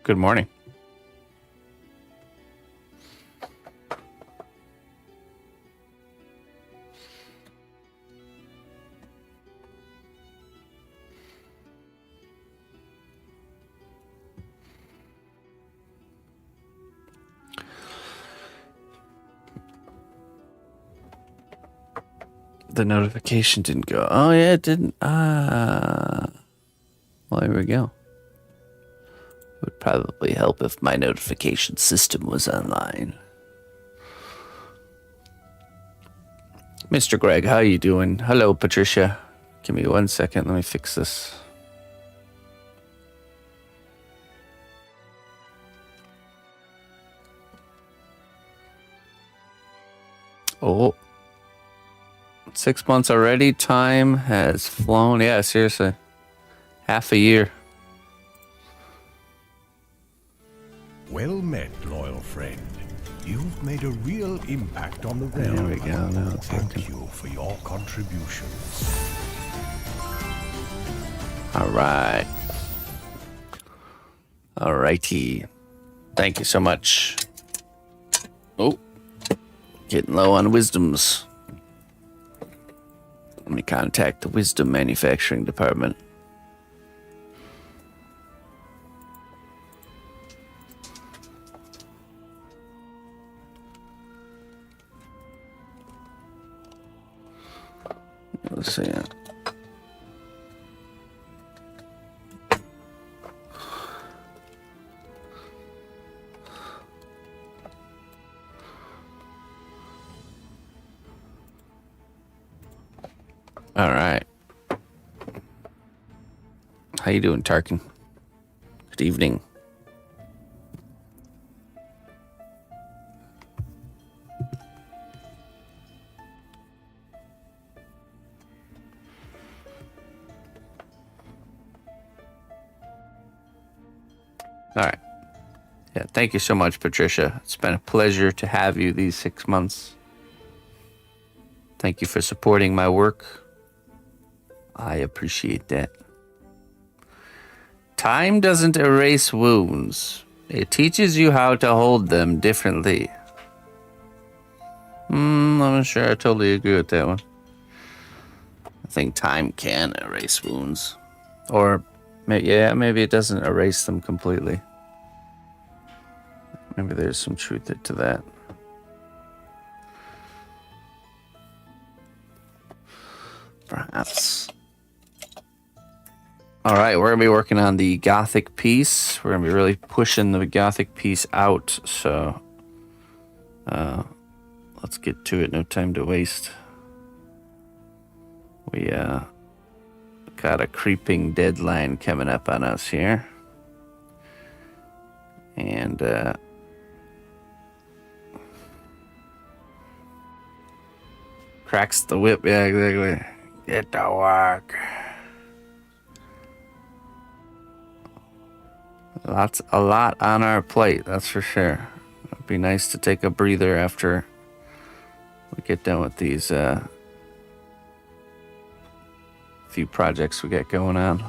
Good morning. The notification didn't go. Oh, yeah, it didn't. Well, here we go. It would probably help if my notification system was online. Mr. Greg, how you doing? Hello, Patricia. Give me 1 second. Let me fix this. Oh. 6 months already. Time has flown. Yeah, seriously. Half a year. Well met, loyal friend. You've made a real impact on the realm. There we go. Now it's working. Thank you for your contributions. All right. Alrighty. Thank you so much. Oh. Getting low on wisdoms. Let me contact the wisdom manufacturing department. Let's see. All right. How you doing, Tarkin? Good evening. All right. Yeah, thank you so much, Patricia. It's been a pleasure to have you these 6 months. Thank you for supporting my work. I appreciate that. Time doesn't erase wounds. It teaches you how to hold them differently. I'm not sure I totally agree with that one. I think time can erase wounds. Or, maybe it doesn't erase them completely. Maybe there's some truth to that. Perhaps. All right, we're going to be working on the Gothic piece. We're going to be really pushing the Gothic piece out. So, let's get to it. No time to waste. We got a creeping deadline coming up on us here. And cracks the whip. Yeah, exactly. Get to work. A lot on our plate, that's for sure. It'd be nice to take a breather after we get done with these few projects we got going on.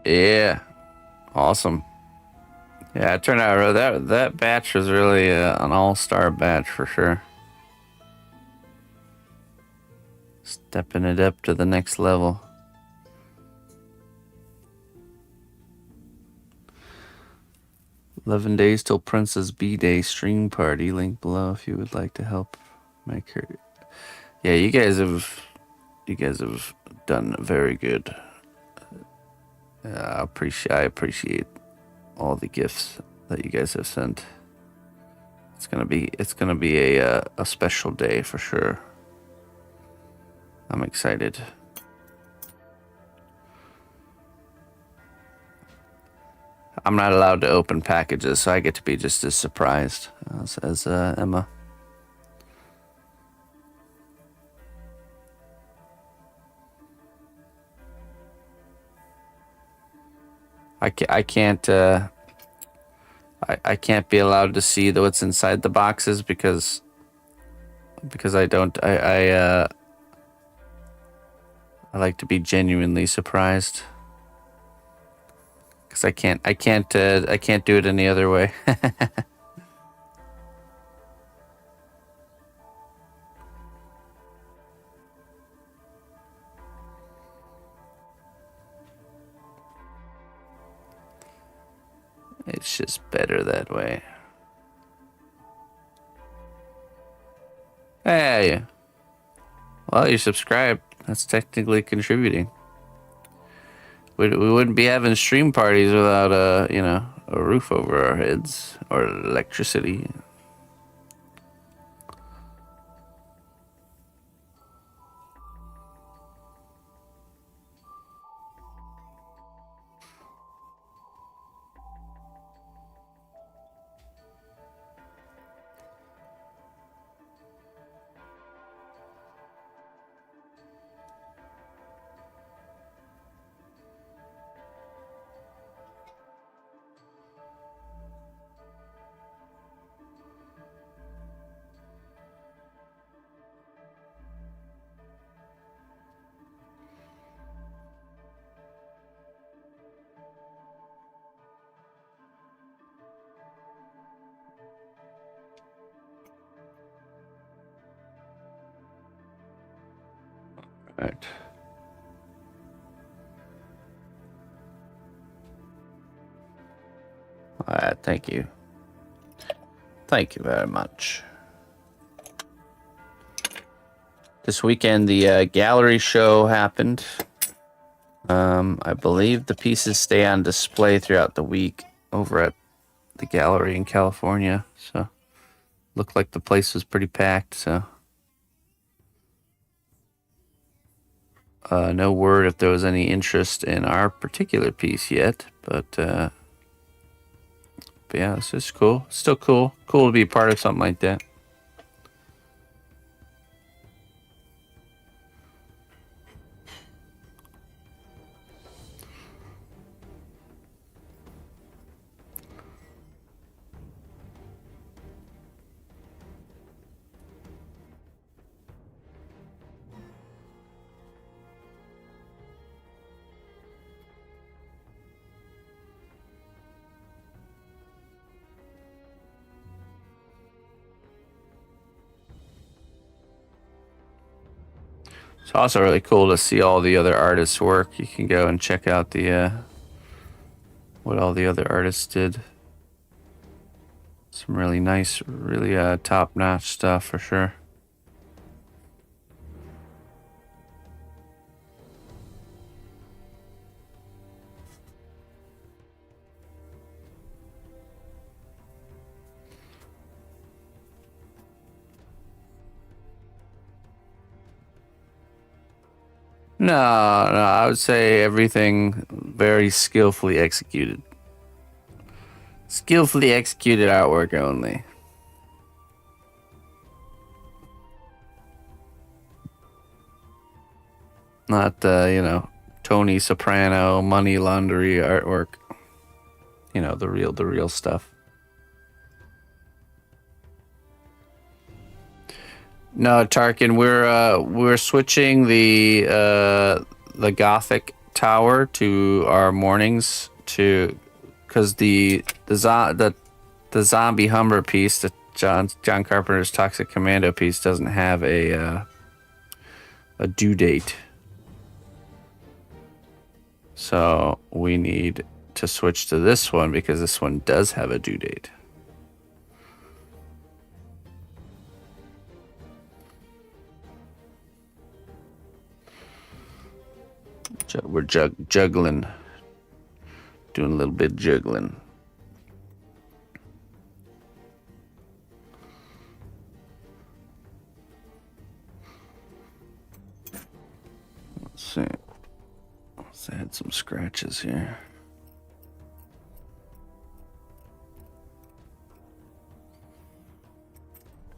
Yeah, awesome. Yeah, it turned out that batch was really an all-star batch for sure. Stepping it up to the next level. "11 days till Princess B-Day stream party. Link below if you would like to help make her." Yeah, you guys have done very good. I appreciate all the gifts that you guys have sent. It's gonna be a special day for sure. I'm excited. I'm not allowed to open packages, so I get to be just as surprised as Emma. I can't I can't be allowed to see what's inside the boxes because I like to be genuinely surprised. Because I can't do it any other way. It's just better that way. Hey, well, you subscribed. That's technically contributing. We wouldn't be having stream parties without a roof over our heads or electricity. Right. All right, thank you. Thank you very much. This weekend, the gallery show happened. I believe the pieces stay on display throughout the week over at the gallery in California. So, looked like the place was pretty packed. So, no word if there was any interest in our particular piece yet, but yeah, it's just cool. Still cool. Cool to be part of something like that. It's also really cool to see all the other artists' work. You can go and check out the what all the other artists did. Some really nice, really top-notch stuff for sure. No, I would say everything very skillfully executed. Skillfully executed artwork only. Not, Tony Soprano money laundery artwork. The real stuff. No, Tarkin, we're switching the Gothic tower to our mornings because the zombie Humber piece, the John Carpenter's Toxic Commando piece, doesn't have a due date. So we need to switch to this one because this one does have a due date. We're juggling. Doing a little bit of juggling. Let's see. Let's add some scratches here.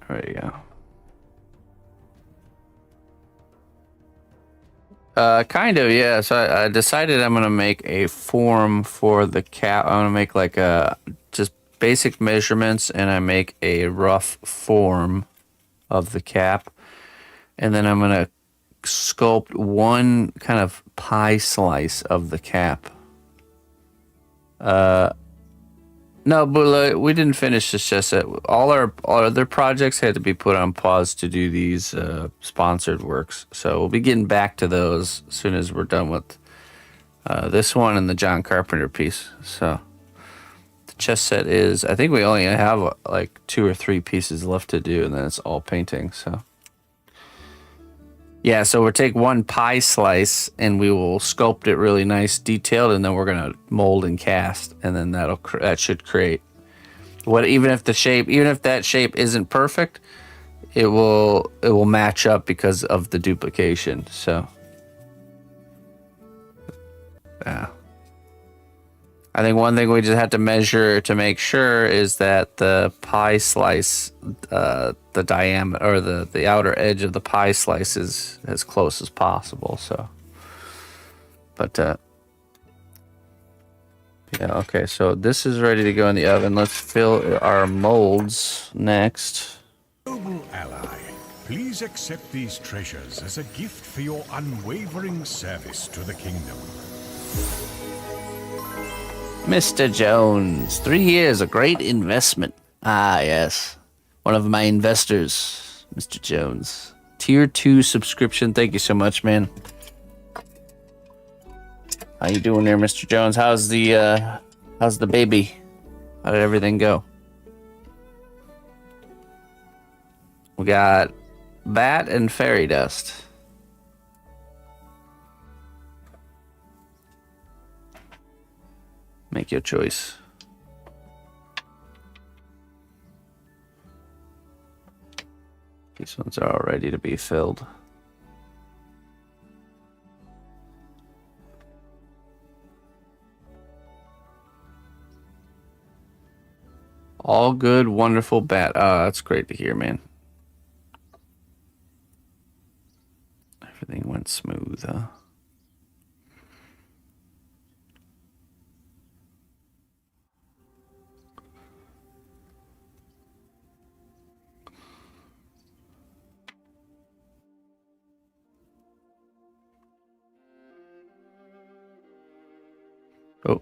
There you go. Kind of, yeah. So I decided I'm gonna make a form for the cap. I'm gonna make like a just basic measurements, and I make a rough form of the cap, and then I'm gonna sculpt one kind of pie slice of the cap. No, but we didn't finish this just yet. All our other projects had to be put on pause to do these sponsored works. So we'll be getting back to those as soon as we're done with this one and the John Carpenter piece. So the chess set is, I think we only have like 2 or 3 pieces left to do, and then it's all painting. So yeah, so we'll take one pie slice and we will sculpt it really nice, detailed, and then we're gonna mold and cast, and then that should create what. Even if that shape isn't perfect, it will match up because of the duplication. So yeah, I think one thing we just have to measure to make sure is that the pie slice, the diameter or the outer edge of the pie slice is as close as possible. So, but yeah, okay. So this is ready to go in the oven. Let's fill our molds next. Noble ally, please accept these treasures as a gift for your unwavering service to the kingdom. Mr. Jones, 3 years, a great investment. Ah, yes. One of my investors, Mr. Jones. Tier 2 subscription. Thank you so much, man. How you doing there, Mr. Jones? How's the baby? How did everything go? We got bat and fairy dust. Make your choice. These ones are all ready to be filled. All good, wonderful bat. Oh, that's great to hear, man. Everything went smooth, huh? Oh.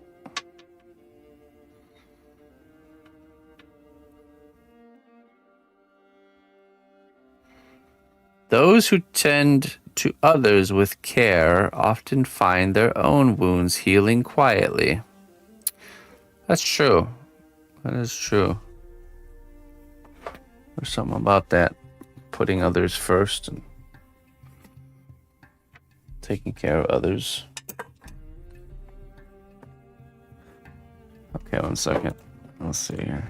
Those who tend to others with care often find their own wounds healing quietly. That's true. That is true. There's something about that. Putting others first and taking care of others. Okay, 1 second. Let's see here.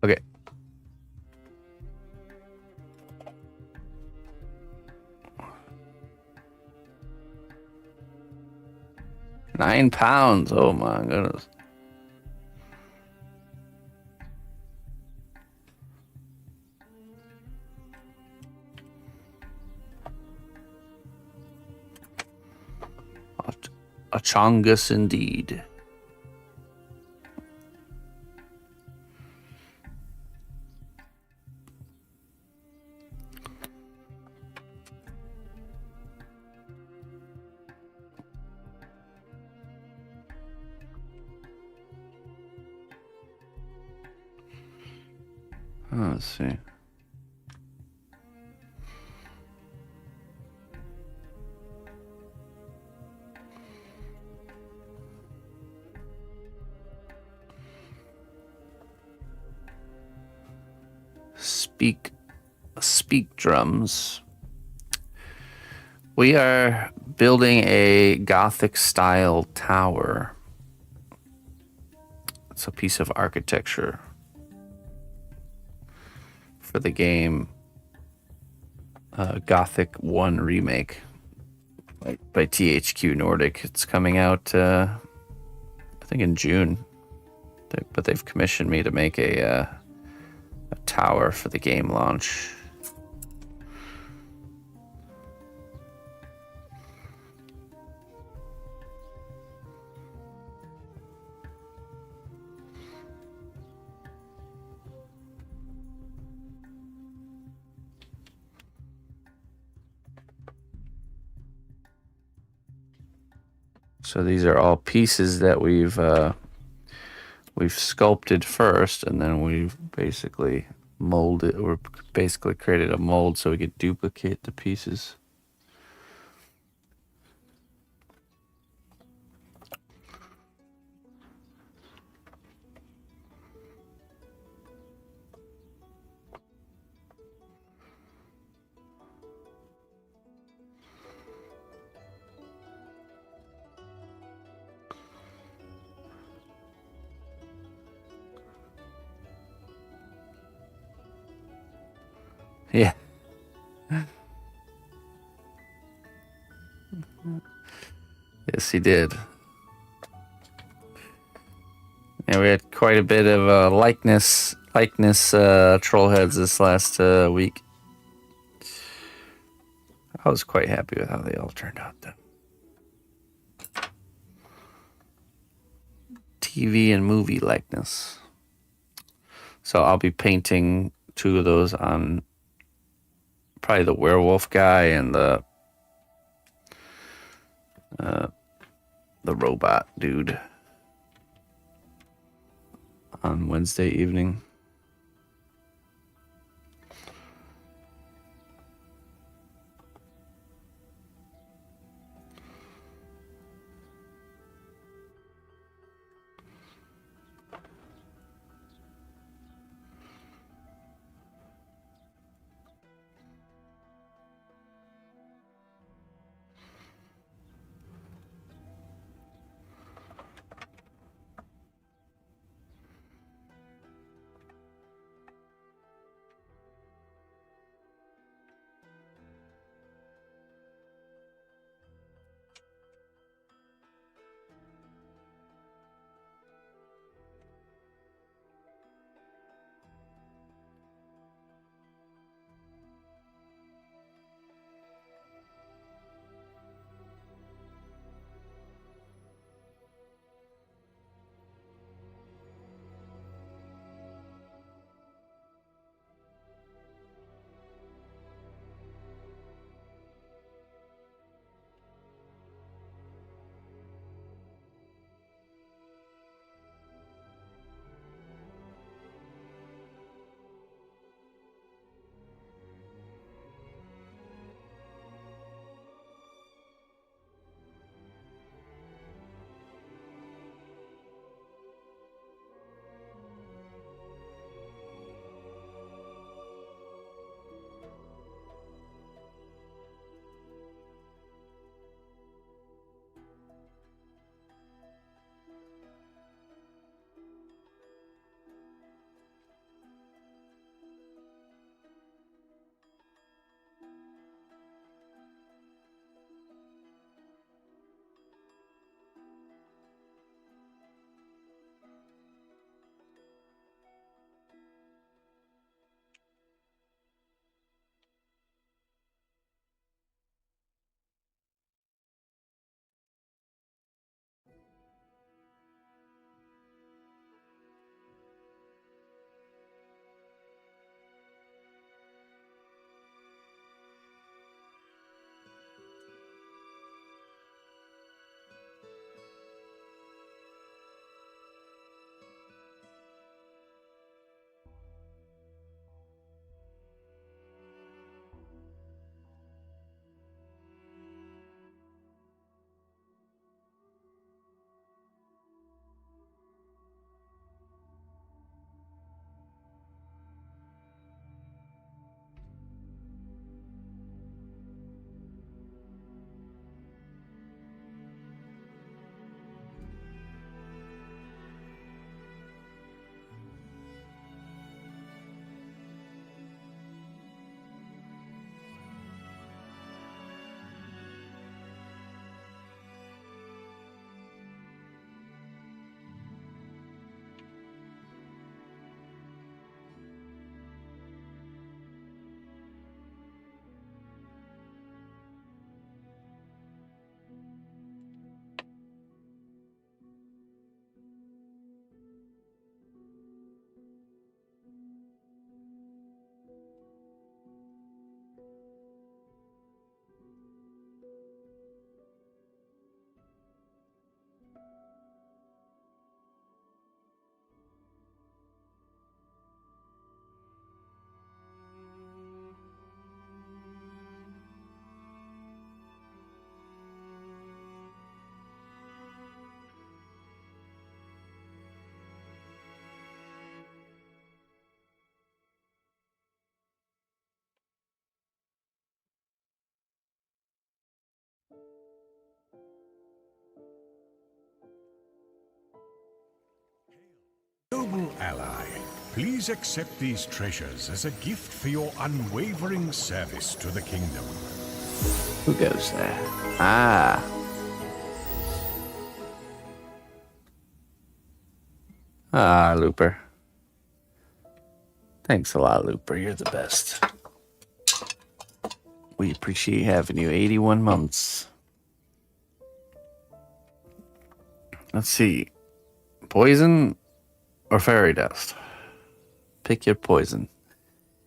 Okay. £9. Oh my goodness. A chongus indeed. Oh, let's see. Speak drums. We are building a Gothic style tower. It's a piece of architecture for the game Gothic 1 remake by THQ Nordic. It's coming out, I think, in June. But they've commissioned me to make a tower for the game launch. So these are all pieces that we've sculpted first, and then we've basically molded, or basically created a mold so we could duplicate the pieces. Yeah. Yes, he did. And we had quite a bit of likeness troll heads this last week. I was quite happy with how they all turned out, though. TV and movie likeness. So I'll be painting 2 of those on probably the werewolf guy and the robot dude on Wednesday evening. Please accept these treasures as a gift for your unwavering service to the kingdom. Who goes there? Ah. Ah, Looper. Thanks a lot, Looper. You're the best. We appreciate having you. 81 months. Let's see. Poison or fairy dust? Pick your poison.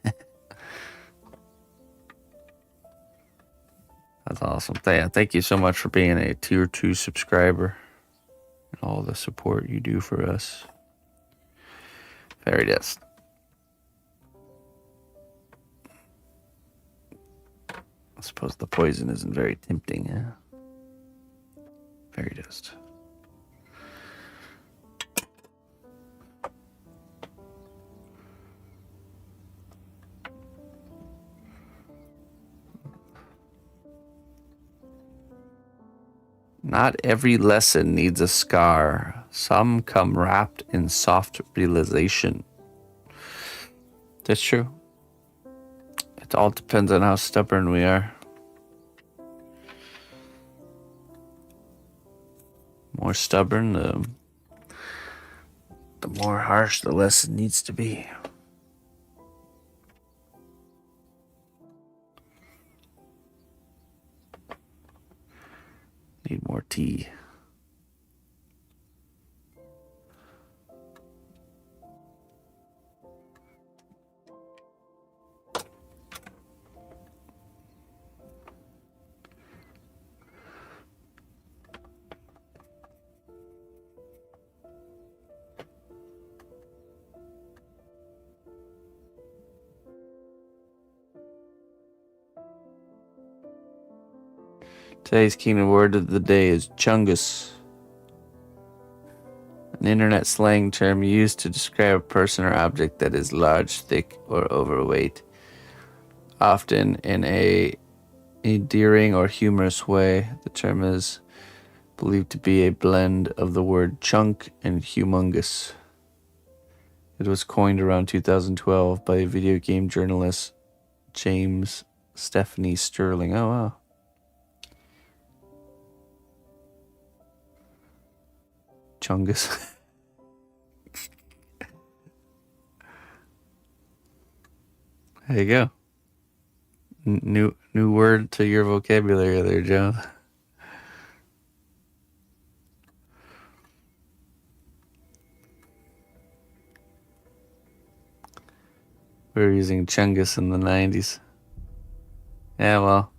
That's awesome. Thank you so much for being a tier 2 subscriber and all the support you do for us. Fairy dust. I suppose the poison isn't very tempting, huh? Fairy dust. Not every lesson needs a scar. Some come wrapped in soft realization. That's true. It all depends on how stubborn we are. More stubborn, the more harsh the lesson needs to be. Need more tea. Today's keynote word of the day is chungus, an internet slang term used to describe a person or object that is large, thick, or overweight, often in a endearing or humorous way. The term is believed to be a blend of the word chunk and humongous. It was coined around 2012 by video game journalist James Stephanie Sterling. Oh, wow. Chungus. There you go. New word to your vocabulary there, Joe. We were using chungus in the 90s. Yeah, well,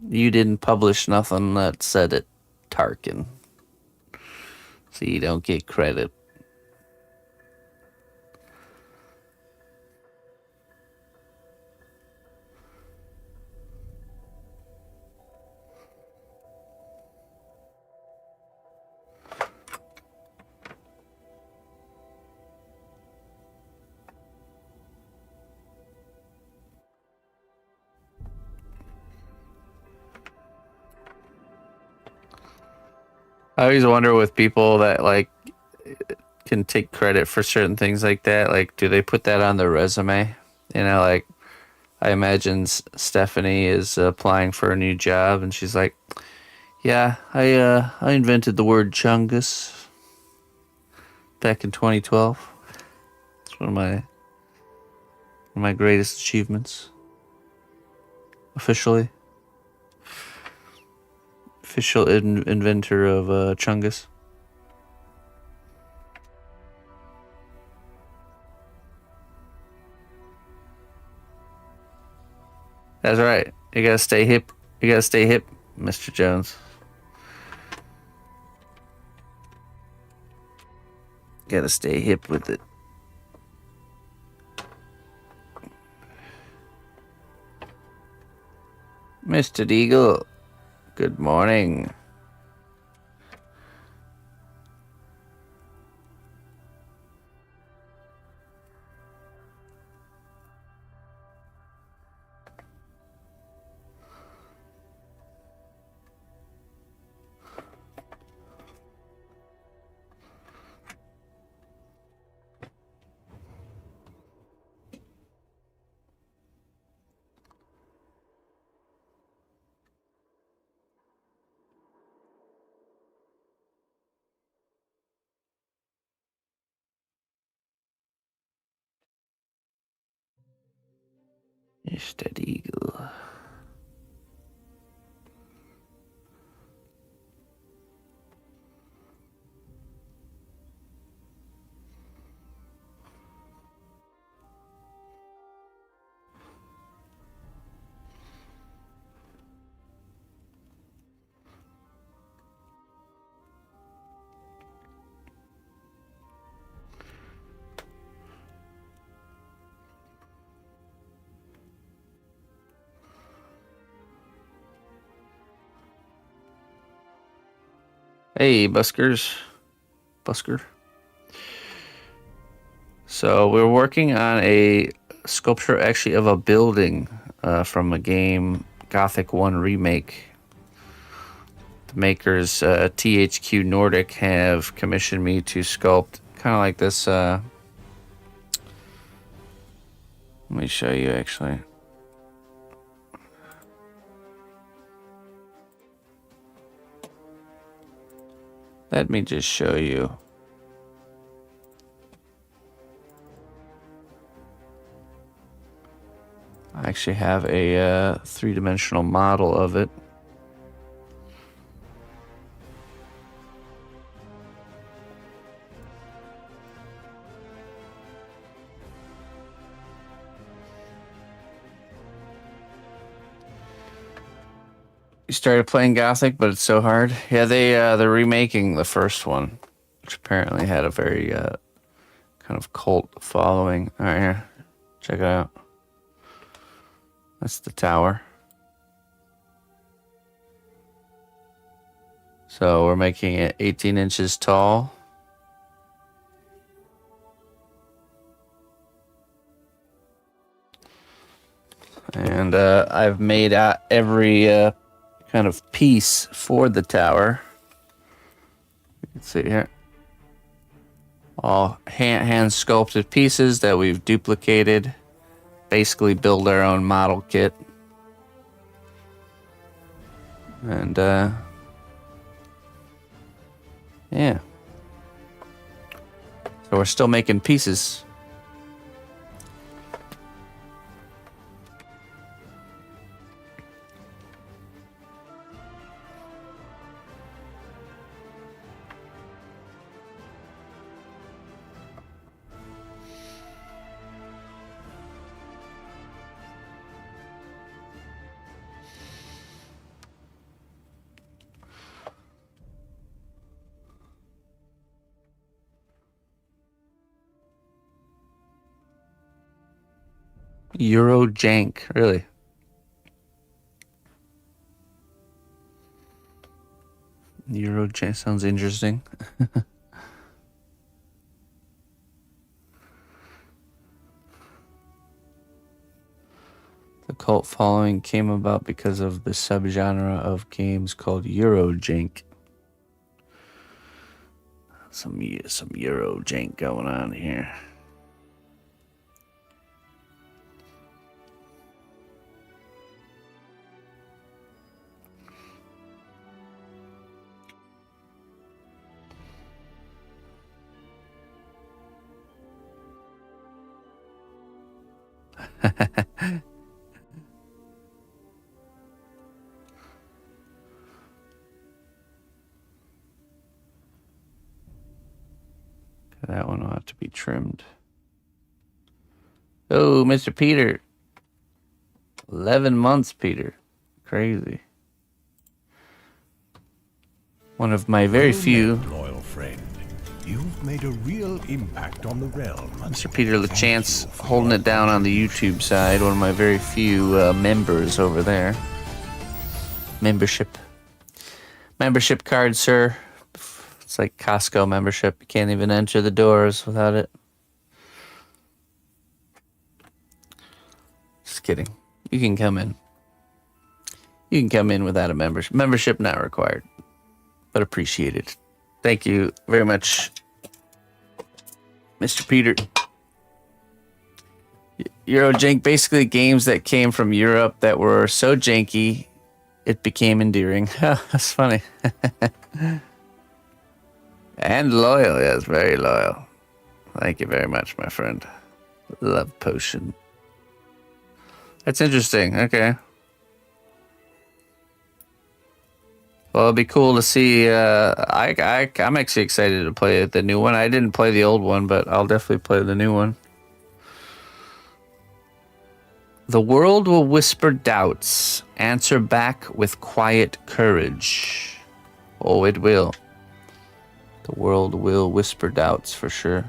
you didn't publish nothing that said it, Tarkin. So you don't get credit. I always wonder with people that like can take credit for certain things like that. Like, do they put that on their resume? You know, like I imagine Stephanie is applying for a new job, and she's like, "Yeah, I invented the word chungus back in 2012. It's one of my greatest achievements. Official inventor of chungus." That's right. You gotta stay hip. You gotta stay hip, Mr. Jones. Gotta stay hip with it. Mr. Deagle, good morning. Yes, that eagle. Hey, buskers. Busker. So we're working on a sculpture actually of a building from a game, Gothic 1 Remake. The makers, THQ Nordic, have commissioned me to sculpt kind of like this. Let me show you actually. Let me just show you. I actually have a three-dimensional model of it. You started playing Gothic, but it's so hard. Yeah, they're remaking the first one, which apparently had a very kind of cult following. All right, here, check it out. That's the tower. So we're making it 18 inches tall. And I've made out every kind of piece for the tower. You can see here. All hand sculpted pieces that we've duplicated. Basically build our own model kit. And yeah. So we're still making pieces. Euro jank, really. Euro jank sounds interesting. The cult following came about because of the subgenre of games called Euro jank. Some Euro jank going on here. That one will have to be trimmed. Oh, Mr. Peter. 11 months, Peter. Crazy. One of my very few. Loyal friend, you've made a real impact on the realm. Mr. Peter LeChance holding it down on the YouTube side. One of my very few members over there. Membership card, sir. It's like Costco membership. You can't even enter the doors without it. Just kidding. You can come in. You can come in without a membership. Membership not required, but appreciated. Thank you very much, Mr. Peter. Euro jank, basically games that came from Europe that were so janky, it became endearing. That's funny. And loyal, yes, very loyal. Thank you very much, my friend. Love potion. That's interesting. Okay. Well, it'd be cool to see. I'm actually excited to play the new one. I didn't play the old one, but I'll definitely play the new one. The world will whisper doubts. Answer back with quiet courage. Oh, it will. The world will whisper doubts for sure.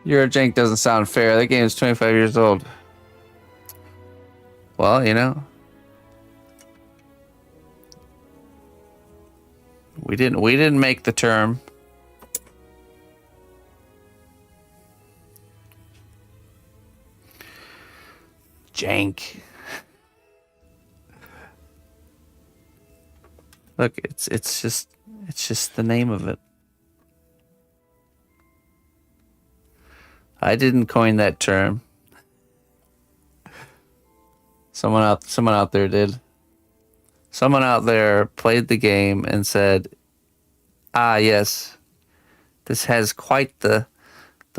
Eurojank doesn't sound fair. That game is 25 years old. Well, you know, we didn't make the term. Jank. Look, it's just the name of it. I didn't coin that term. Someone out there did. Someone out there played the game and said, "Ah, yes, this has quite the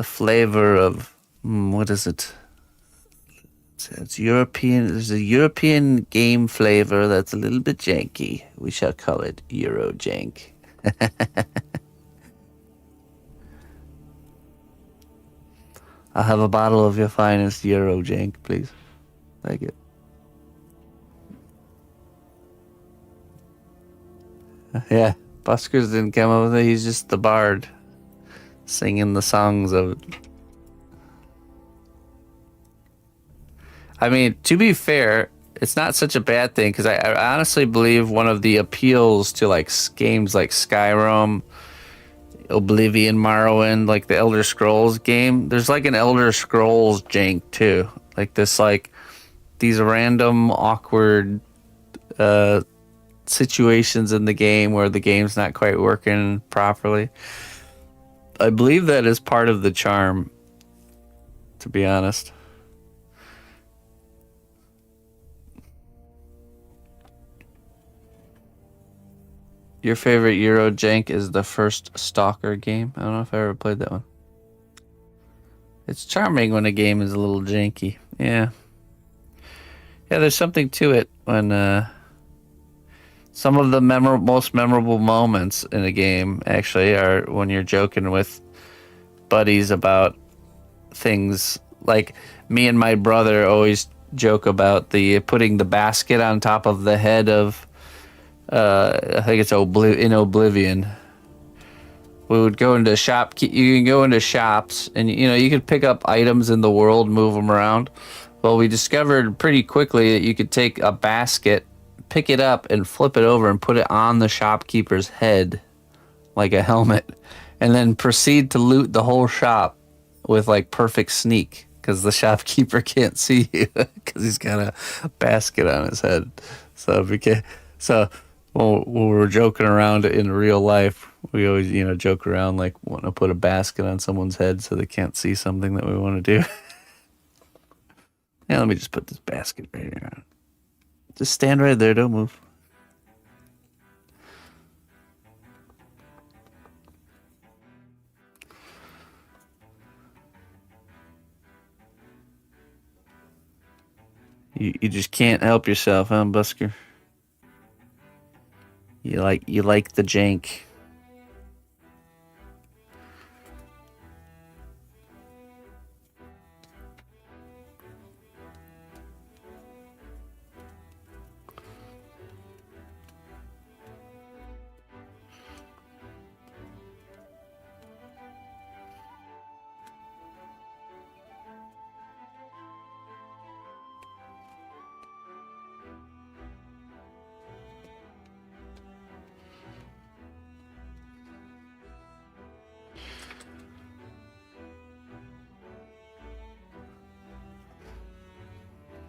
flavor of what is it? It's European. There's a European game flavor that's a little bit janky. We shall call it Eurojank." I'll have a bottle of your finest Eurojank, please. Thank you. Yeah, Buskers didn't come up with it. He's just the bard singing the songs of it. I mean, to be fair, it's not such a bad thing because I honestly believe one of the appeals to like games like Skyrim, Oblivion, Morrowind, like the Elder Scrolls game, there's like an Elder Scrolls jank too. Like this, like these random awkward situations in the game where the game's not quite working properly. I believe that is part of the charm, to be honest. Your favorite Euro jank is the first Stalker game. I don't know if I ever played that one. It's charming when a game is a little janky. Yeah. Yeah, there's something to it when some of the most memorable moments in a game actually are when you're joking with buddies about things. Like me and my brother always joke about the putting the basket on top of the head of I think it's in Oblivion. We would go into shop. You can go into shops, and you know you could pick up items in the world, move them around. Well, we discovered pretty quickly that you could take a basket, pick it up, and flip it over and put it on the shopkeeper's head, like a helmet, and then proceed to loot the whole shop with like perfect sneak, because the shopkeeper can't see you because he's got a basket on his head. So. Well, when we're joking around in real life, we always, joke around like wanting to put a basket on someone's head so they can't see something that we want to do. Yeah, let me just put this basket right here. Just stand right there, don't move. You just can't help yourself, huh, Busker? You like the jank.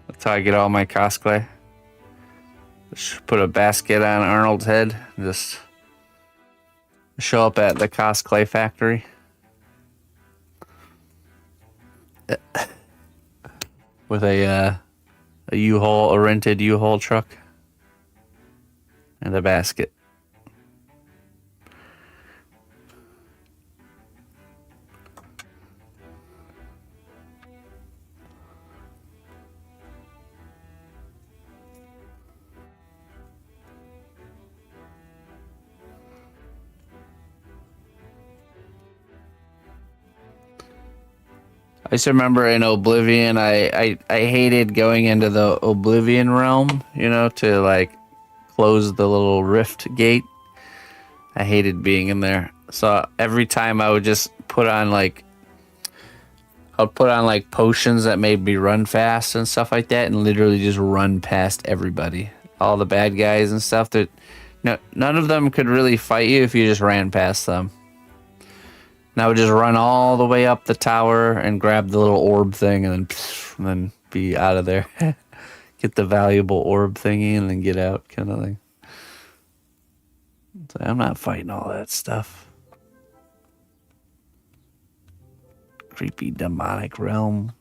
That's how I get all my cosplay. Just put a basket on Arnold's head. Just show up at the Cos Clay Factory with a U-Haul, a rented U-Haul truck, and a basket. I just remember in Oblivion, I hated going into the Oblivion realm, you know, to like close the little rift gate. I hated being in there. So every time I would just put on like, I'd put on like potions that made me run fast and stuff like that, and literally just run past everybody, all the bad guys and stuff. That no, none of them could really fight you if you just ran past them. And I would just run all the way up the tower and grab the little orb thing, and then be out of there. Get the valuable orb thingy and then get out, kind of thing. So I'm not fighting all that stuff. Creepy demonic realm.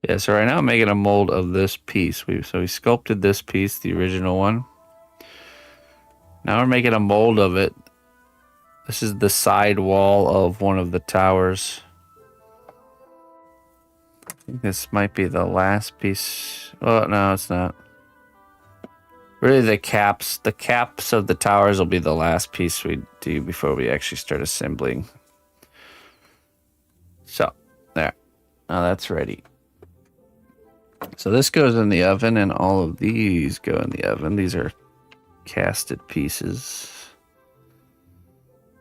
Yeah, so right now I'm making a mold of this piece. So we sculpted this piece, the original one. Now we're making a mold of it. This is the side wall of one of the towers. I think this might be the last piece. Oh, no, it's not. Really, the caps of the towers will be the last piece we do before we actually start assembling. So, there. Now that's ready. So this goes in the oven, and all of these go in the oven. These are casted pieces.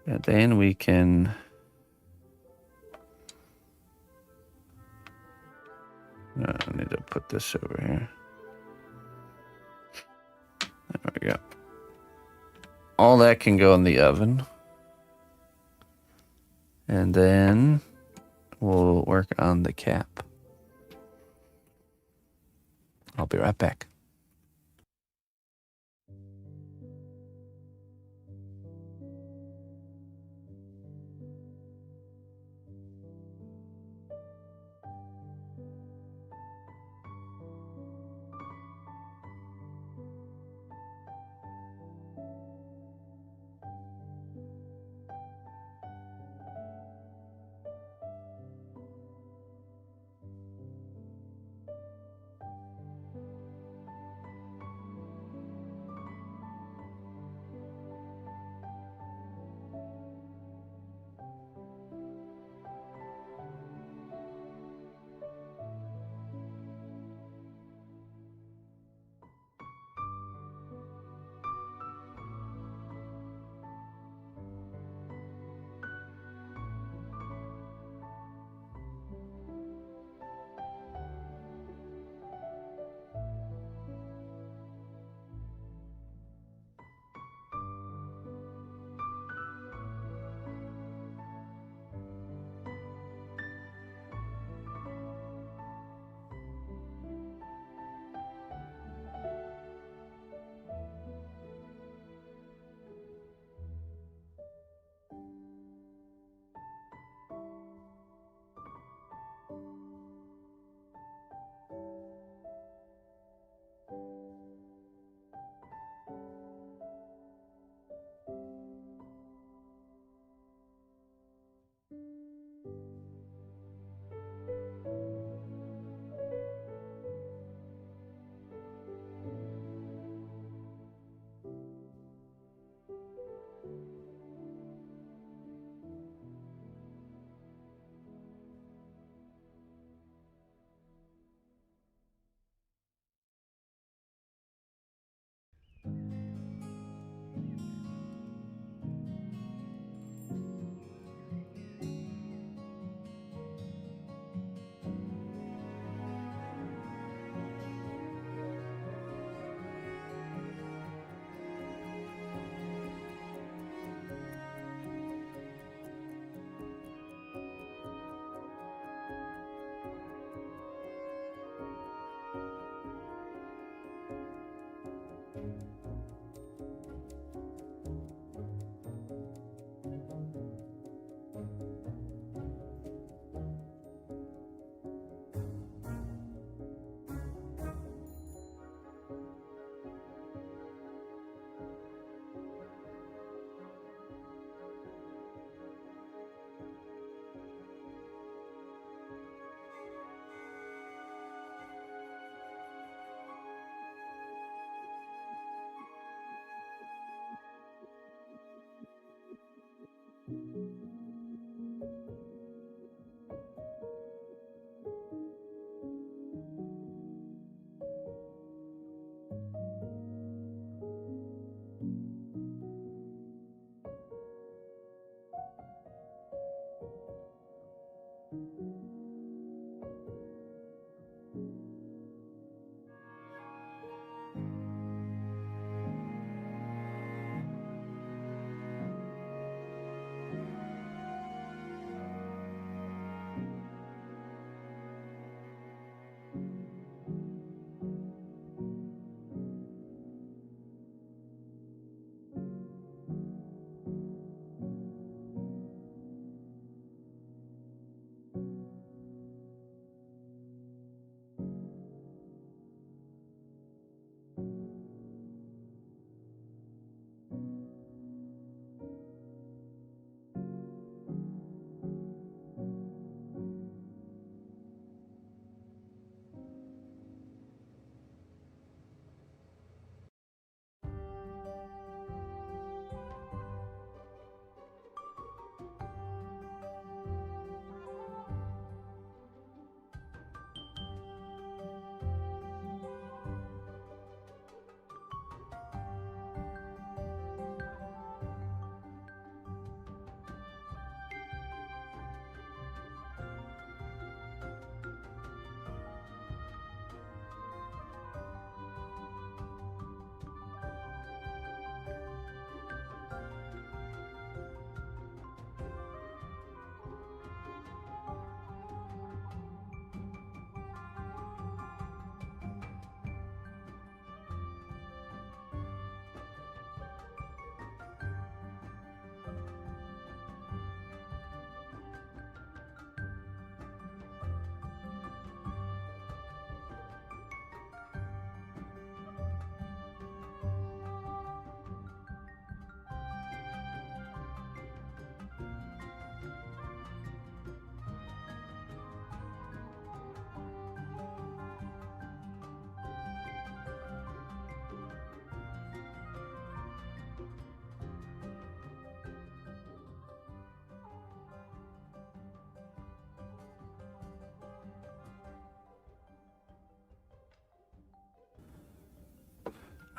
And then we can... I need to put this over here. There we go. All that can go in the oven. And then we'll work on the cap. I'll be right back.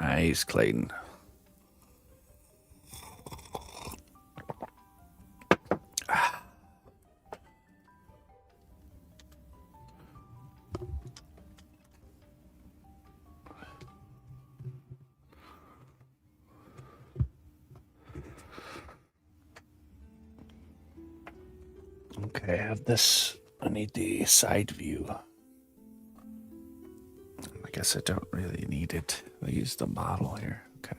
Nice, Clayton. Okay, I have this. I need the side view. I guess I don't really need it. I use the model here. Okay.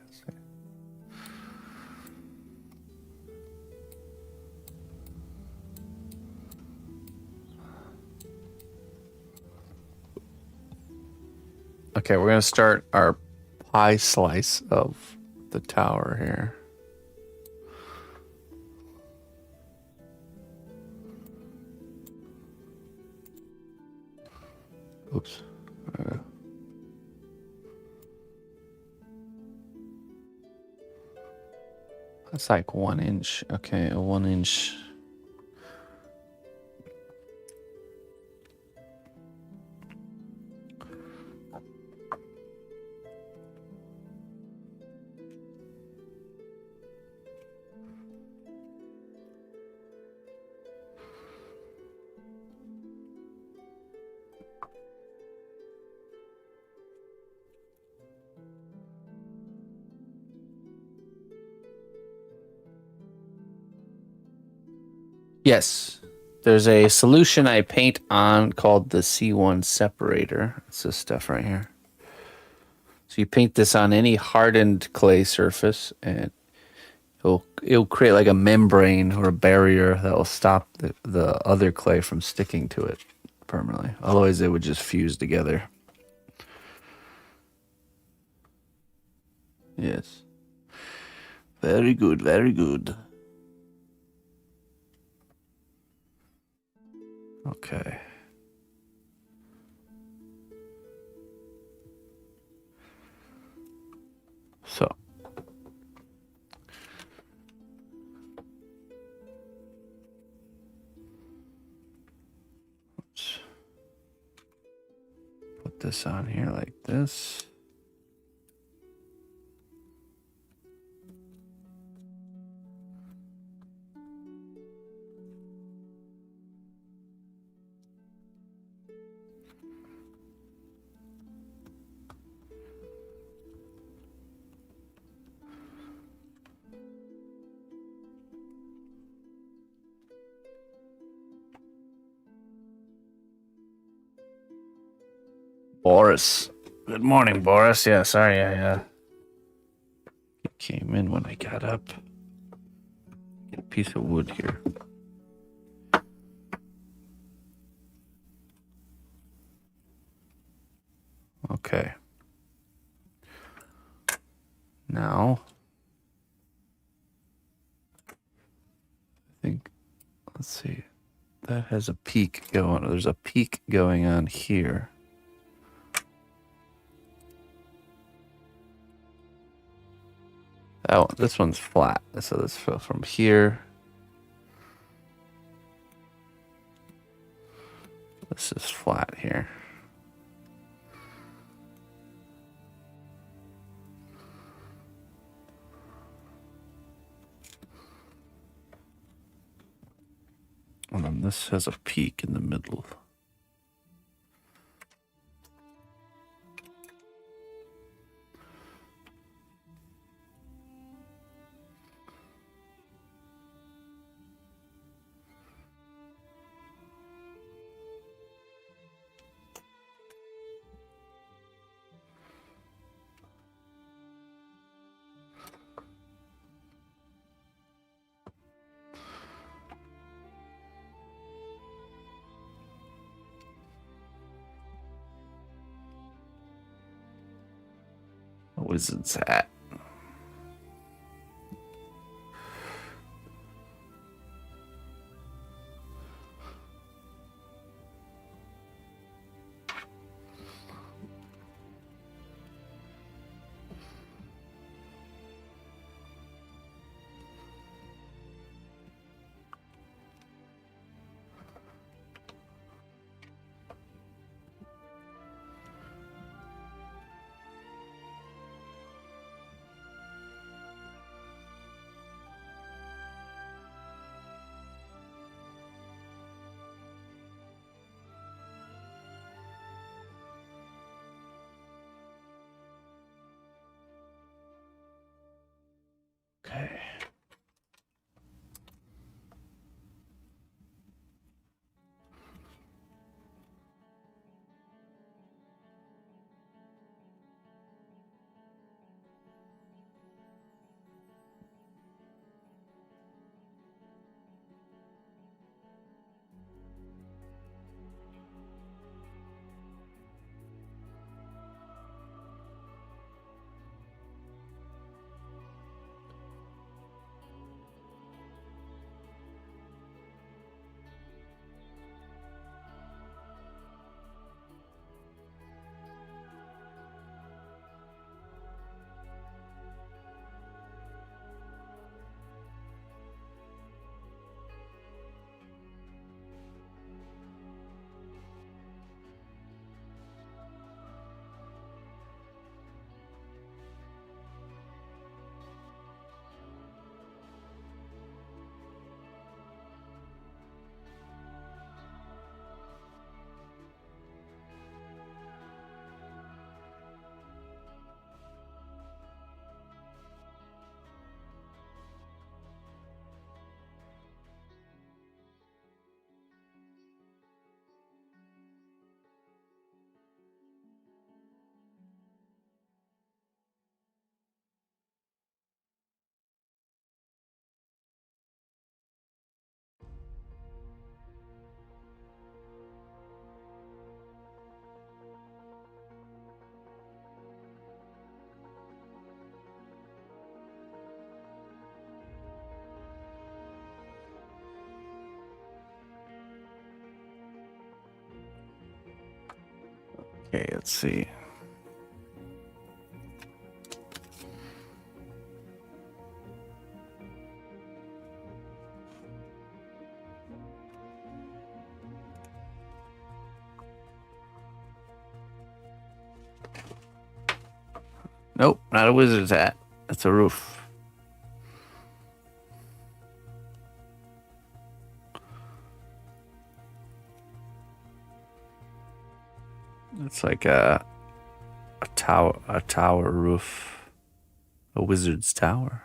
Okay, we're gonna start our pie slice of the tower here. Oops. That's like 1 inch. Okay, a 1 inch. Yes. There's a solution I paint on called the C1 separator. It's this stuff right here. So you paint this on any hardened clay surface and it'll create like a membrane or a barrier that will stop the other clay from sticking to it permanently. Otherwise it would just fuse together. Yes. Very good, very good. Okay. So. Let's put this on here like this. Boris. Good morning, Boris. Yeah, sorry, I came in when I got up. Get a piece of wood here. Okay. Now, I think, let's see. That has a peak going. There's a peak going on here. Oh, this one's flat. So this from here. This is flat here. And then this has a peak in the middle. A wizard's hat. Okay, let's see. Nope, not a wizard's hat. That's a roof. It's like a tower roof, a wizard's tower.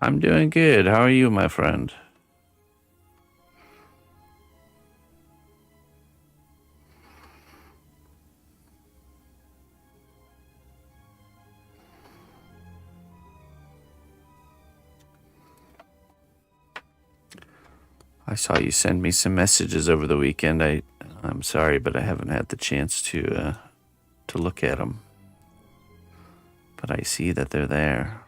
I'm doing good. How are you, my friend? I saw you send me some messages over the weekend. I'm sorry, but I haven't had the chance to look at them. But I see that they're there.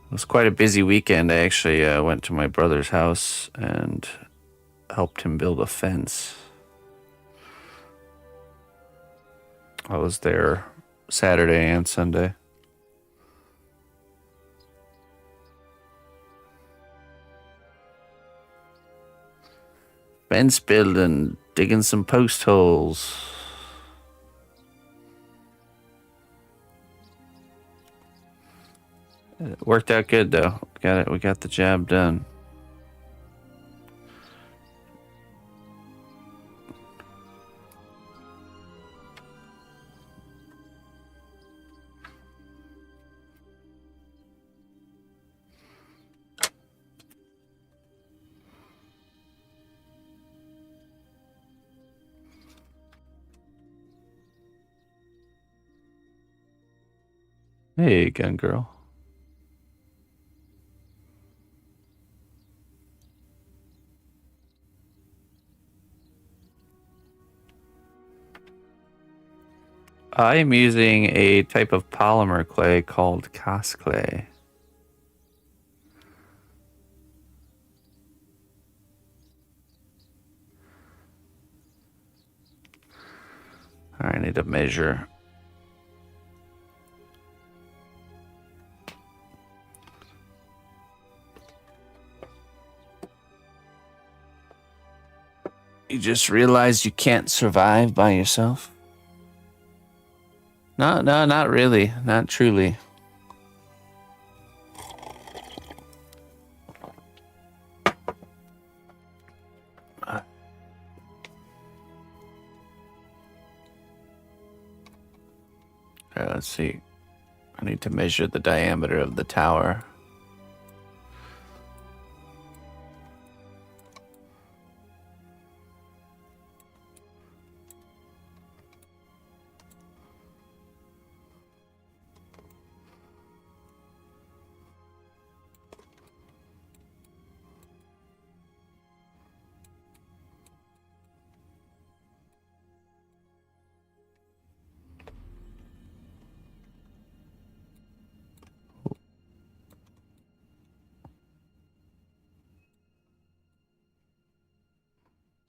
It was quite a busy weekend. I actually went to my brother's house and helped him build a fence. I was there Saturday and Sunday. Fence building, digging some post holes. It worked out good though. We got the job done. Hey, gun girl. I am using a type of polymer clay called Cos clay. I need to measure. You just realized you can't survive by yourself? No, not really. Not truly. Let's see. I need to measure the diameter of the tower.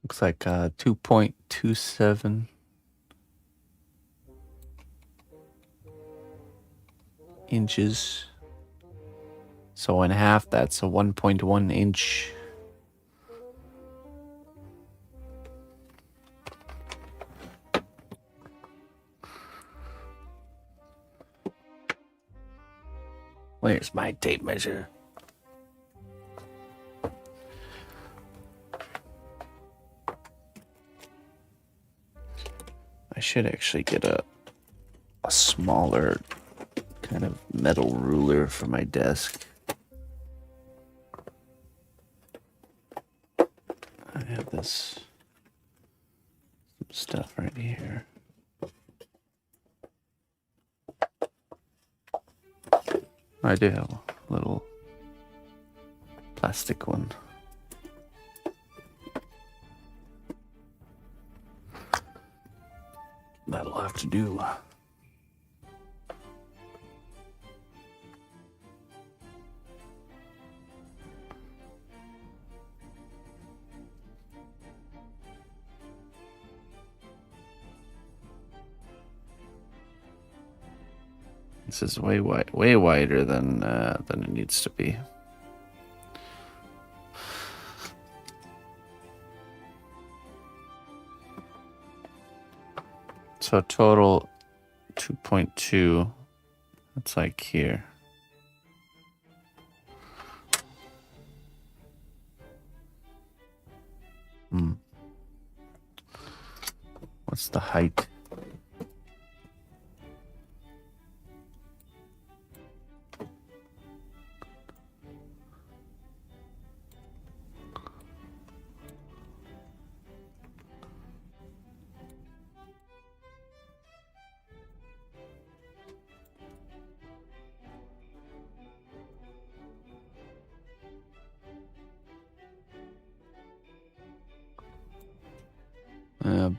Looks like 2.27 inches. So in half, that's a 1.1 inch. Where's my tape measure? I should actually get a smaller kind of metal ruler for my desk. I have this stuff right here. I do have a little plastic one. That'll have to do. This is way wider than it needs to be. So total 2.2. That's like here. What's the height?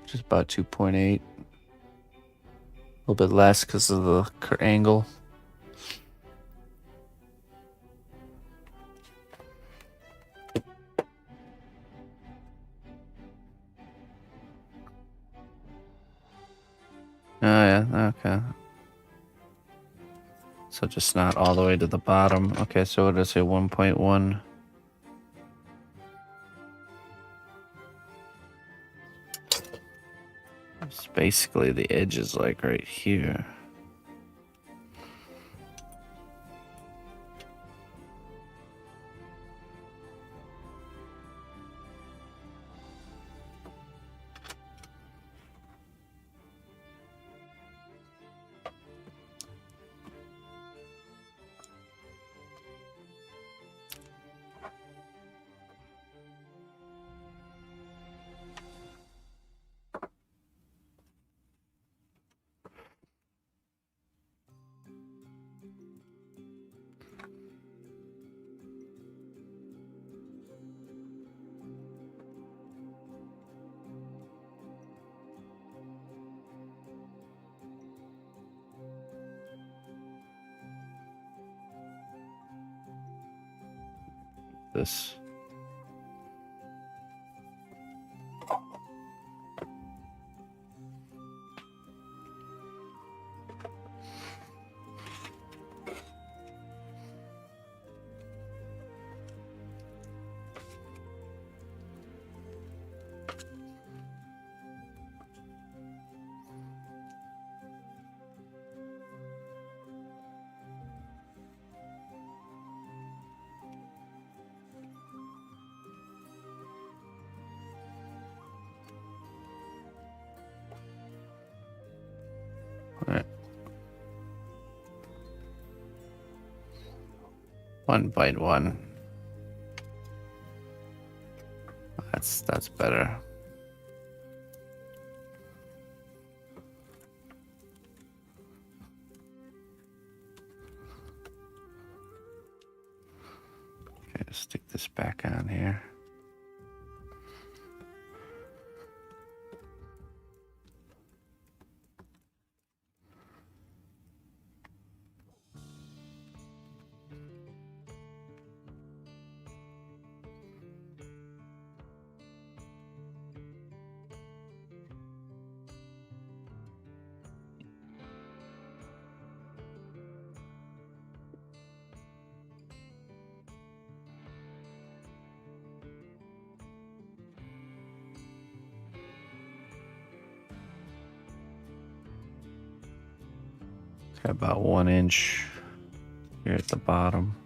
Just about 2.8. A little bit less because of the angle. Oh yeah, okay. So just not all the way to the bottom. Okay, so what did I say, 1.1? It's basically the edge is like right here. This. All right. 1.1. That's better. Okay, stick this back on here. Got about 1 inch here at the bottom.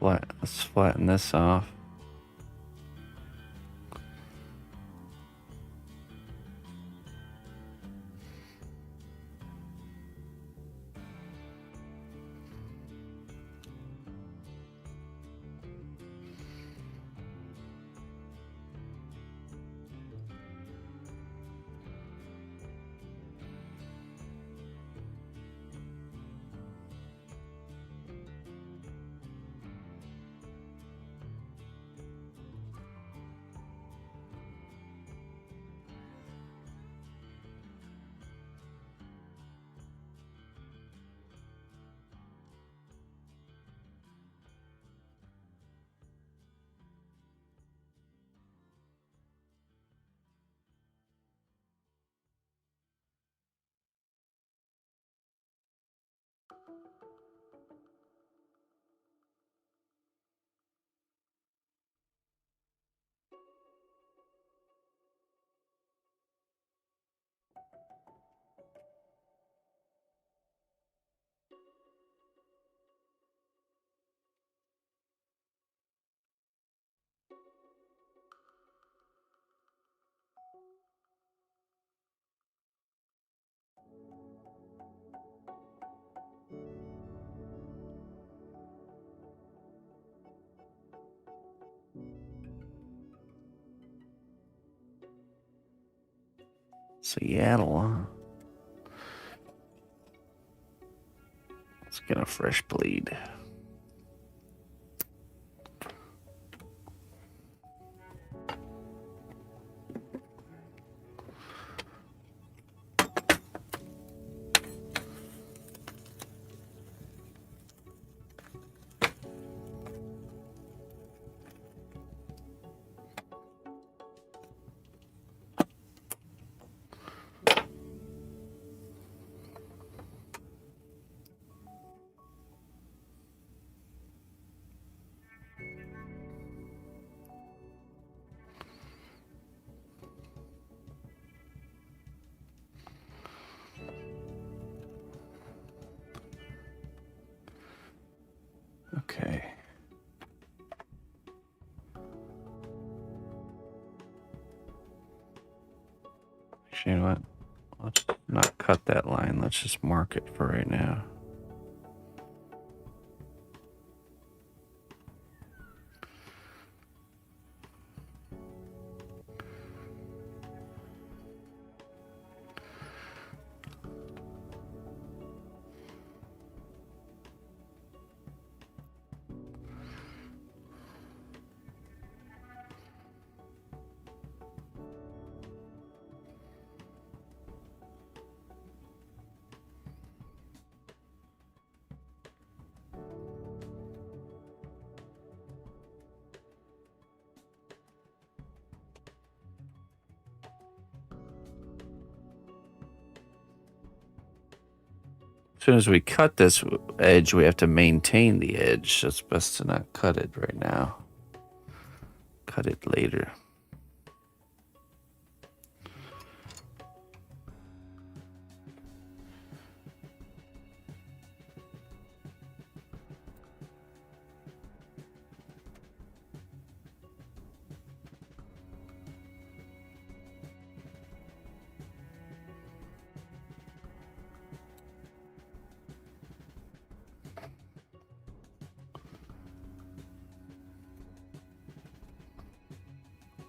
Let's flatten this off. Seattle, huh? Let's get a fresh blade. Okay. Actually, you know what? Let's not cut that line. Let's just mark it for right now. As soon as we cut this edge, we have to maintain the edge. So it's best to not cut it right now. Cut it later.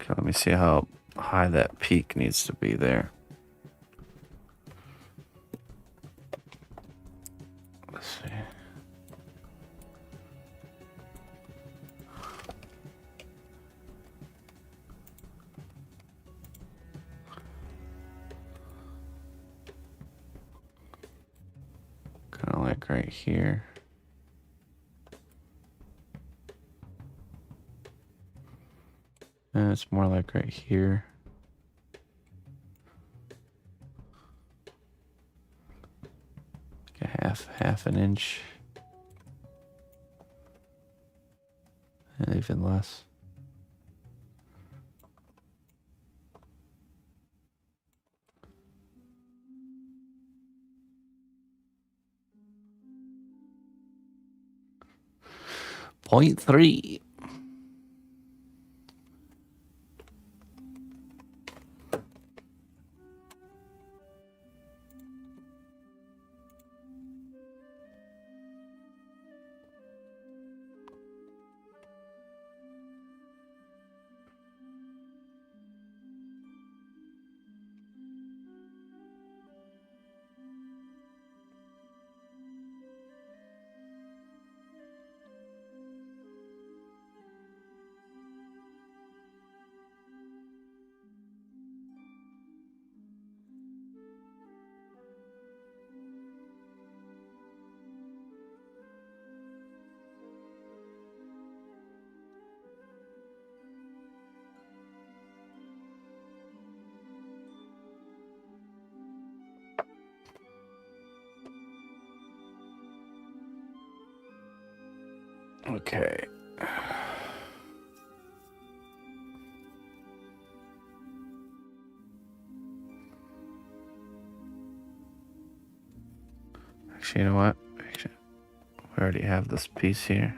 Okay, let me see how high that peak needs to be there. Let's see. Kind of like right here. And it's more like right here. Like a half an inch. And even less. Point 3. Okay. Actually, you know what? We already have this piece here.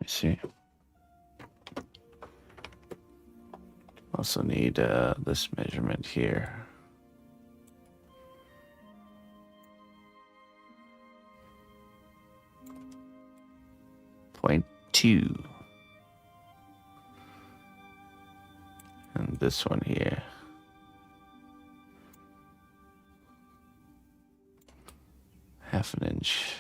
me see. Also need this measurement here. 0.2. And this one here. Half an inch.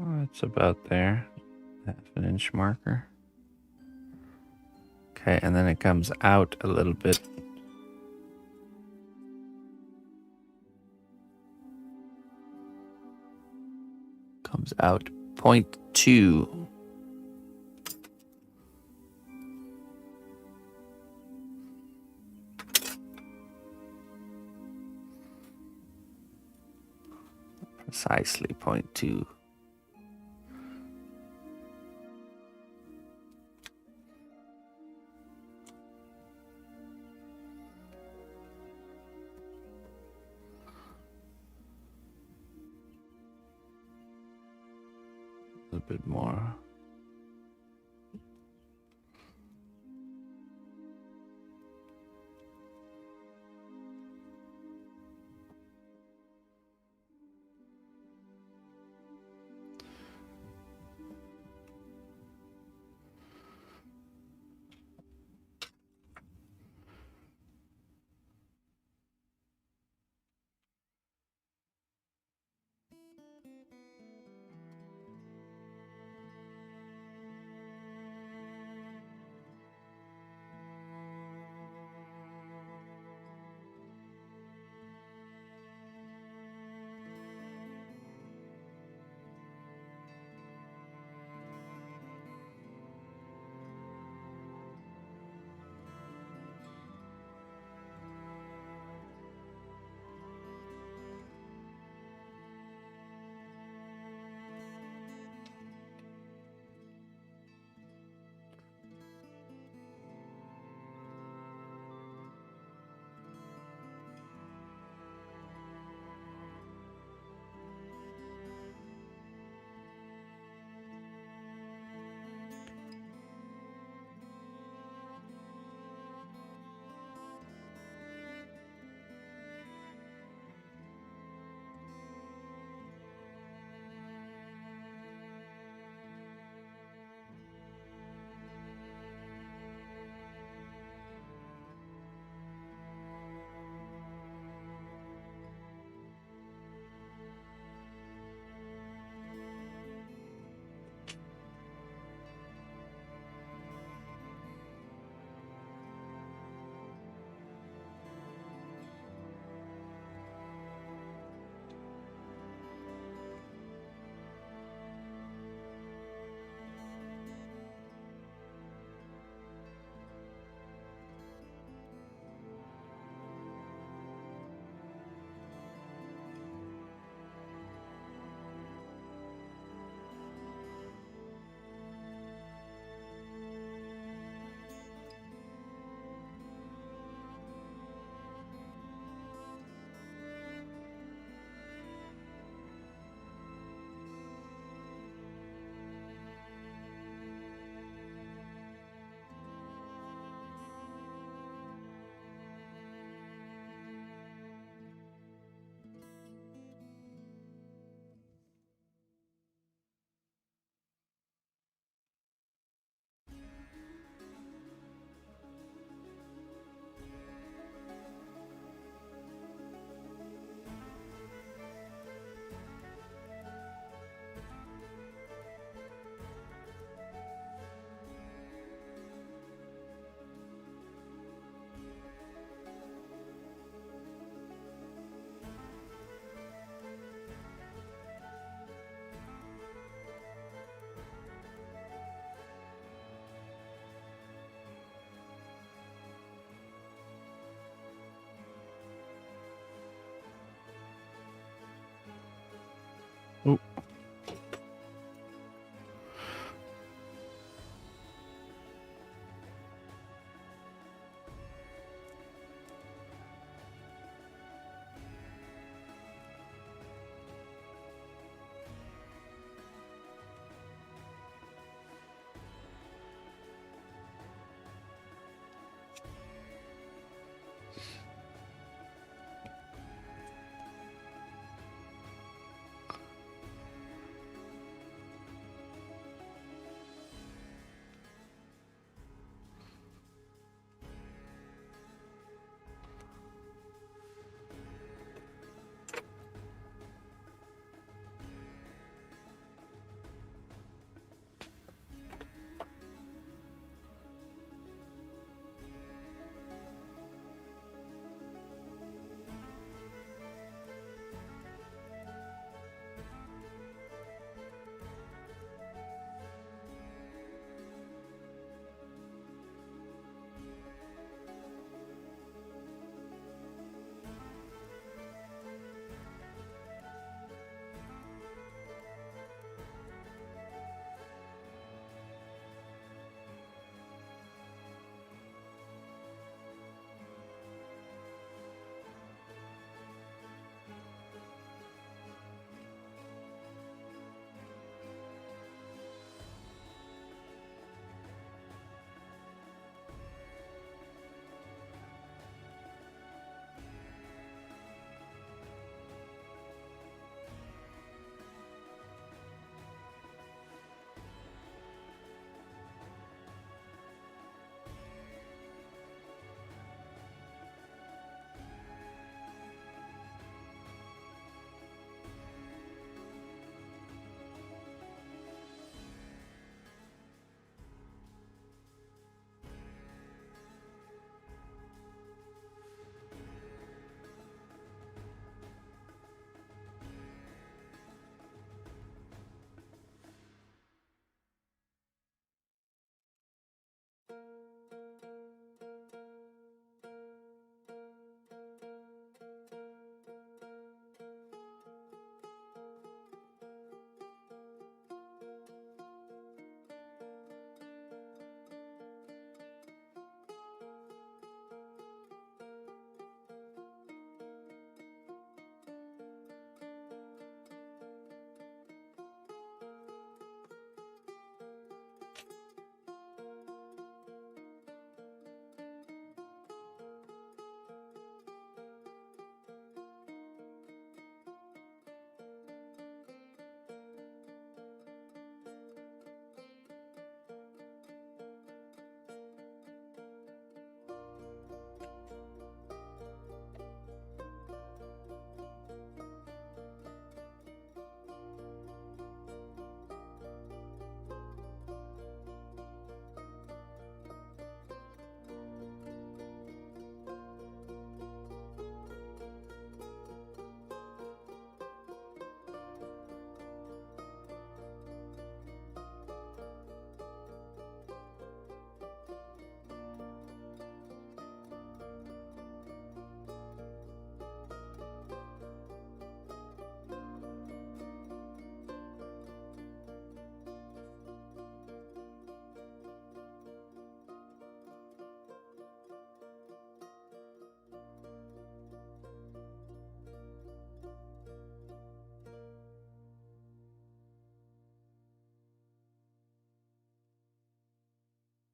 Oh, it's about there. Half an inch marker. Okay, and then it comes out a little bit. Comes out 0.2. Precisely 0.2. A bit more.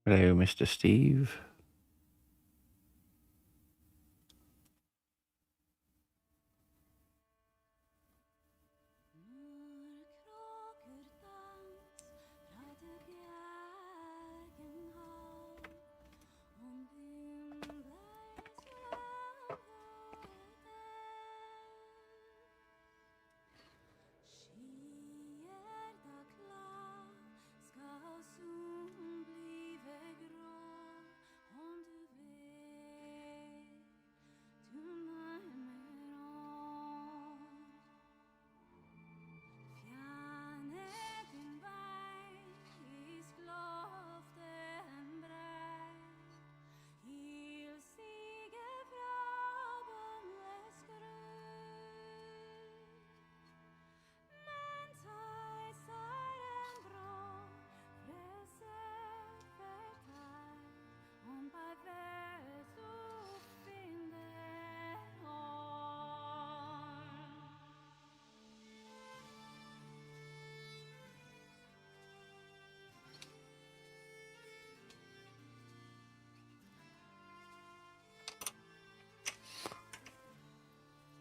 Hello, Mr. Steve.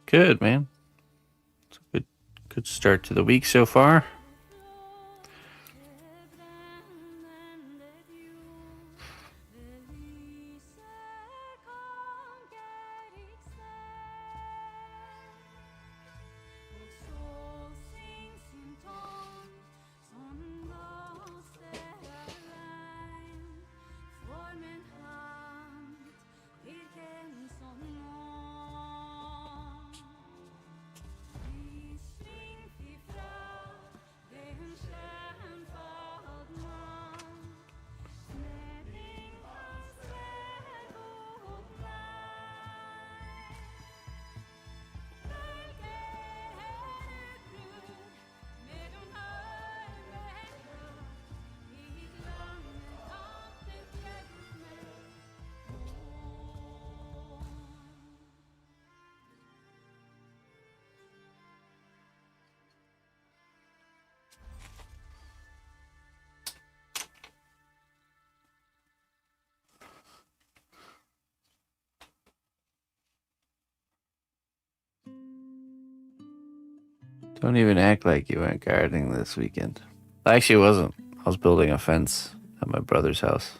Good, man. It's a good start to the week so far. Don't even act like you went gardening this weekend. I actually wasn't. I was building a fence at my brother's house.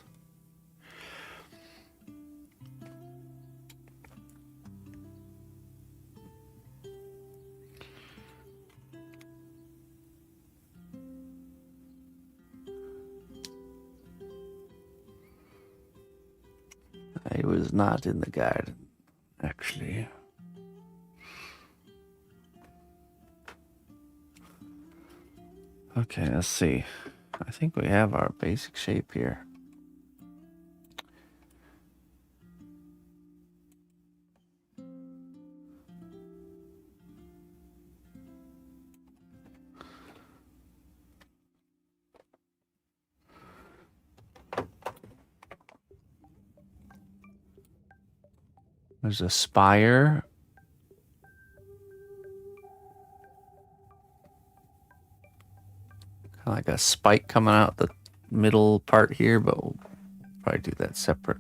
I was not in the garden, actually. Okay, let's see. I think we have our basic shape here. There's a spire. Kind of like a spike coming out the middle part here, but we'll probably do that separate.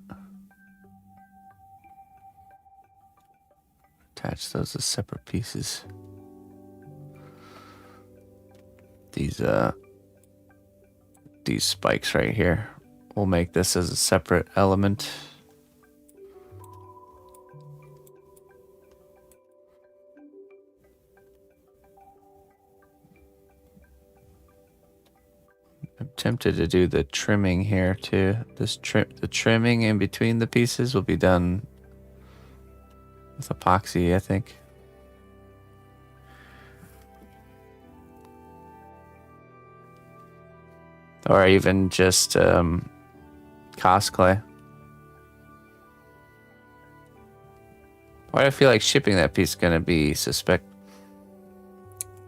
Attach those as separate pieces. These spikes right here. We'll make this as a separate element. I'm tempted to do the trimming here too. The trimming in between the pieces will be done with epoxy, I think. Or even just cast clay. Why do I feel like shipping that piece is going to be suspect?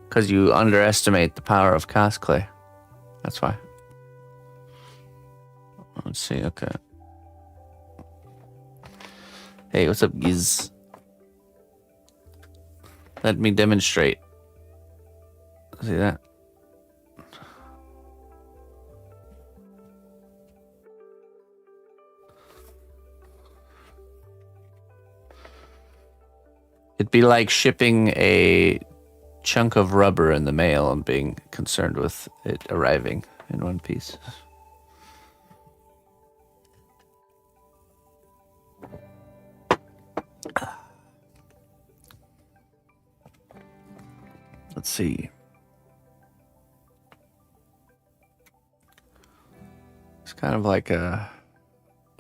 Because you underestimate the power of cast clay. That's why. Let's see, okay. Hey, what's up, Giz? Let me demonstrate. See that? It'd be like shipping a chunk of rubber in the mail and being concerned with it arriving in one piece. Let's see. It's kind of like a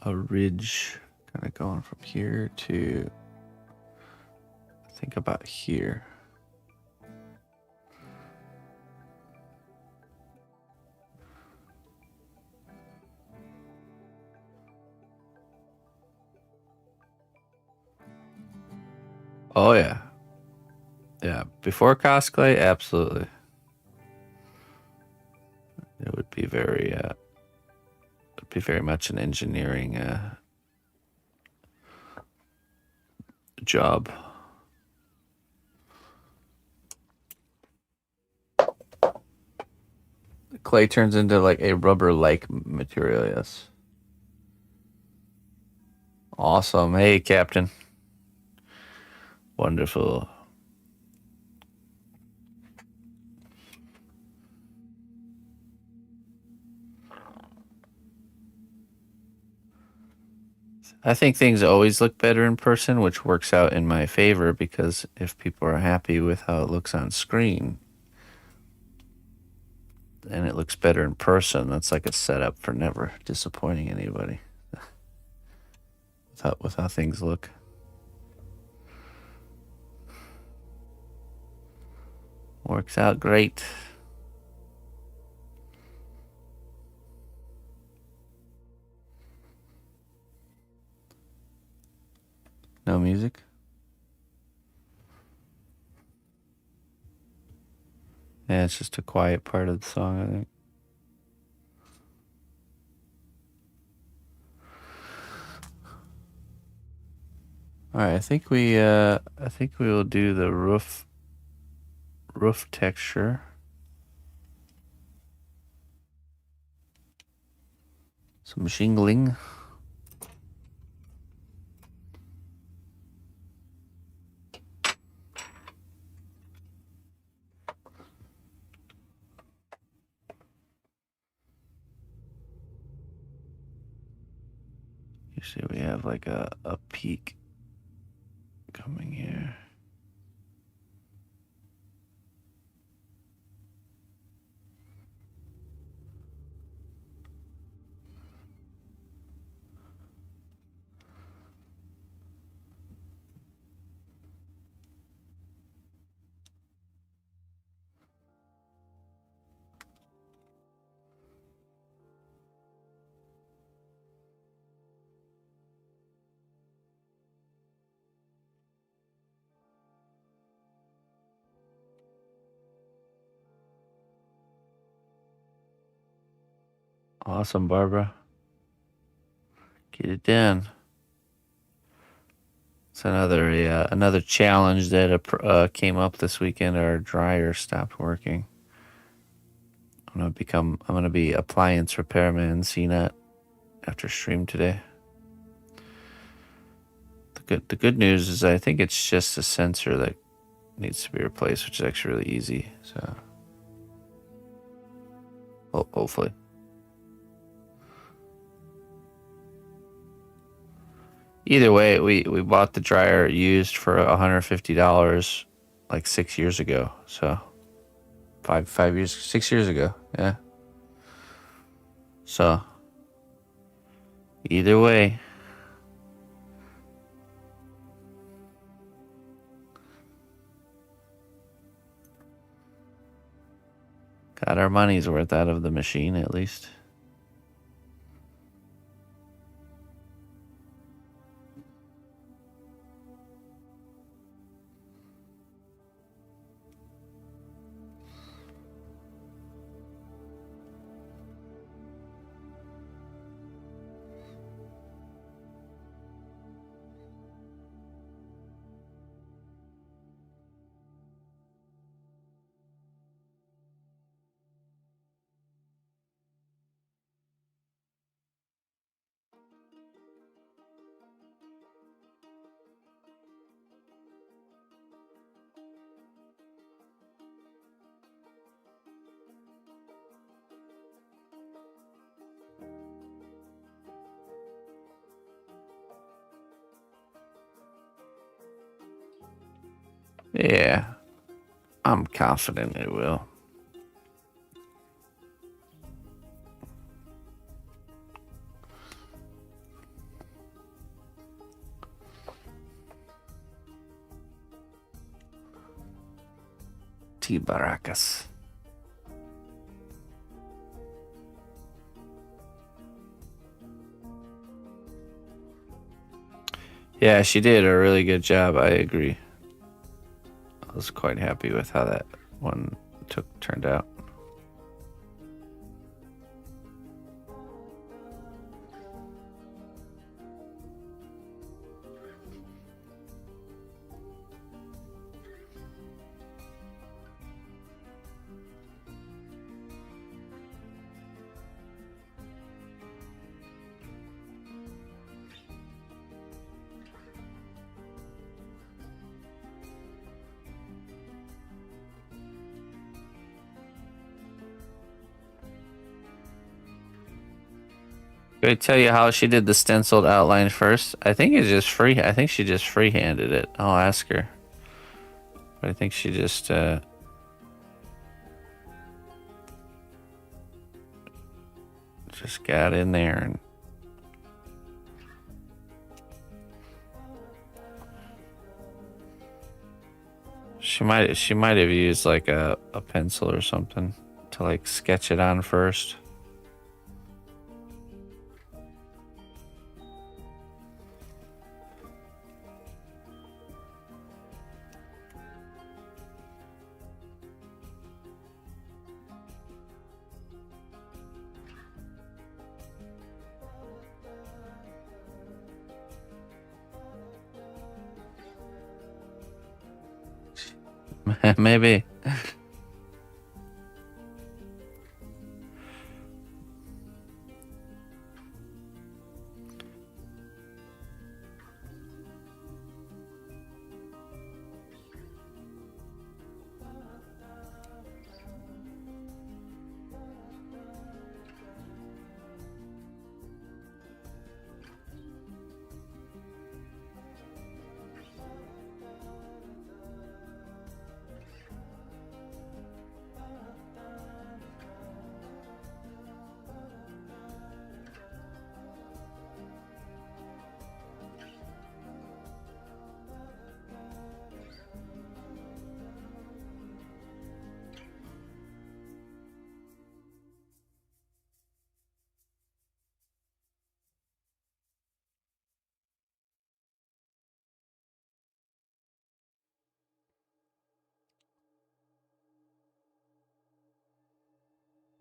ridge kind of going from here to, think about here. Oh yeah. Yeah, before cosplay, absolutely. It would be very much an engineering job. The clay turns into like a rubber-like material, yes. Awesome. Hey, Captain. Wonderful. I think things always look better in person, which works out in my favor because if people are happy with how it looks on screen and it looks better in person, that's like a setup for never disappointing anybody with how things look. Works out great. No music? Yeah, it's just a quiet part of the song, I think. All right, I think we will do the roof texture. Some shingling. You see we have like a peak coming here. Awesome, Barbara. Get it done. It's another challenge that came up this weekend. Our dryer stopped working. I'm gonna be appliance repairman CNET after stream today. The good news is I think it's just a sensor that needs to be replaced, which is actually really easy. So hopefully. Either way, we bought the dryer used for $150 like 6 years ago. So 6 years ago. Yeah. So either way. Got our money's worth out of the machine at least. Yeah, I'm confident it will. T Baracas. Yeah, she did a really good job. I agree. I was quite happy with how that one turned out. Did I tell you how she did the stenciled outline first? I think it's just free. I think she just freehanded it. I'll ask her. But I think she just got in there and she might have used like a pencil or something to like sketch it on first. Maybe.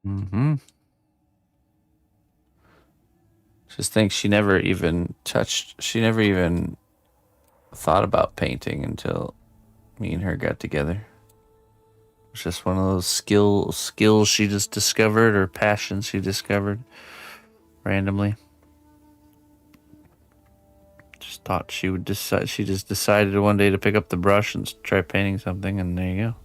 Mm-hmm. Just think she never even thought about painting until me and her got together. It's just one of those skills she just discovered or passions she discovered randomly. Just thought she would decide. She just decided one day to pick up the brush and try painting something, and there you go.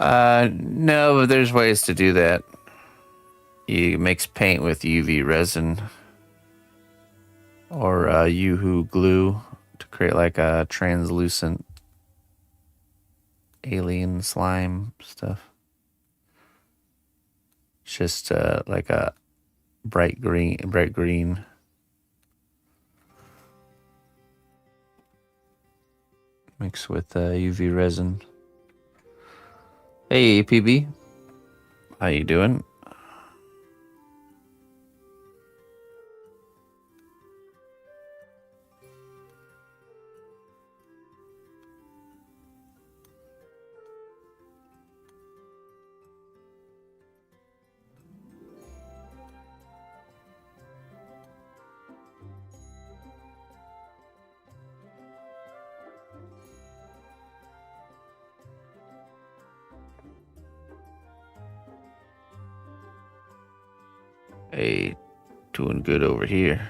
No, but there's ways to do that. You mix paint with UV resin or Yoo-hoo glue to create like a translucent alien slime stuff. It's just like a bright green. Mixed with UV resin. Hey, PB. How you doing? Hey, doing good over here.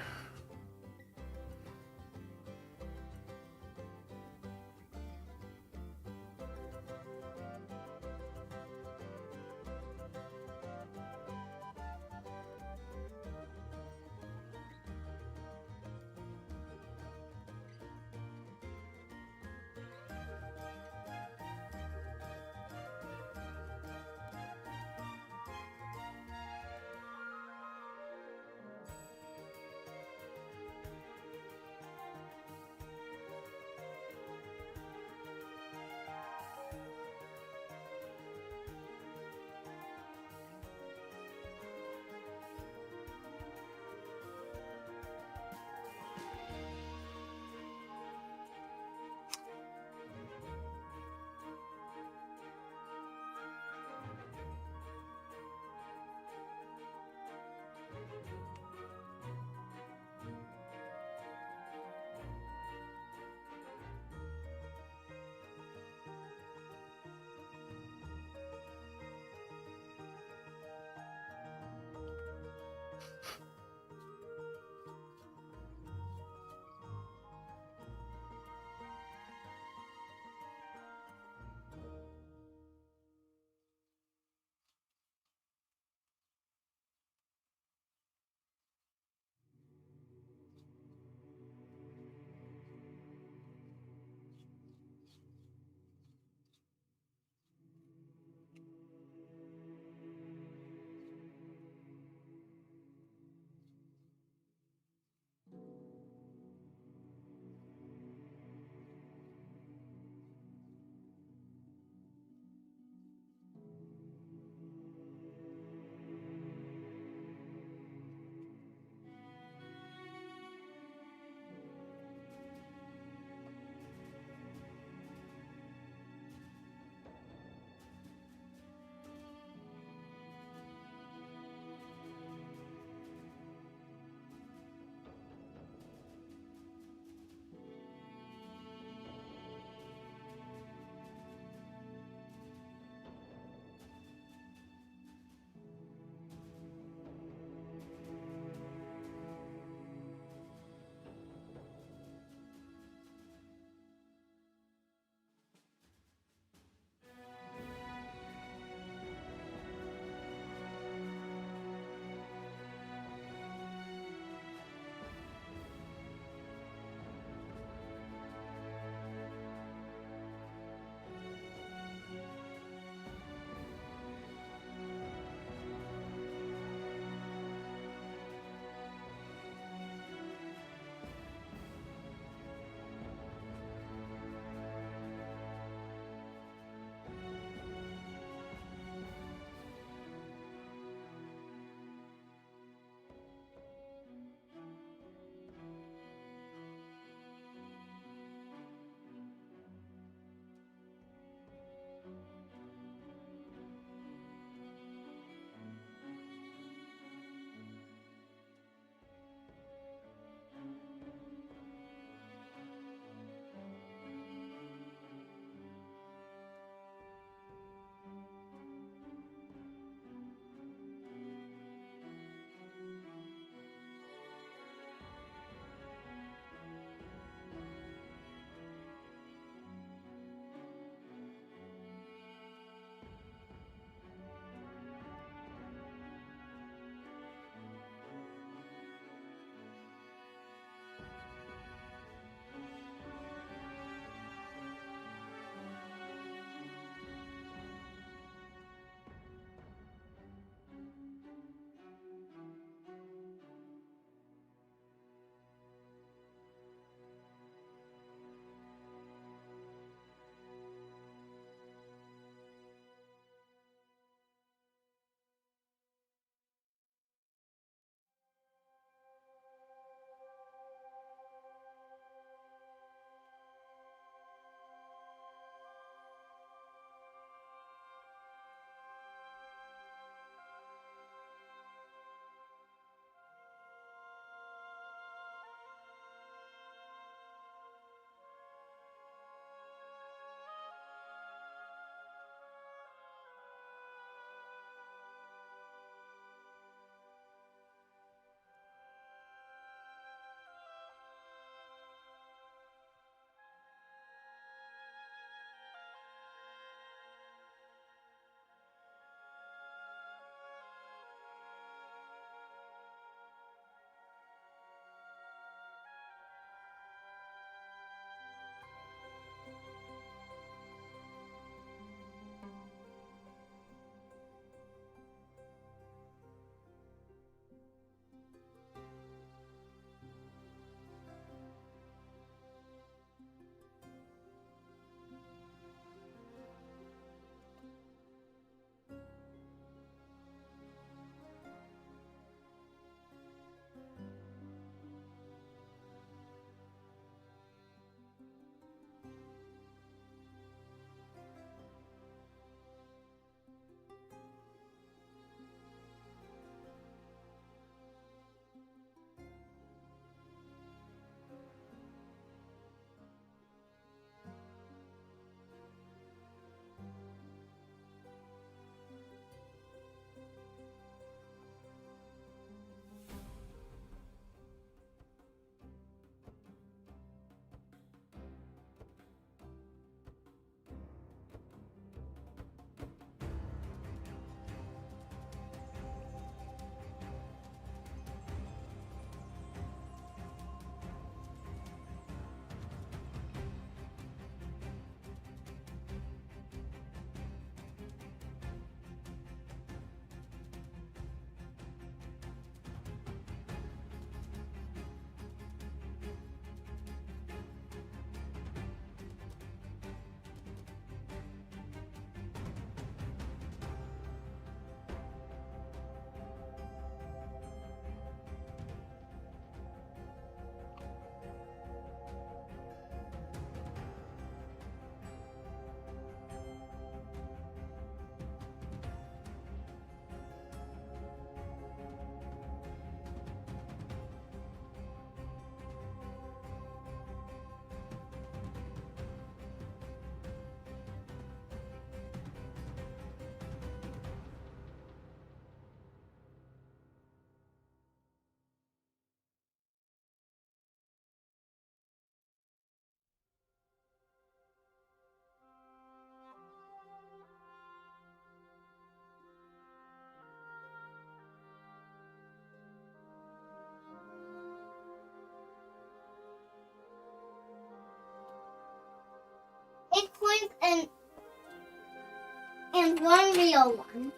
one real one,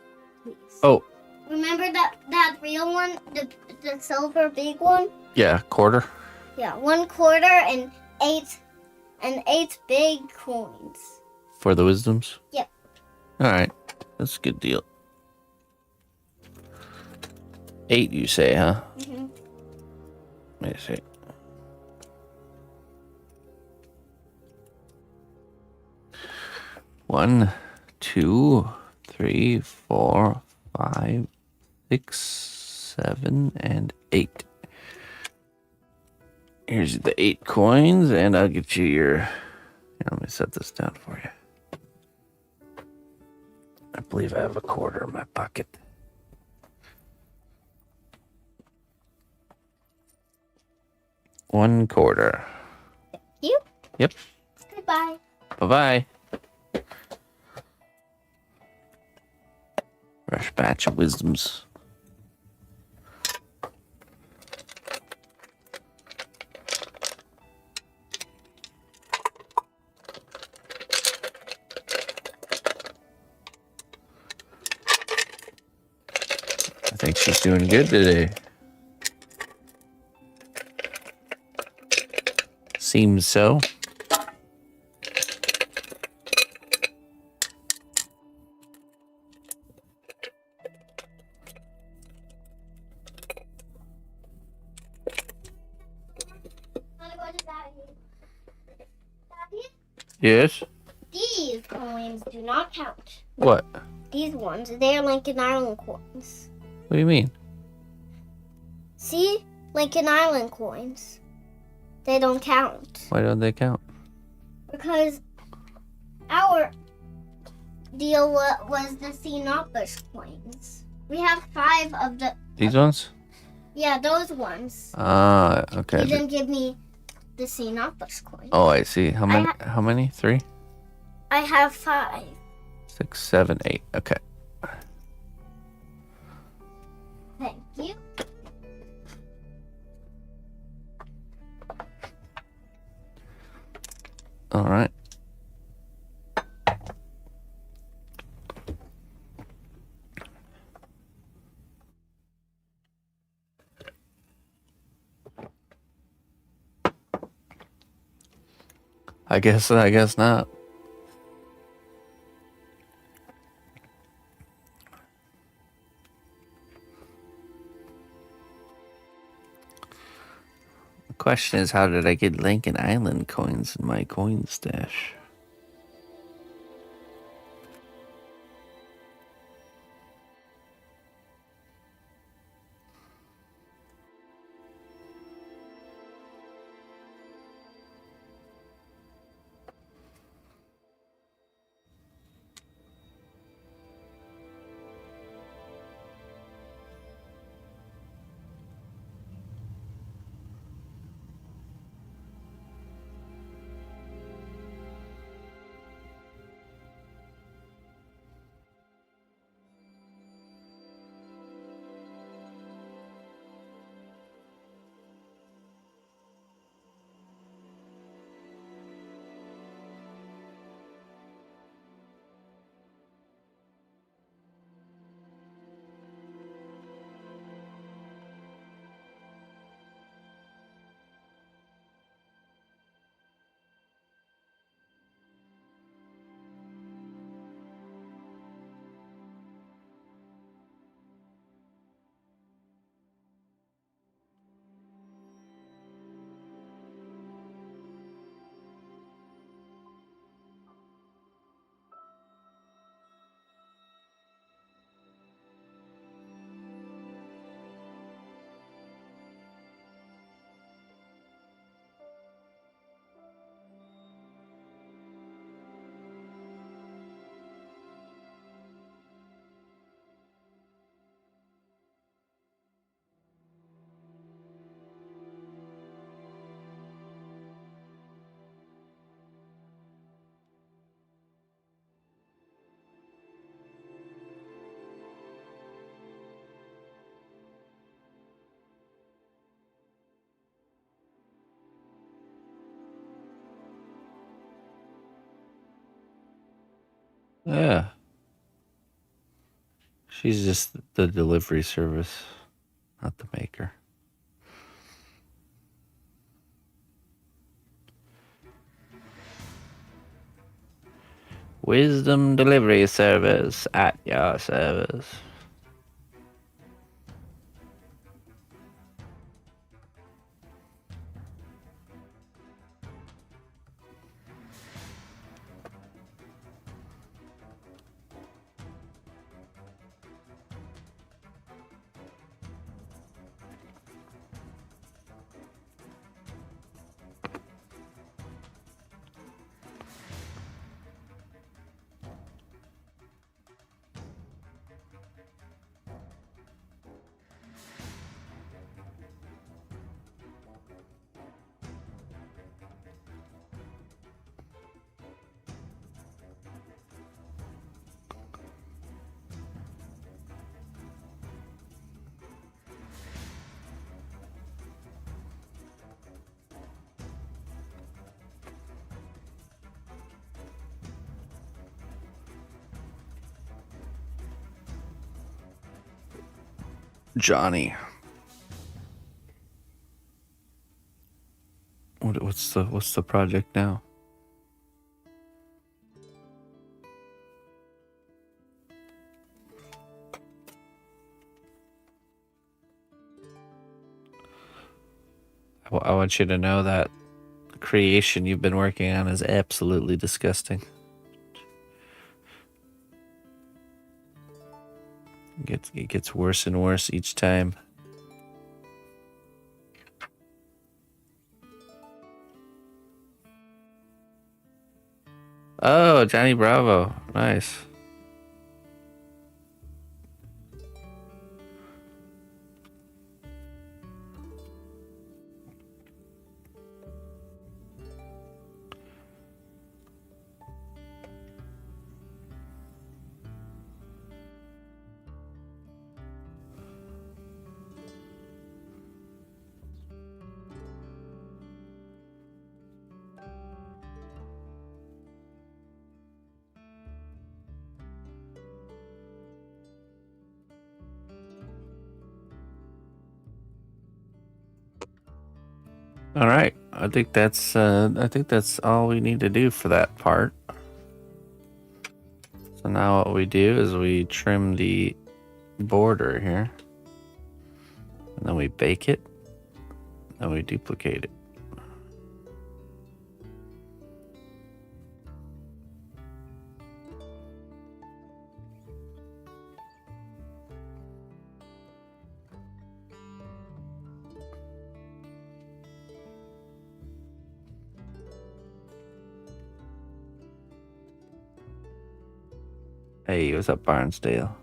please. Oh, Remember that real one, the silver big one? yeah, quarter. Yeah, 1 quarter and eight big coins. For the wisdoms? Yep. Alright. That's a good deal. 8, you say, huh? Mm-hmm. Let me see. One, 2, 3, 4, 5, 6, 7, and 8. Here's the 8 coins, and I'll get you your... Here, let me set this down for you. I believe I have a quarter in my pocket. One quarter. You? Yep. Goodbye. Bye-bye. Fresh batch of wisdoms. I think she's doing good today. Seems so. Daddy, Yes? these coins do not count. What? These ones, they are Lincoln Island coins. What do you mean? See? Lincoln Island coins. They don't count. Why don't they count? Because our deal was the cnotbusch coins. We have 5 of the... These ones? Yeah, those ones. Ah, You okay. didn't give me the cnotbusch coins. Oh, I see. How many? How many? 3? I have 5. 6, 7, 8. Okay. Thank you. All right. I guess not. The question is, how did I get Lincoln Island coins in my coin stash? Yeah. She's just the delivery service, not the maker. Wisdom delivery service at your service. Johnny. What's the project now? I want you to know that the creation you've been working on is absolutely disgusting. It gets worse and worse each time. Oh, Johnny Bravo. Nice. All right. I think that's all we need to do for that part. So now what we do is we trim the border here. And then we bake it. Then we duplicate it. Hey, what's up, Barnsdale?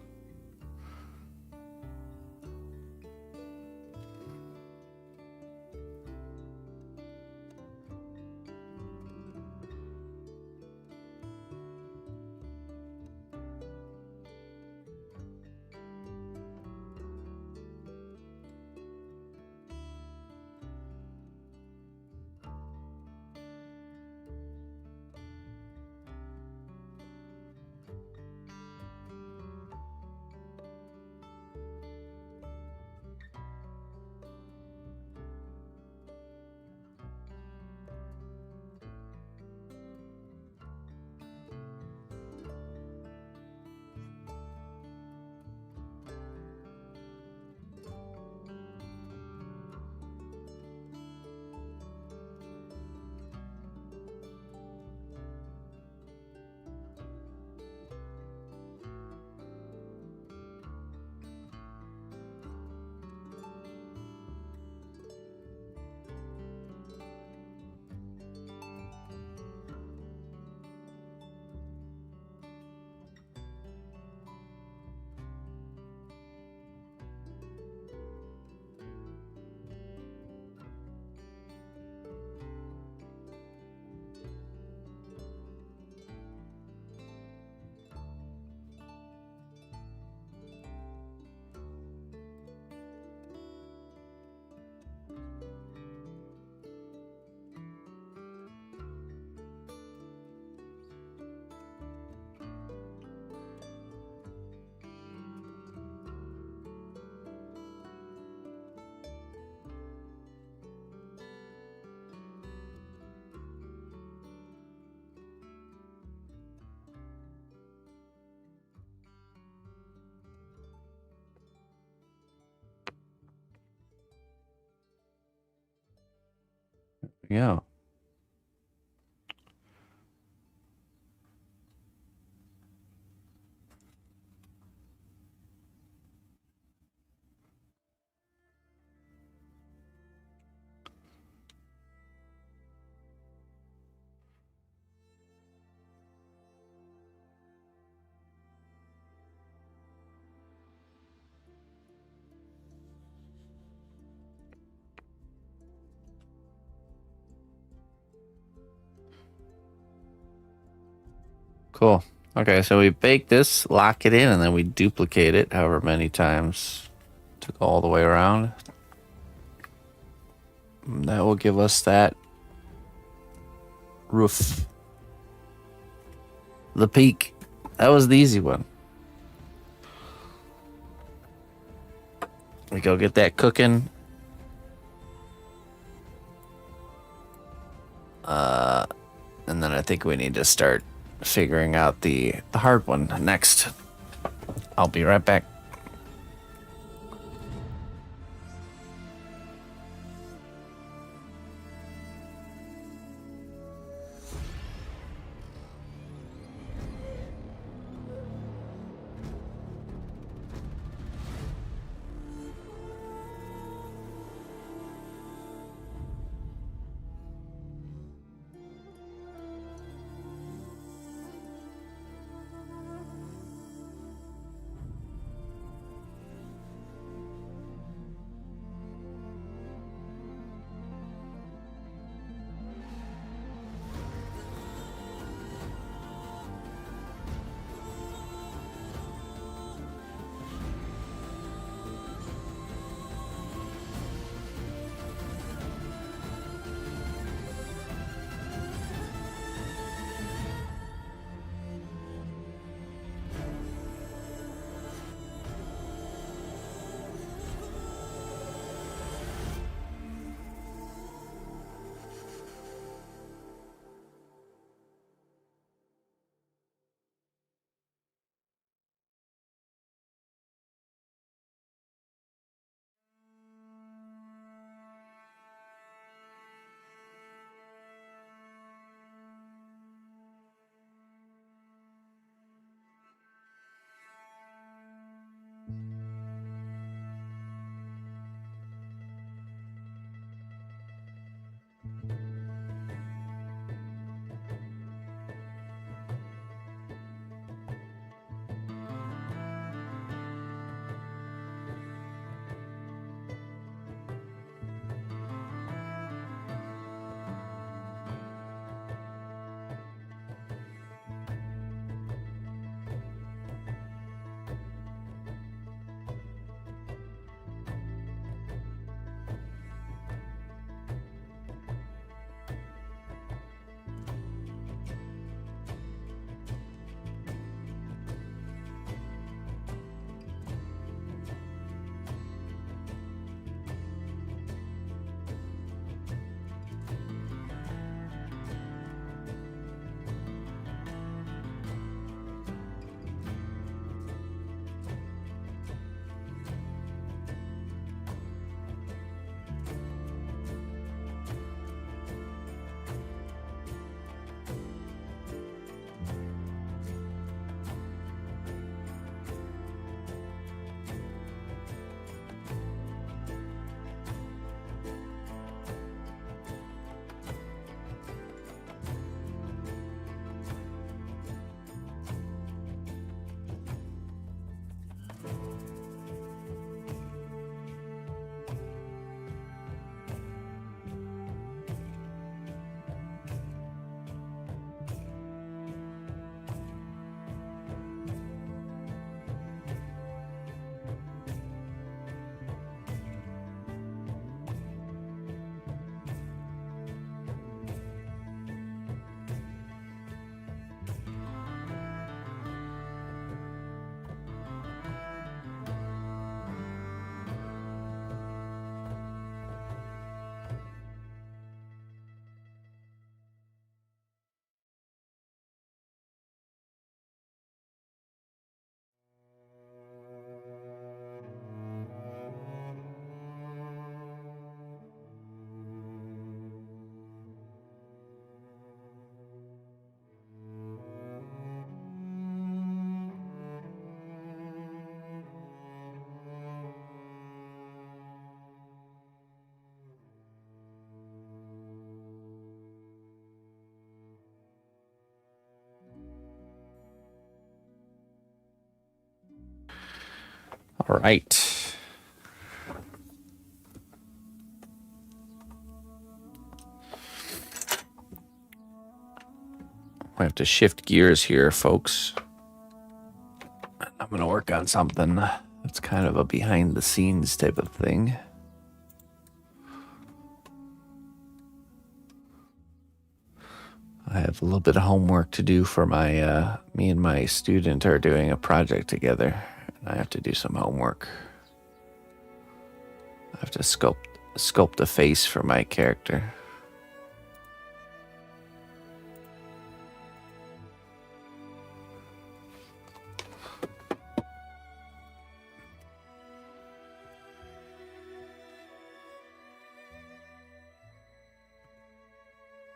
we go. Cool. Okay, so we bake this, lock it in, and then we duplicate it however many times to go all the way around. That will give us that roof. The peak. That was the easy one. We go get that cooking. And then I think we need to start figuring out the hard one next. I'll be right back. All right. I have to shift gears here, folks. I'm going to work on something that's kind of a behind the scenes type of thing. I have a little bit of homework to do for my, me and my student are doing a project together. And I have to do some homework. I have to sculpt a face for my character.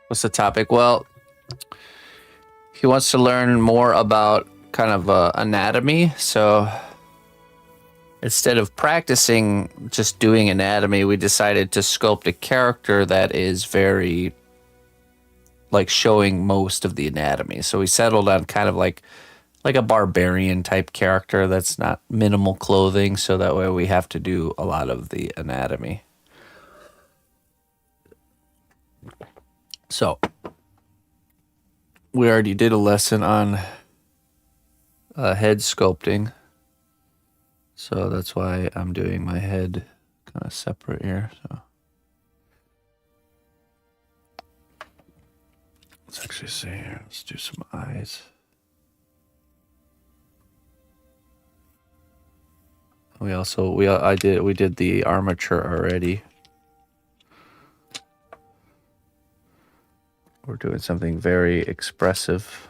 What's the topic? Well, he wants to learn more about kind of anatomy. So instead of practicing just doing anatomy, we decided to sculpt a character that is very like showing most of the anatomy. So we settled on kind of like a barbarian type character that's not minimal clothing. So that way we have to do a lot of the anatomy. So we already did a lesson on head sculpting. So that's why I'm doing my head kind of separate here. So let's actually see here. Let's do some eyes. We did the armature already. We're doing something very expressive.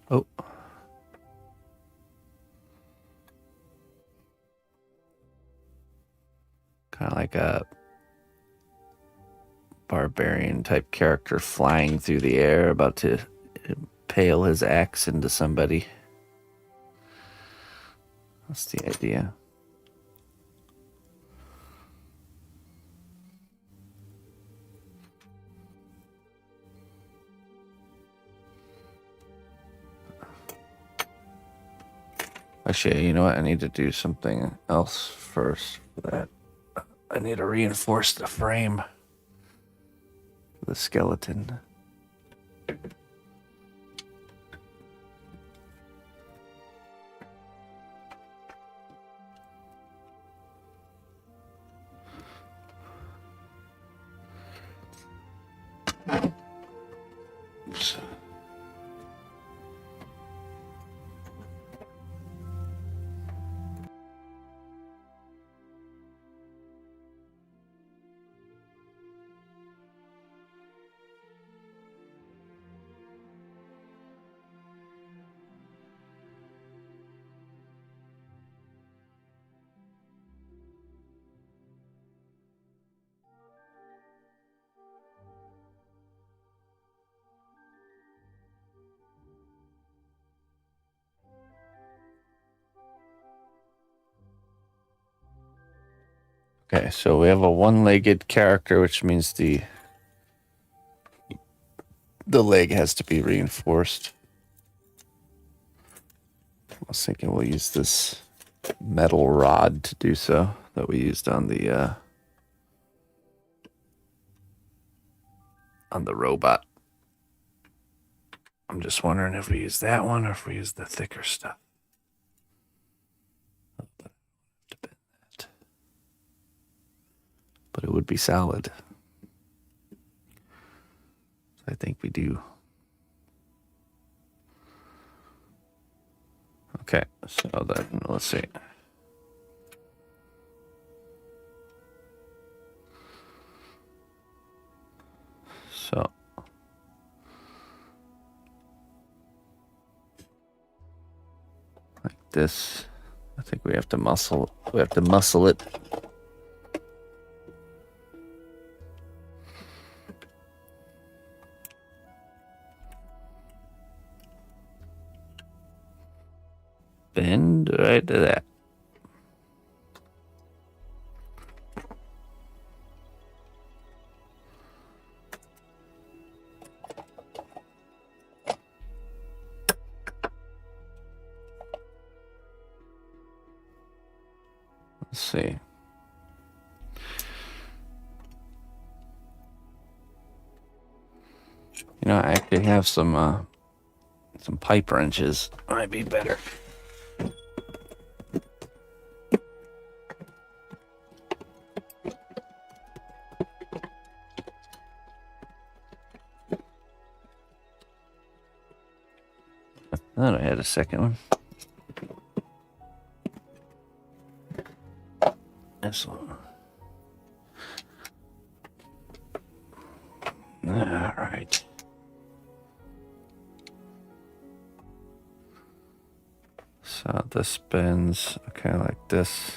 Oh. Kind of like a barbarian type character flying through the air, about to impale his axe into somebody. That's the idea. Actually, you know what? I need to do something else first for that. I need to reinforce the frame for the skeleton. Oops. Okay, so we have a one-legged character, which means the leg has to be reinforced. I was thinking we'll use this metal rod to do so that we used on the robot. I'm just wondering if we use that one or if we use the thicker stuff. But it would be solid. I think we do. Okay, so then let's see. So like this. I think we have to muscle it. Bend right to that. Let's see. You know, I actually have some pipe wrenches. Might be better. I thought I had a second one. This one. All right. So this spins, okay, like this.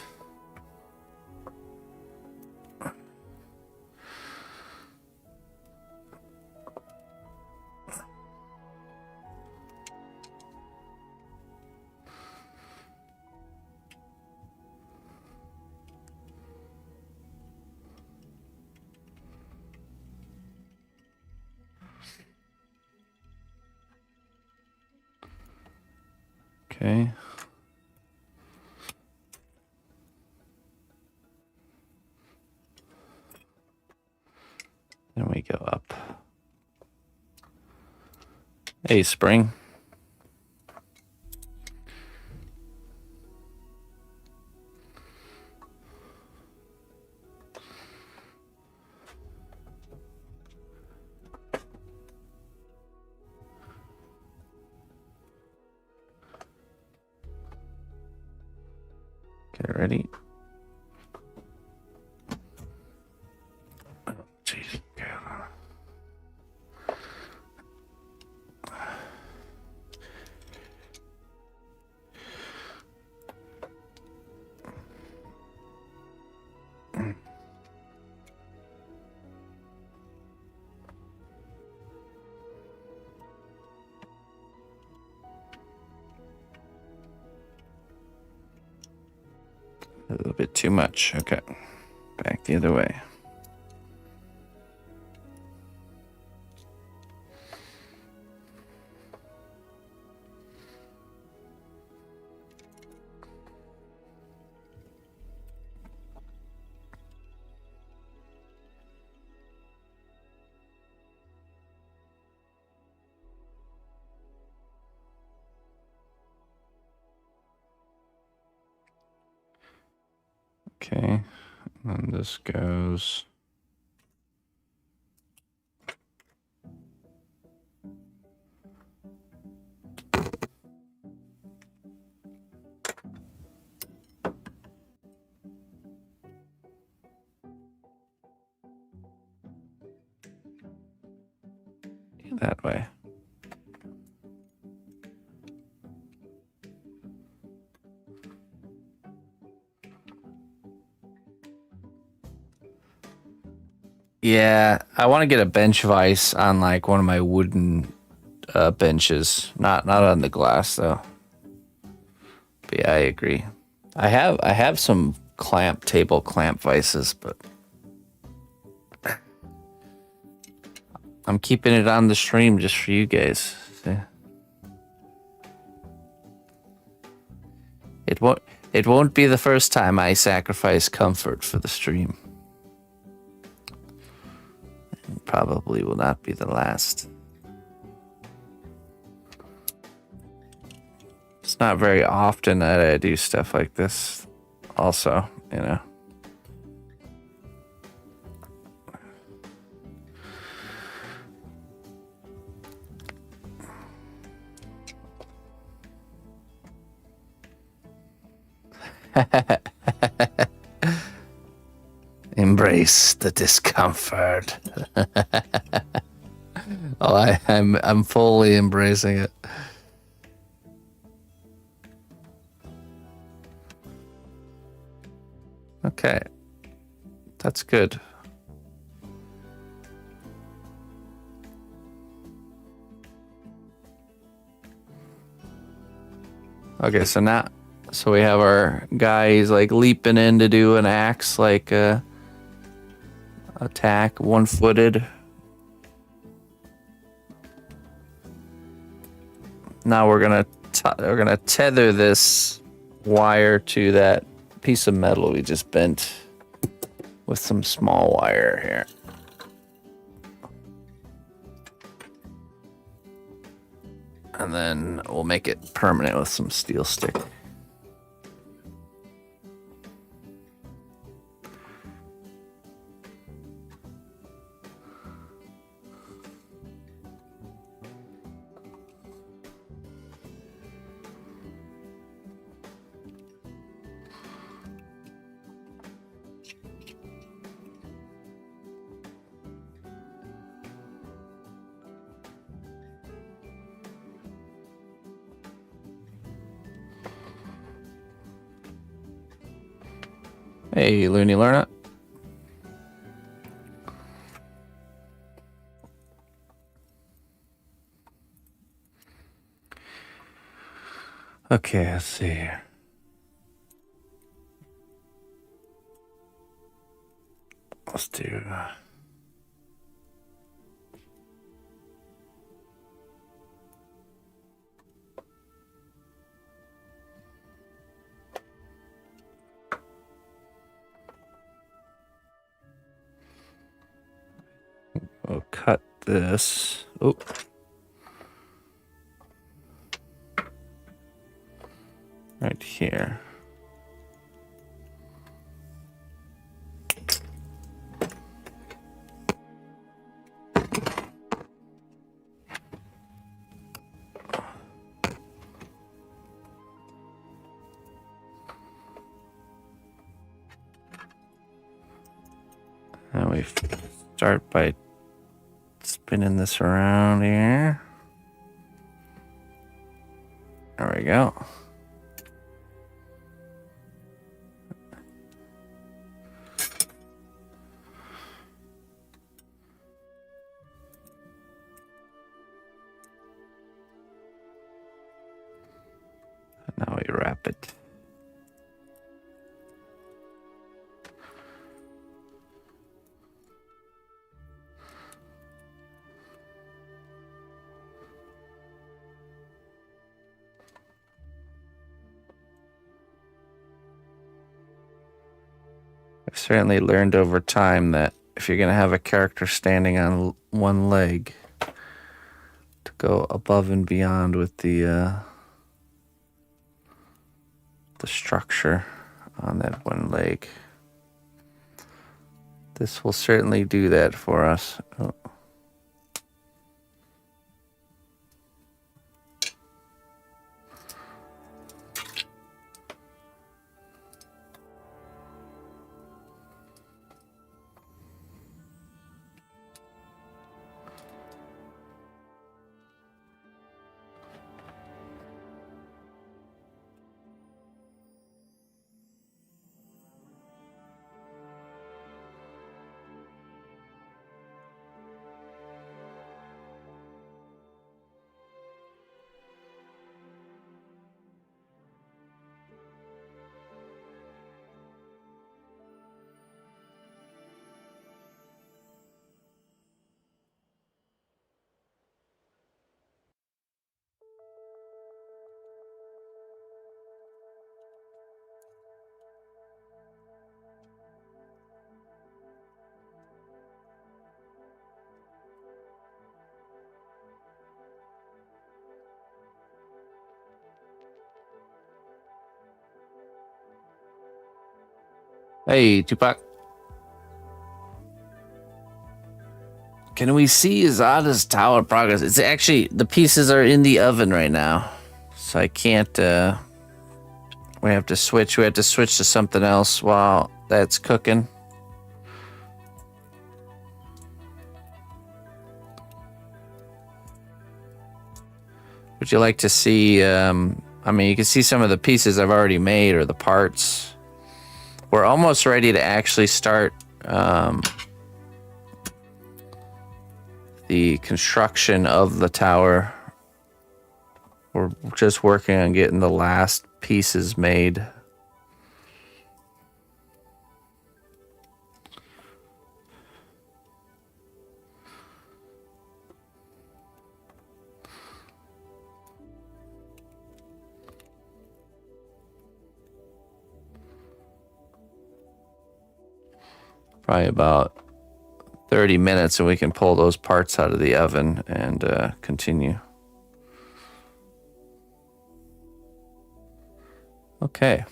Okay. Then we go up. Hey, spring. Okay, ready? Oh, jeez. Okay, hold on. A little bit too much. Okay. Back the other way. Okay. And this goes. That way. Yeah, I want to get a bench vise on like one of my wooden benches, not on the glass though. But yeah, I agree. I have some table clamp vices, but I'm keeping it on the stream just for you guys. See? It won't be the first time I sacrifice comfort for the stream. It probably will not be the last. It's not very often that I do stuff like this also, you know. Embrace the discomfort. Oh, I'm fully embracing it. Okay, that's good. Okay, so we have our guy. He's like leaping in to do an axe, like attack, one-footed. Now we're gonna tether this wire to that piece of metal we just bent with some small wire here. And then we'll make it permanent with some steel stick. Hey, Looney Learner. Okay, let's see here. Let's do... We'll cut this. Oh. Right here. And we start by spinning this around here. There we go. Now we wrap it. I've certainly learned over time that if you're going to have a character standing on one leg, to go above and beyond with the structure on that one leg. This will certainly do that for us. Oh. Hey, Tupac. Can we see Azada's tower progress? It's actually, the pieces are in the oven right now. So I can't, we have to switch to something else while that's cooking. Would you like to see, I mean, you can see some of the pieces I've already made or the parts. We're almost ready to actually start the construction of the tower. We're just working on getting the last pieces made. Probably about 30 minutes and we can pull those parts out of the oven and continue. Okay.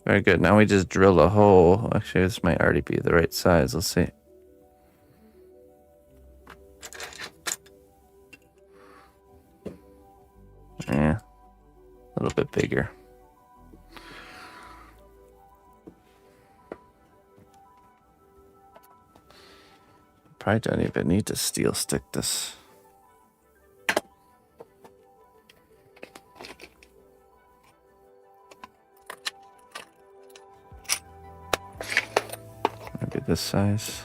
Very good. Now we just drill a hole. Actually, this might already be the right size. Let's see. Yeah. A little bit bigger. Probably don't even need to steel stick this. Maybe this size.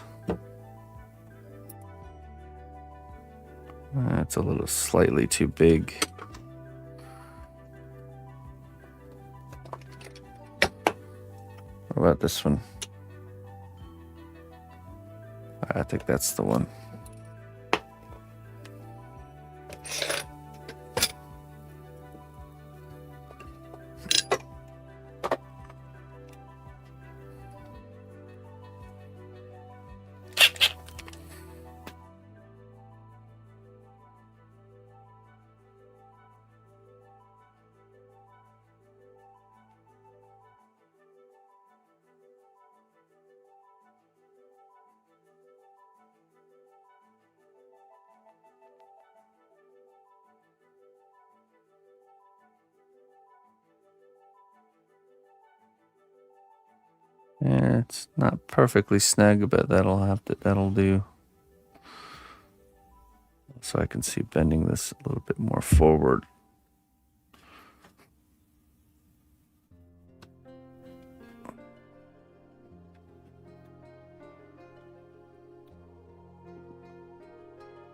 That's a little slightly too big. What about this one? I think that's the one. Yeah, it's not perfectly snug, but that'll do. So I can see bending this a little bit more forward.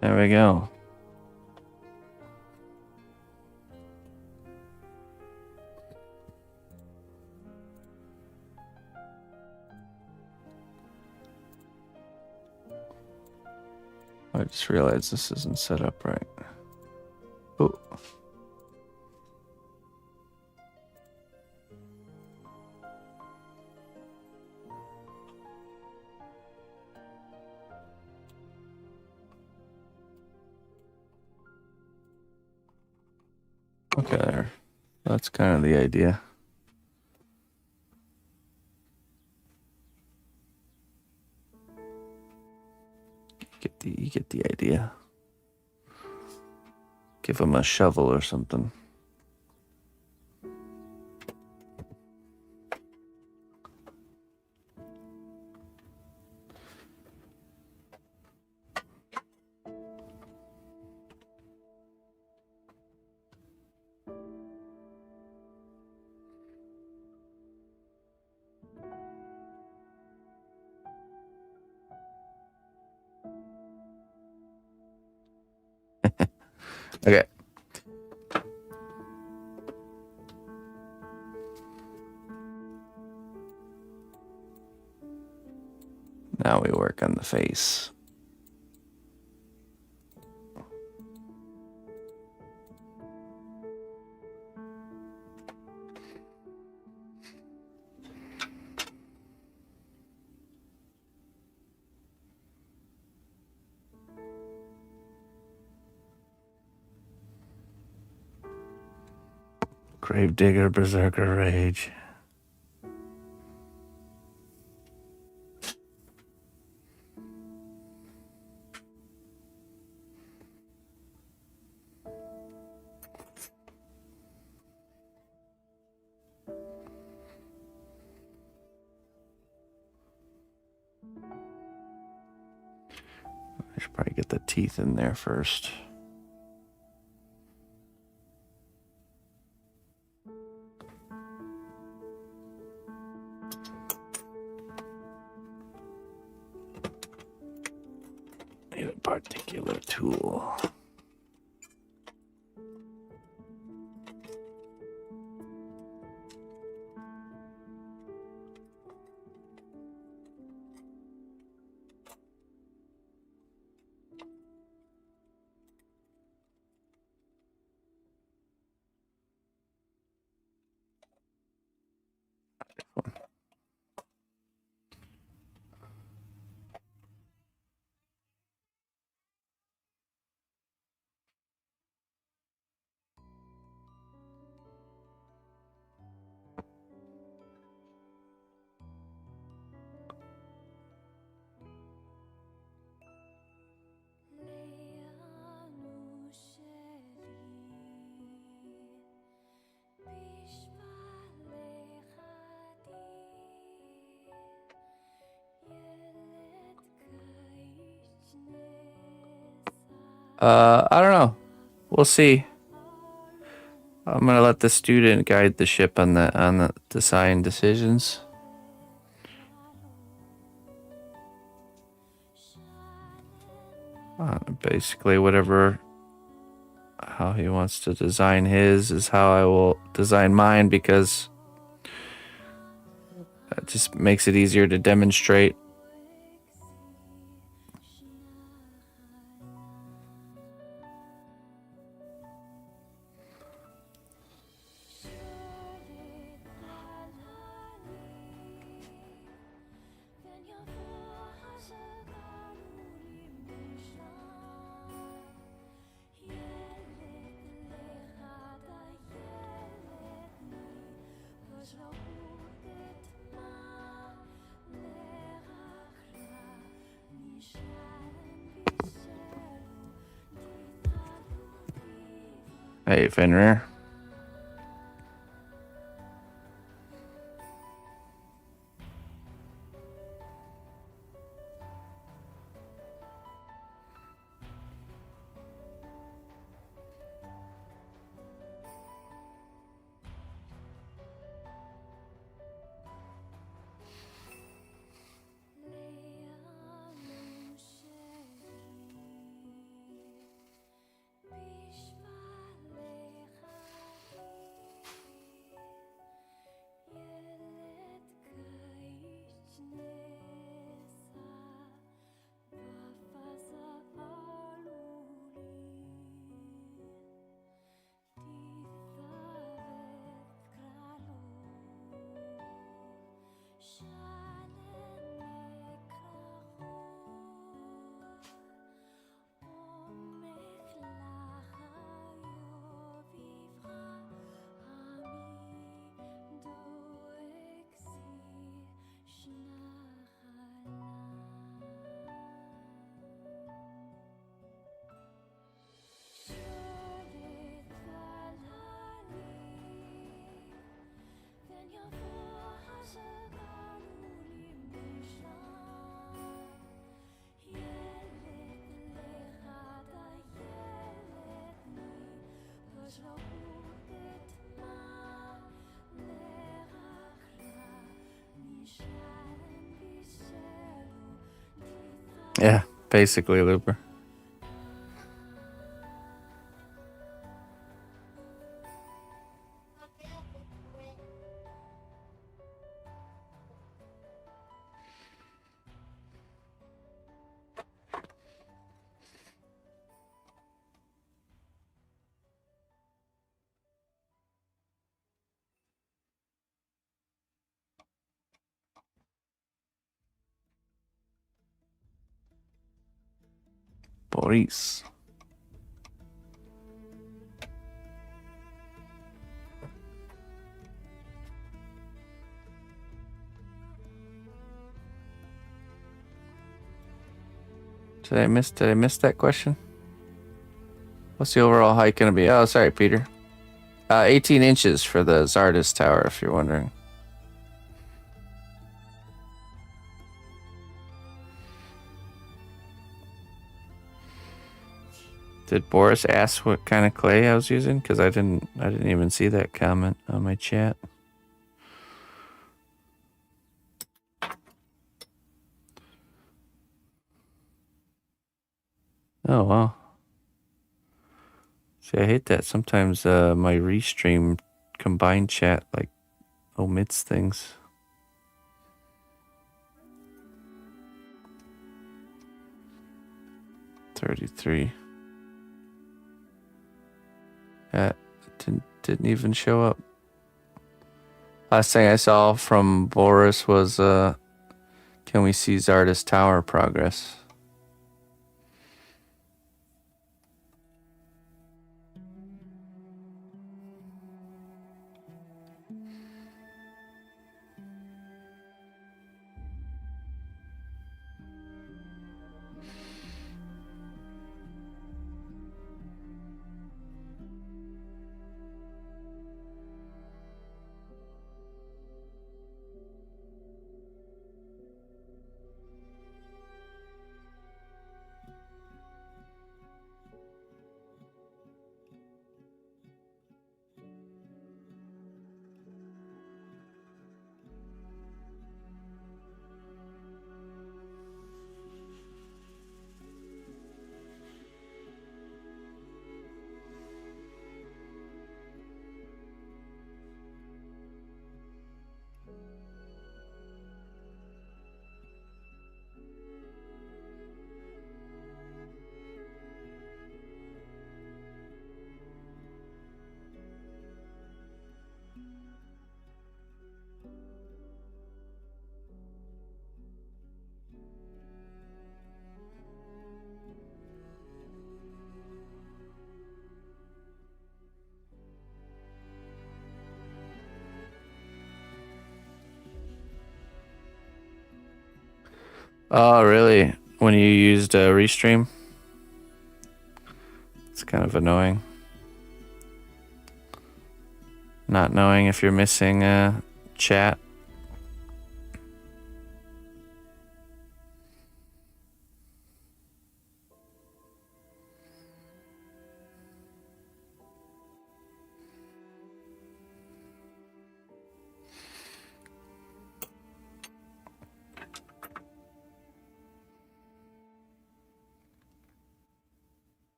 There we go. I just realized this isn't set up right. Oh. Okay, there. That's kind of the idea. You get the idea. Give him a shovel or something. Okay. Now we work on the face. Gravedigger Berserker Rage. I should probably get the teeth in there first. Need a particular tool. I don't know. We'll see. I'm gonna let the student guide the ship on the design decisions. Basically, whatever how he wants to design his is how I will design mine, because it just makes it easier to demonstrate. Hey, Fenrir. Yeah, basically, Looper. Boris. Did I miss that question? What's the overall height gonna be? Oh, sorry, Peter. 18 inches for the Zardis Tower, if you're wondering. Did Boris ask what kind of clay I was using? Because I didn't even see that comment on my chat. Oh wow. See, I hate that. Sometimes my restream combined chat like omits things. $33. Didn't even show up. Last thing I saw from Boris was can we see Zardis Tower progress? Oh, really? When you used Restream? It's kind of annoying. Not knowing if you're missing chat.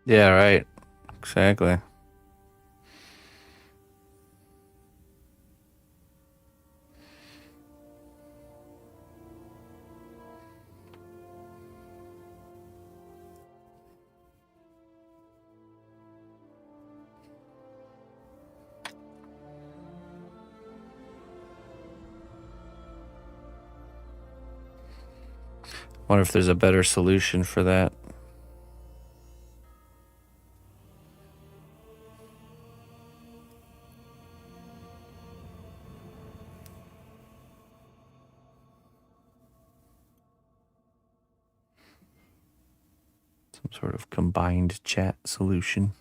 Yeah, right. Exactly. Wonder if there's a better solution for that. Some sort of combined chat solution.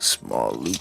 Small loop.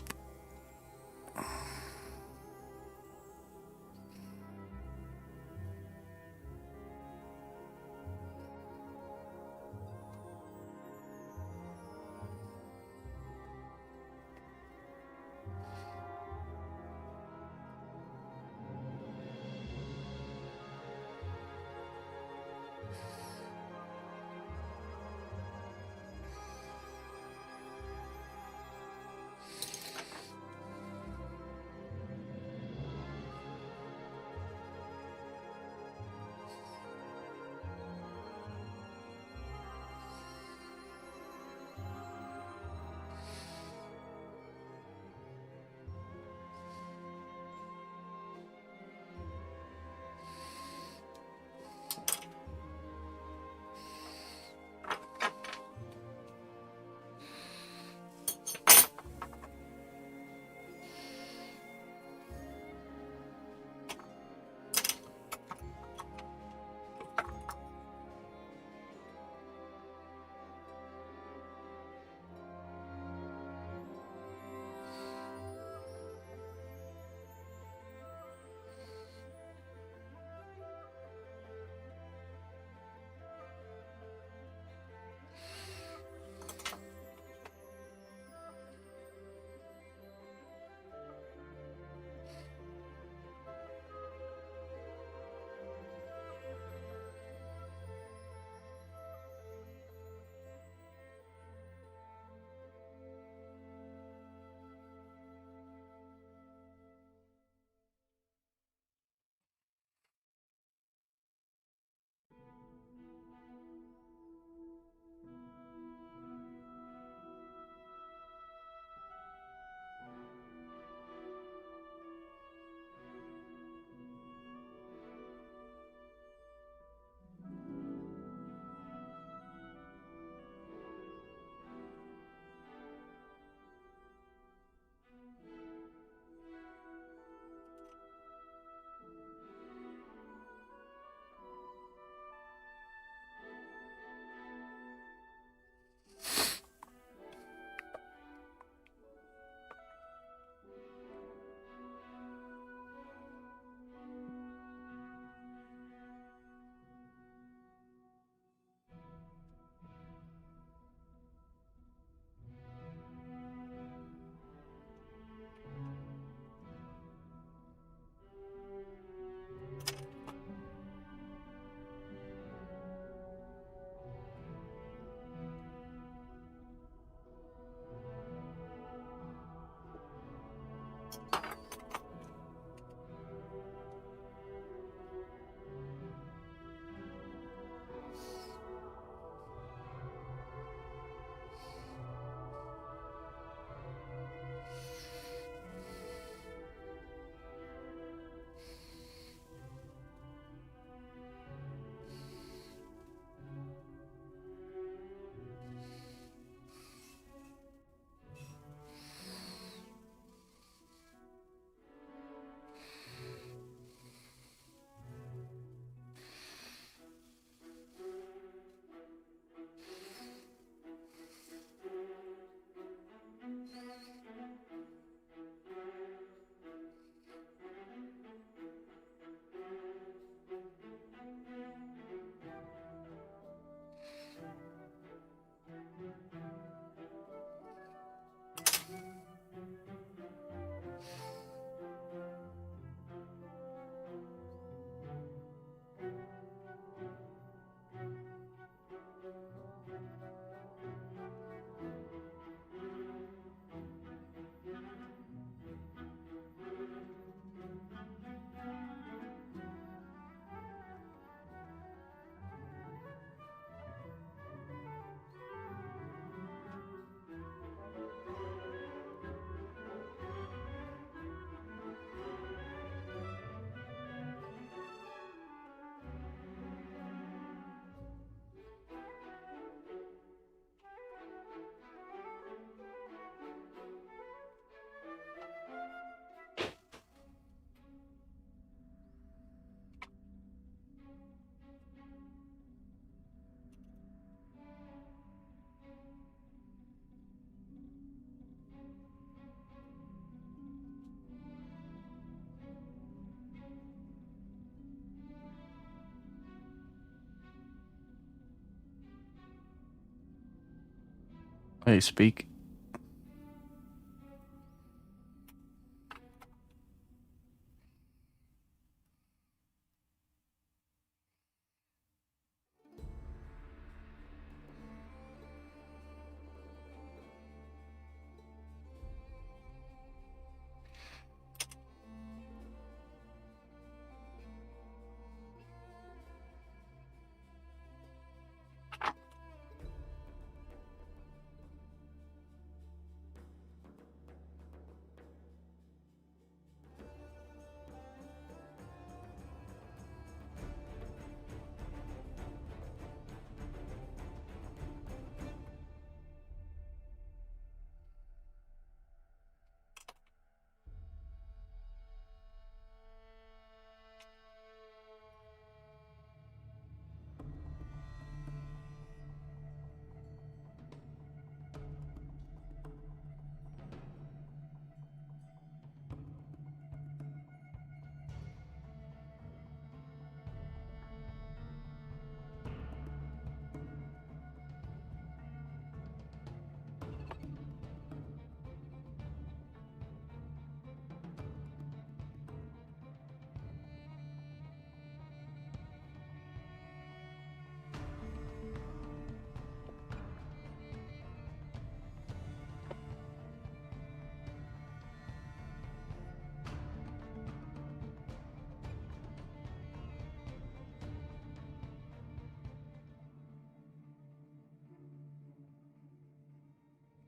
Hey, speak.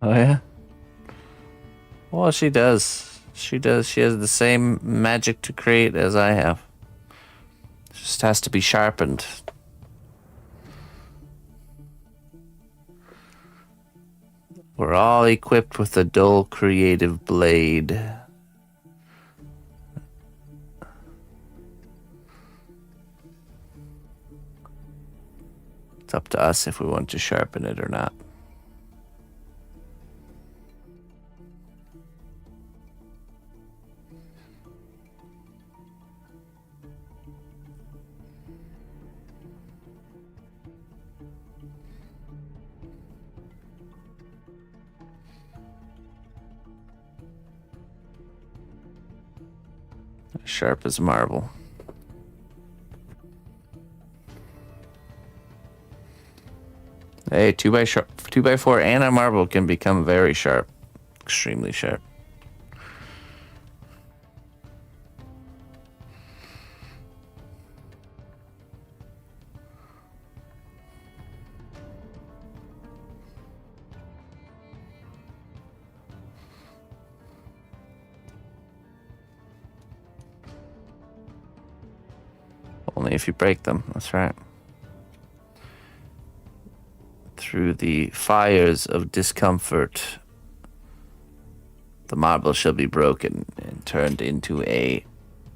Oh yeah. Well, she does. She does. She has the same magic to create as I have. Just has to be sharpened. We're all equipped with a dull creative blade. It's up to us if we want to sharpen it or not. Sharp as marble. Hey, 2x4 and a marble can become very sharp. Extremely sharp. Only if you break them, that's right. Through the fires of discomfort, the marble shall be broken and turned into a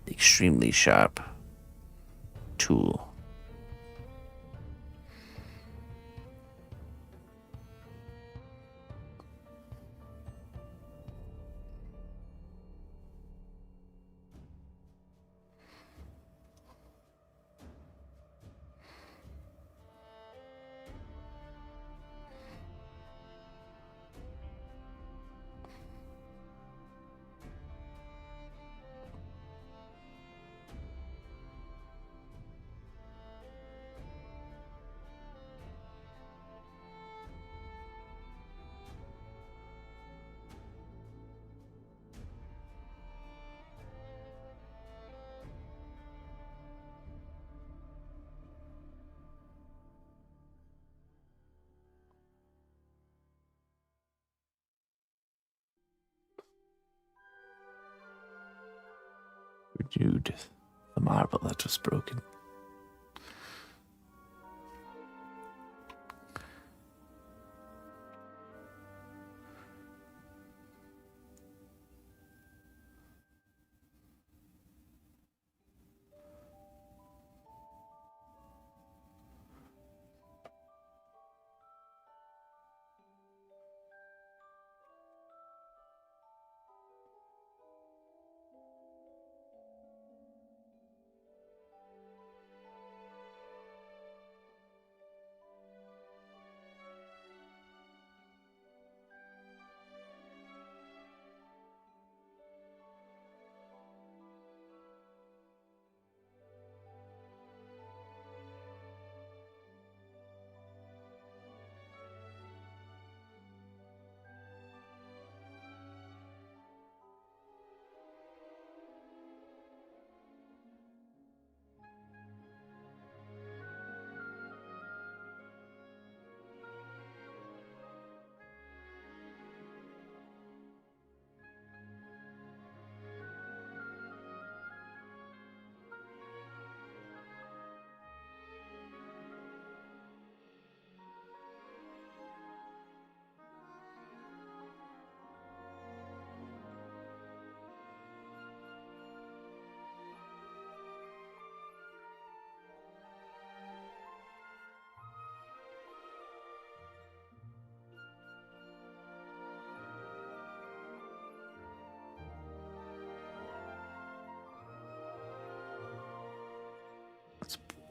extremely sharp tool. Renewed the marble that was broken.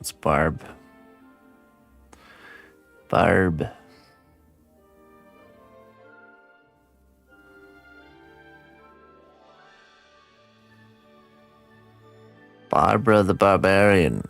It's Barb. Barb. Barbara the Barbarian.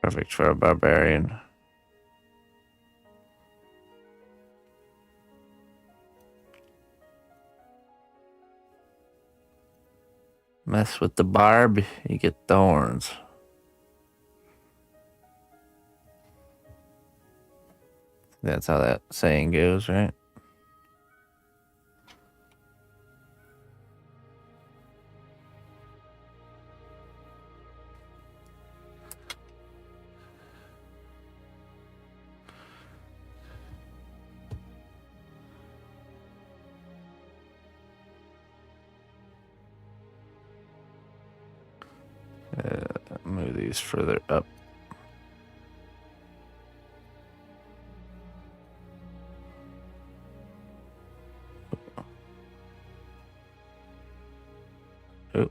Perfect for a barbarian. Mess with the barb, you get thorns. That's how that saying goes, right? Move these further up. Oh.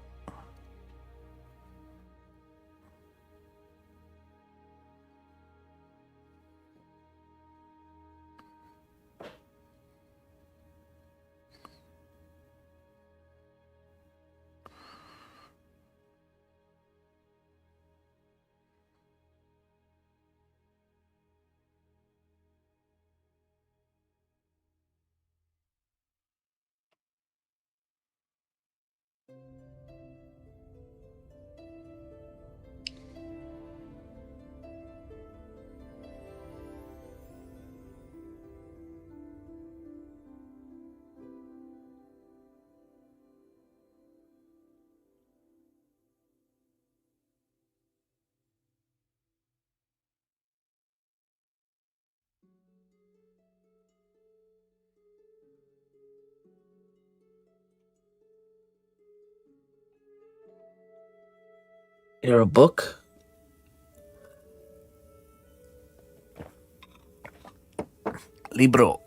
You're a book? Libro.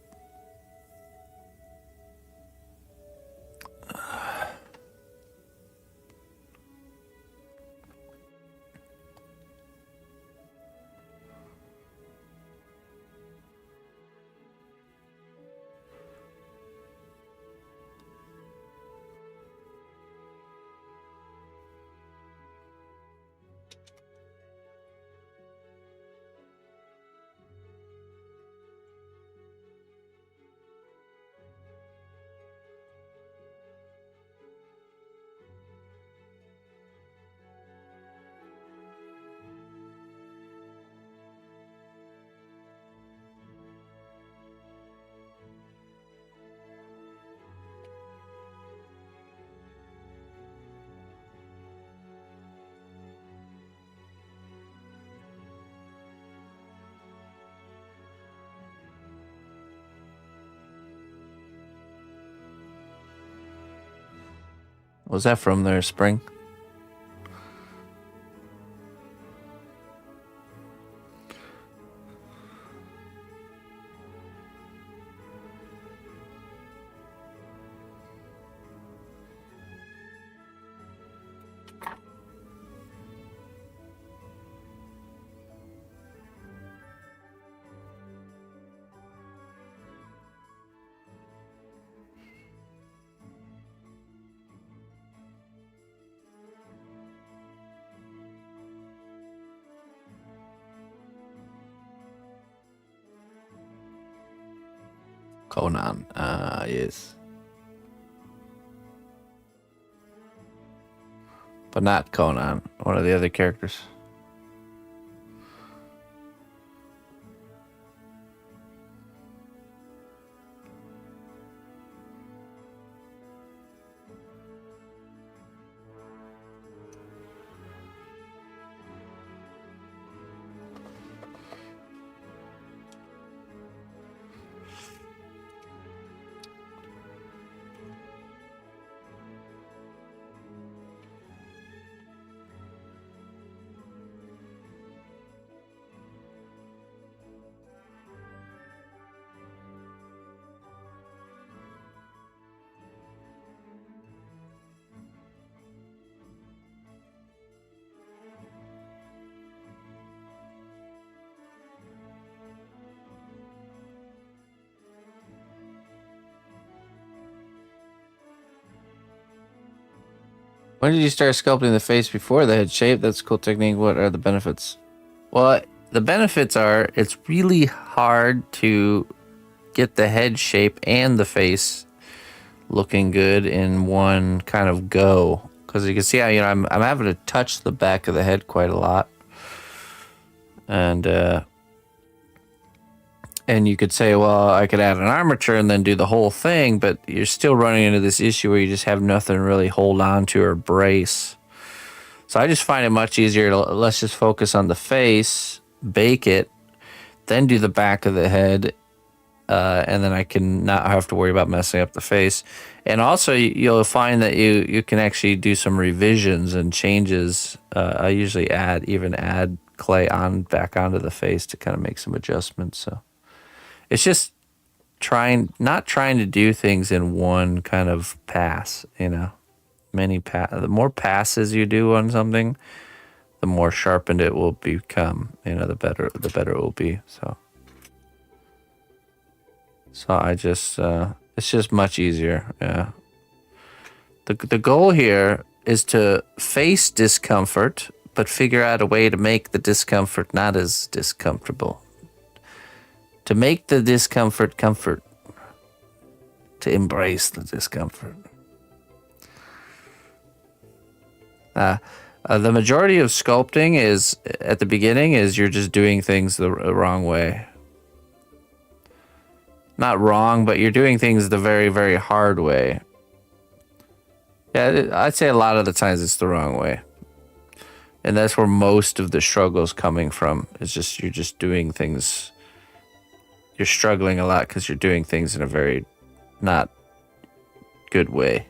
Was that from there, Spring? Conan. Yes. But not Conan. One of the other characters. When did you start sculpting the face before the head shape? That's a cool technique. What are the benefits? Well, the benefits are it's really hard to get the head shape and the face looking good in one kind of go. Because you can see how, I'm having to touch the back of the head quite a lot. And you could say, well, I could add an armature and then do the whole thing, but you're still running into this issue where you just have nothing to really hold on to or brace. So I just find it much easier to let's just focus on the face, bake it, then do the back of the head, and then I can not have to worry about messing up the face. And also, you'll find that you can actually do some revisions and changes. I usually add clay back onto the face to kind of make some adjustments. So it's just not trying to do things in one kind of pass, the more passes you do on something, the more sharpened it will become, the better it will be. So I just, it's just much easier. Yeah. The goal here is to face discomfort, but figure out a way to make the discomfort not as discomfortable. To make the discomfort comfort. To embrace the discomfort. The majority of sculpting is, at the beginning, is you're just doing things the wrong way. Not wrong, but you're doing things the very, very hard way. Yeah, I'd say a lot of the times it's the wrong way. And that's where most of the struggle's coming from. It's just, you're just doing things. You're struggling a lot because you're doing things in a very not good way.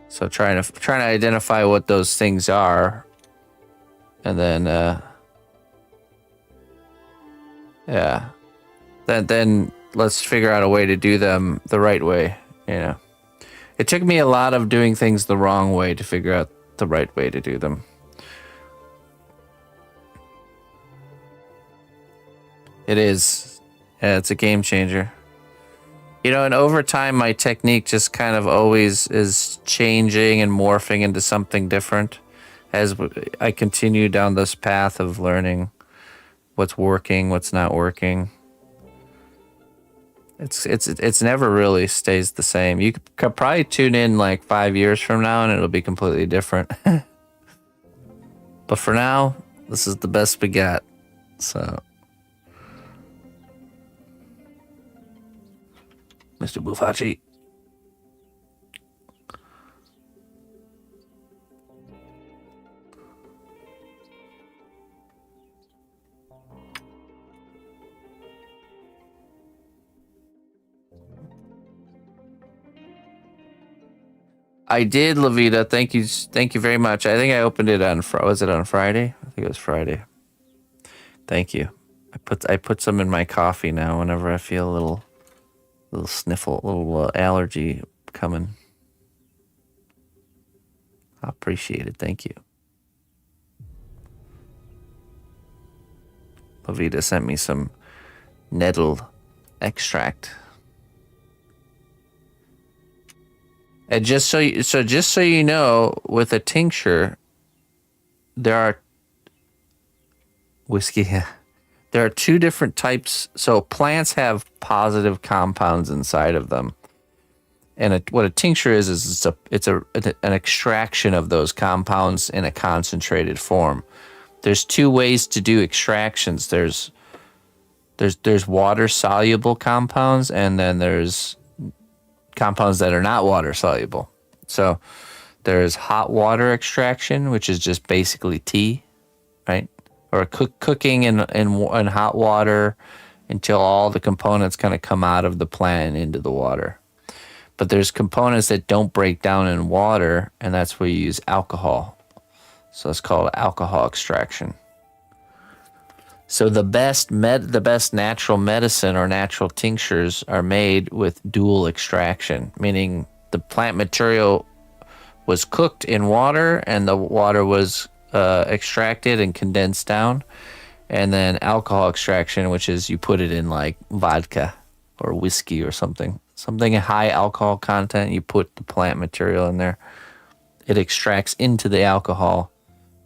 So trying to identify what those things are, and then then let's figure out a way to do them the right way. It took me a lot of doing things the wrong way to figure out the right way to do them. It is. Yeah, it's a game changer. And over time, my technique just kind of always is changing and morphing into something different as I continue down this path of learning what's working, what's not working. It's never really stays the same. You could probably tune in like 5 years from now and it'll be completely different. But for now, this is the best we got. So, Mr. Bufachi. I did, Lavita. Thank you very much. I think I opened it on was it on Friday? I think it was Friday. Thank you. I put some in my coffee now whenever I feel a little sniffle, little allergy coming. I appreciate it. Thank you. Lavita sent me some nettle extract. And just so you know, with a tincture, there are Whiskey. There are two different types. So plants have positive compounds inside of them. And what a tincture is it's an extraction of those compounds in a concentrated form. There's two ways to do extractions. There's water soluble compounds, and then there's compounds that are not water soluble. So there's hot water extraction, which is just basically tea, right? Or cooking in hot water until all the components kind of come out of the plant and into the water. But there's components that don't break down in water, and that's where you use alcohol. So it's called alcohol extraction. So the best natural medicine or natural tinctures are made with dual extraction, meaning the plant material was cooked in water and the water was extracted and condensed down, and then alcohol extraction, which is you put it in like vodka or whiskey or something high alcohol content. You put the plant material in there, it extracts into the alcohol,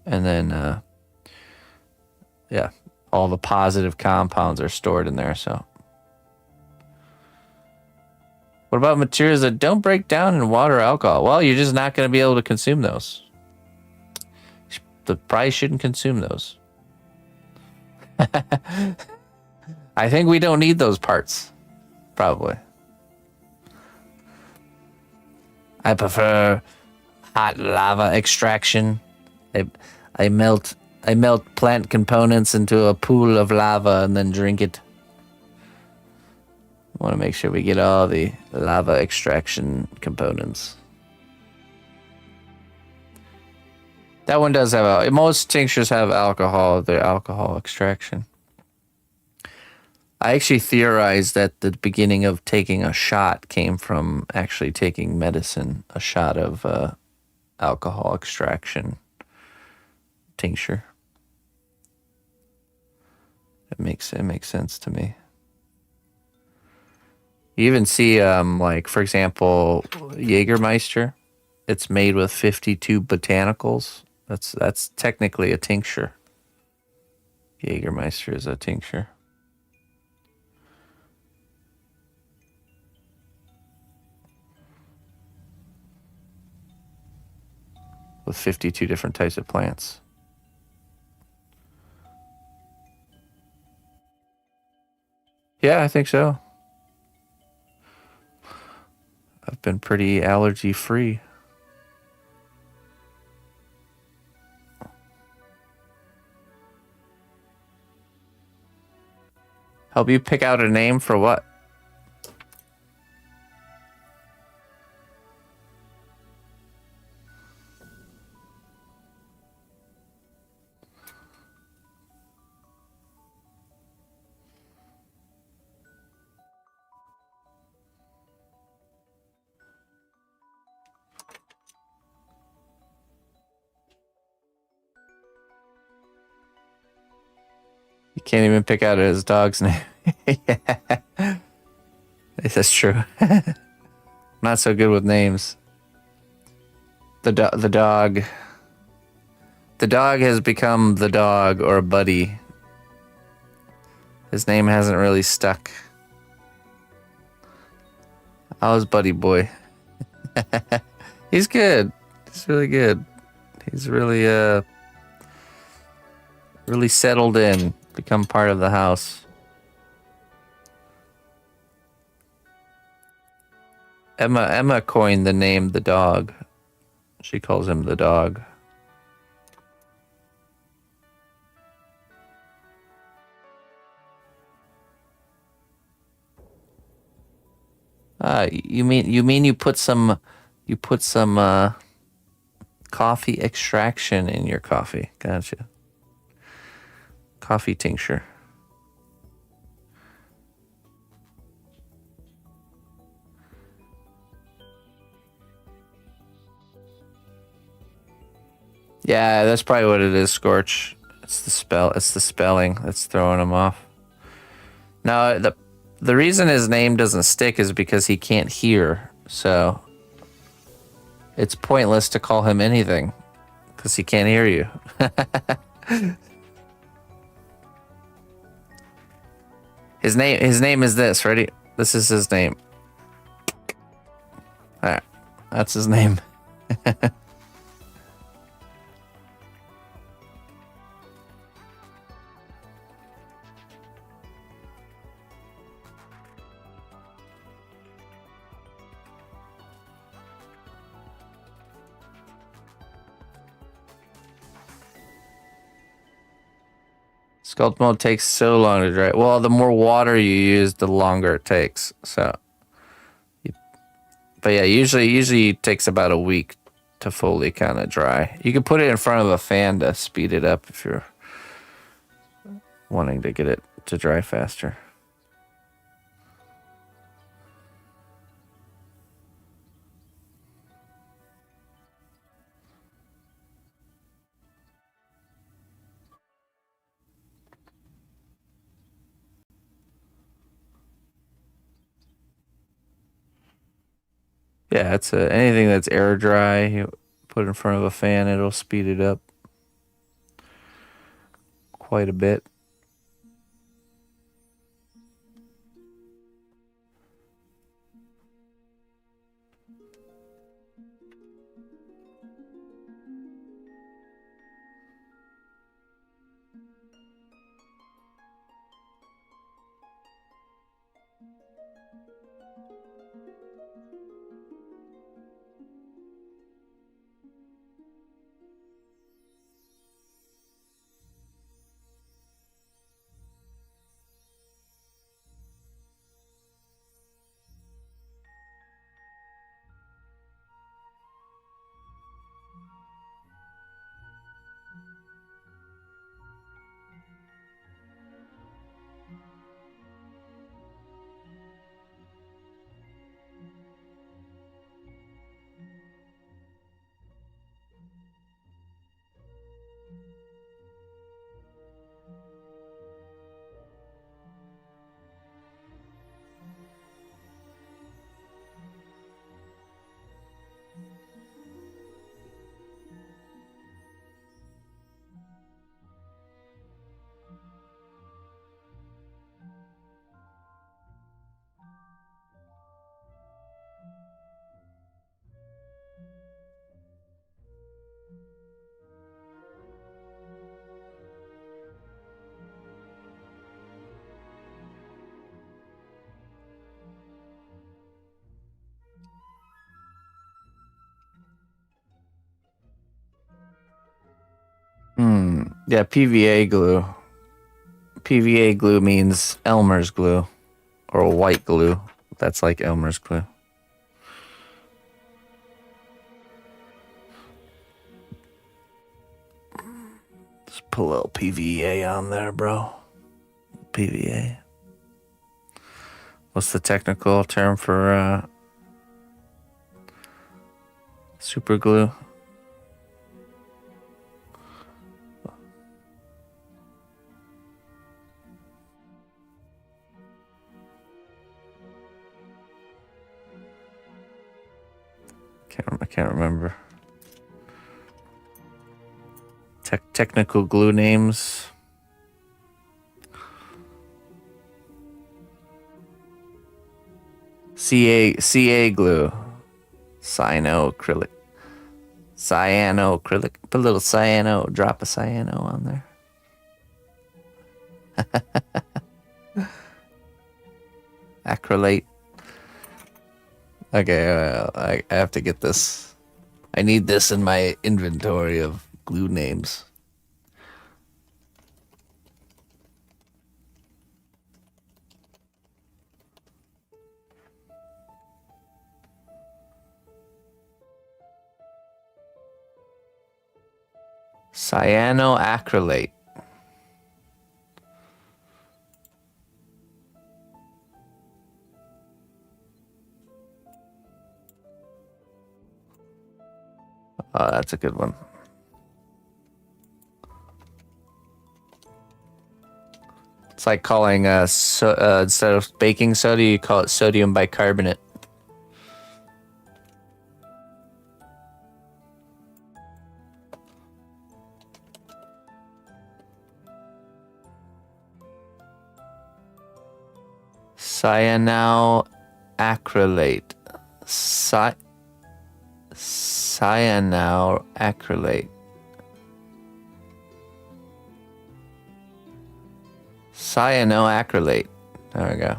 and then all the positive compounds are stored in there. So what about materials that don't break down in water or alcohol? Well, you're just not going to be able to consume those. The probably shouldn't consume those. I think we don't need those parts. Probably. I prefer hot lava extraction. I melt plant components into a pool of lava and then drink it. I want to make sure we get all the lava extraction components. That one does have most tinctures have alcohol. They're alcohol extraction. I actually theorized that the beginning of taking a shot came from actually taking medicine, a shot of alcohol extraction tincture. It makes sense to me. You even see, like, for example, Jägermeister. It's made with 52 botanicals. That's technically a tincture. Jägermeister is a tincture. With 52 different types of plants. Yeah, I think so. I've been pretty allergy free. Help you pick out a name for what? You can't even pick out his dog's name. Yeah. That's true. Not so good with names. The dog has become the dog or buddy. His name hasn't really stuck. How's Buddy Boy? He's good. He's really good. He's really really settled in, become part of the house. Emma coined the name the dog. She calls him the dog. You mean you put some coffee extraction in your coffee. Gotcha. Coffee tincture. Yeah, that's probably what it is, Scorch. It's the spelling that's throwing him off. No, the reason his name doesn't stick is because he can't hear, so it's pointless to call him anything because he can't hear you. His name is this. Ready? This is his name. All right, that's his name. Sculpt mode takes so long to dry. Well, the more water you use, the longer it takes. So, but yeah, usually it takes about a week to fully kind of dry. You can put it in front of a fan to speed it up if you're wanting to get it to dry faster. Yeah, it's anything that's air dry. You put it in front of a fan, it'll speed it up quite a bit. Yeah, PVA glue. PVA glue means Elmer's glue or white glue. That's like Elmer's glue. Just put a little PVA on there, bro. PVA. What's the technical term for super glue? I can't remember. Technical glue names. CA glue. Cyanoacrylic. Cyanoacrylic. Put a little drop of cyano on there. Acrylate. Okay, I have to get this. I need this in my inventory of glue names. Cyanoacrylate. Oh, that's a good one. It's like calling instead of baking soda, you call it sodium bicarbonate. cyanoacrylate. Cyanoacrylate. Cyanoacrylate. There we go.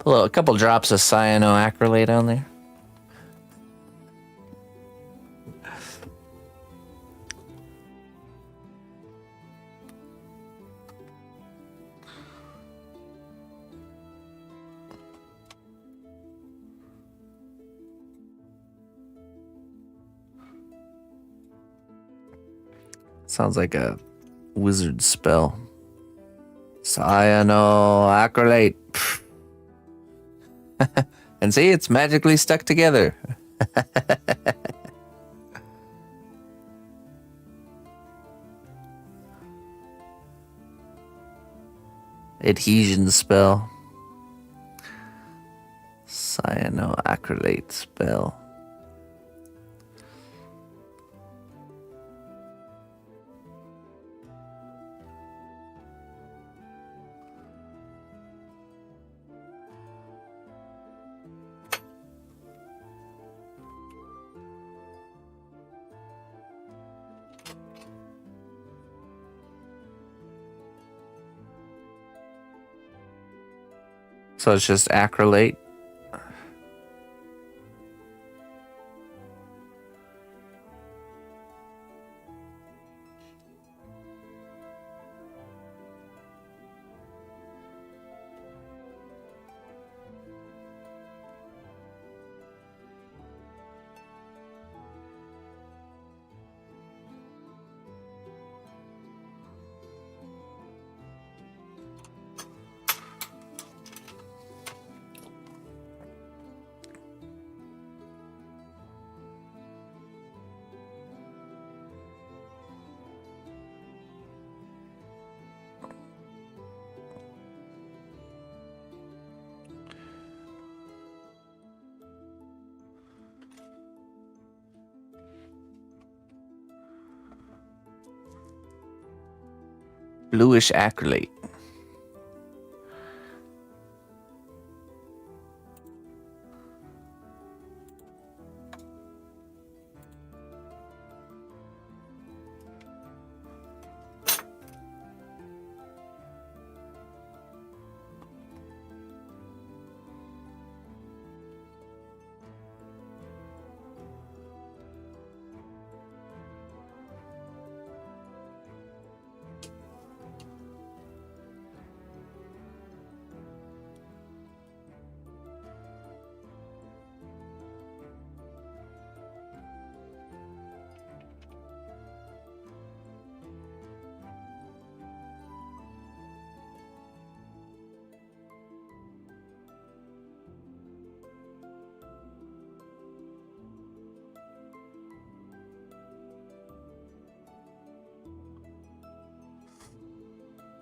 Put a couple drops of cyanoacrylate on there. Sounds like a wizard spell. Cyanoacrylate. And see, it's magically stuck together. Adhesion spell. Cyanoacrylate spell. So it's just acrylate. Bluish acrylate.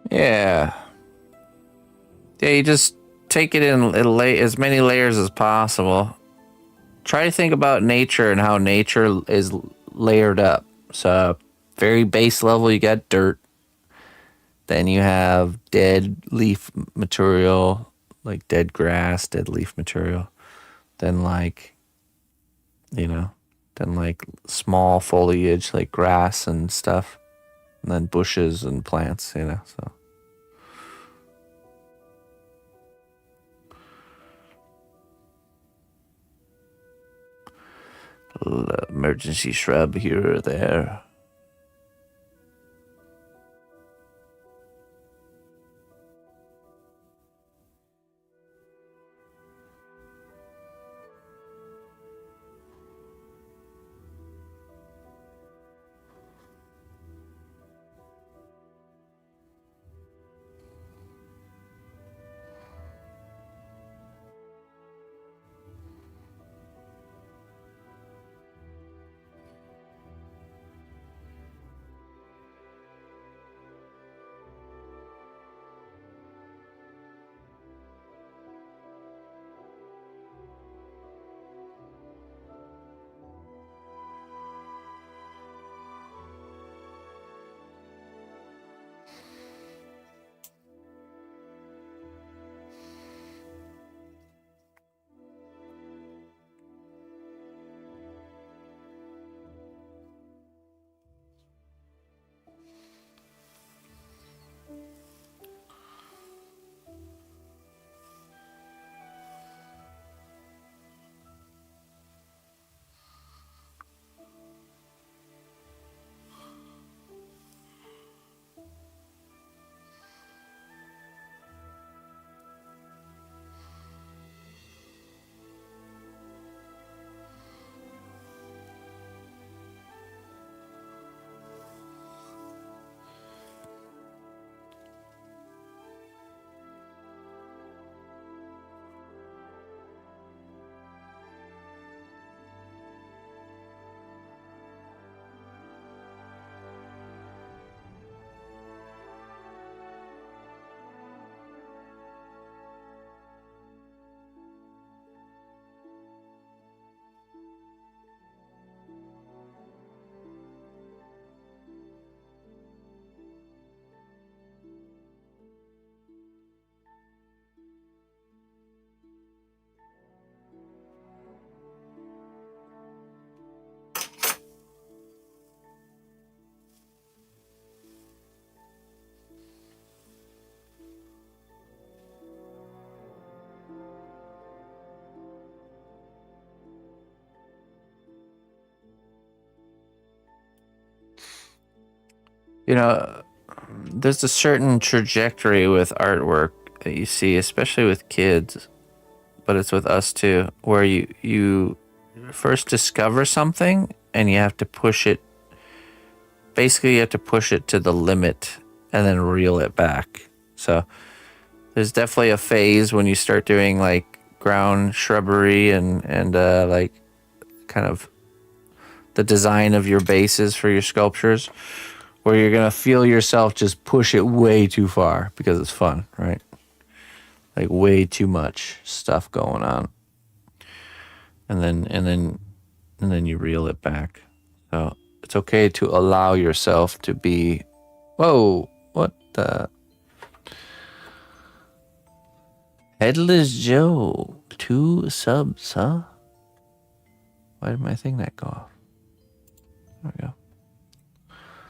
Yeah. Yeah, you just take it in as many layers as possible. Try to think about nature and how nature is layered up. So, very base level, you got dirt. Then you have dead leaf material, like dead grass, dead leaf material. Then then small foliage like grass and stuff. And then bushes and plants, so. Little emergency shrub here or there. You know, there's a certain trajectory with artwork that you see, especially with kids, but it's with us too, where you first discover something and you have to push it. Basically, you have to push it to the limit and then reel it back. So there's definitely a phase when you start doing like ground shrubbery and like kind of the design of your bases for your sculptures, where you're gonna feel yourself just push it way too far because it's fun, right? Like way too much stuff going on, and then you reel it back. So it's okay to allow yourself to be. Whoa! What the? Headless Joe, 2 subs, huh? Why did my thing not go off? There we go.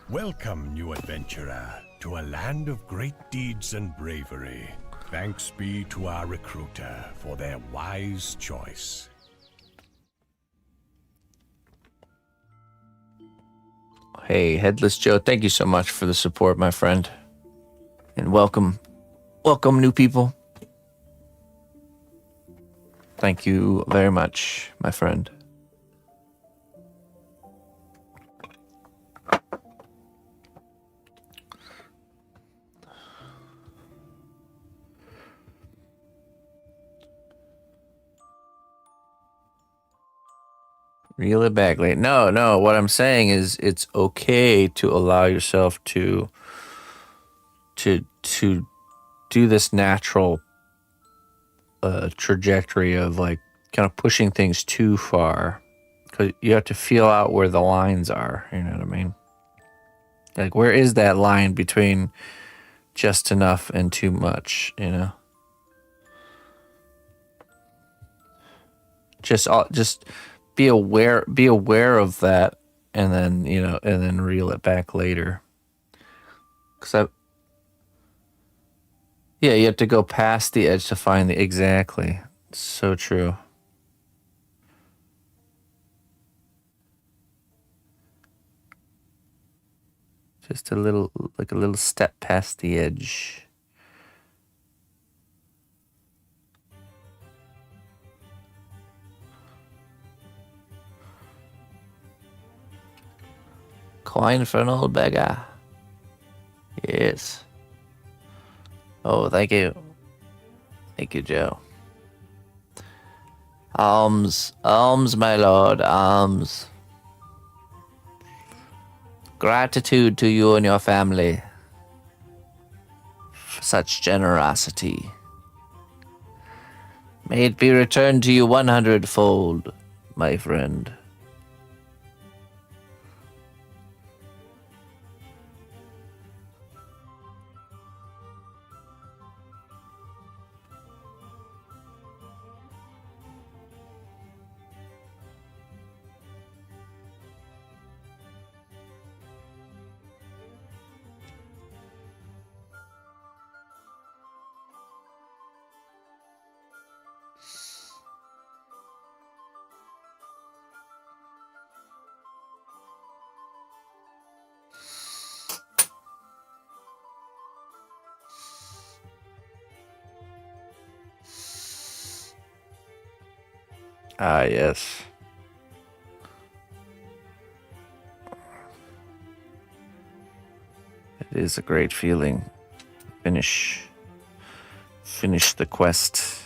Welcome, new adventurer, to a land of great deeds and bravery. Thanks be to our recruiter for their wise choice. Hey, Headless Joe, thank you so much for the support, my friend. And welcome, new people. Thank you very much, my friend. Reel it back late. No. What I'm saying is, it's okay to allow yourself to do this natural trajectory of like kind of pushing things too far, because you have to feel out where the lines are. You know what I mean? Like, where is that line between just enough and too much? You know. Just be aware of that, and then and then reel it back later. Yeah, you have to go past the edge to find the exactly. It's so true. Just a little step past the edge. Coin for an old beggar. Yes. Oh, thank you. Thank you, Joe. Alms, my lord, alms. Gratitude to you and your family for such generosity. May it be returned to you 100-fold, my friend. Ah, yes. It is a great feeling. Finish the quest.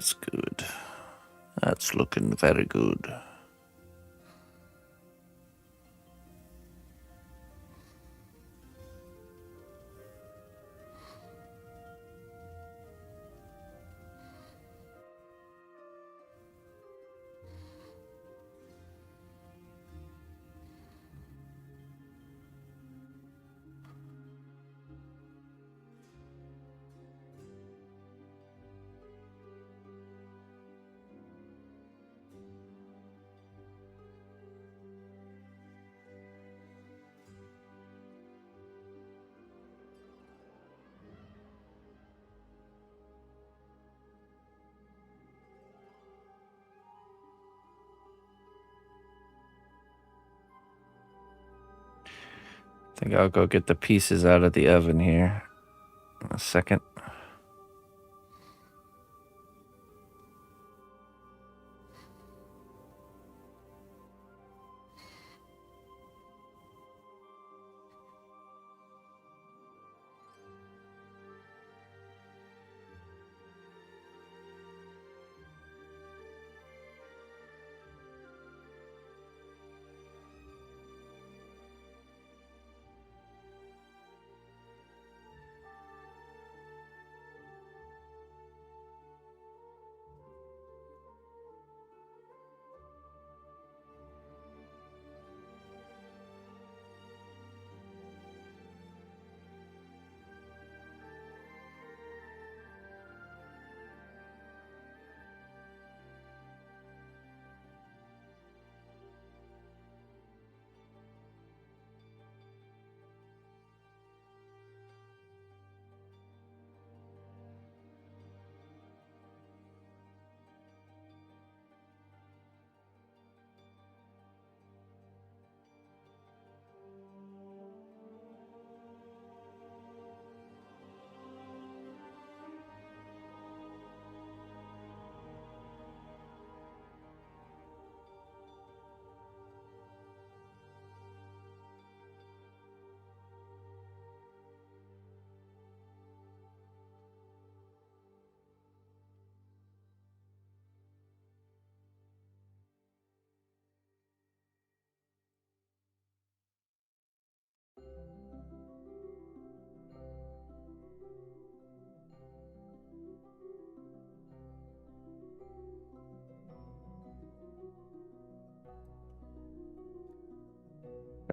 That's good. That's looking very good. I think I'll go get the pieces out of the oven here in a second.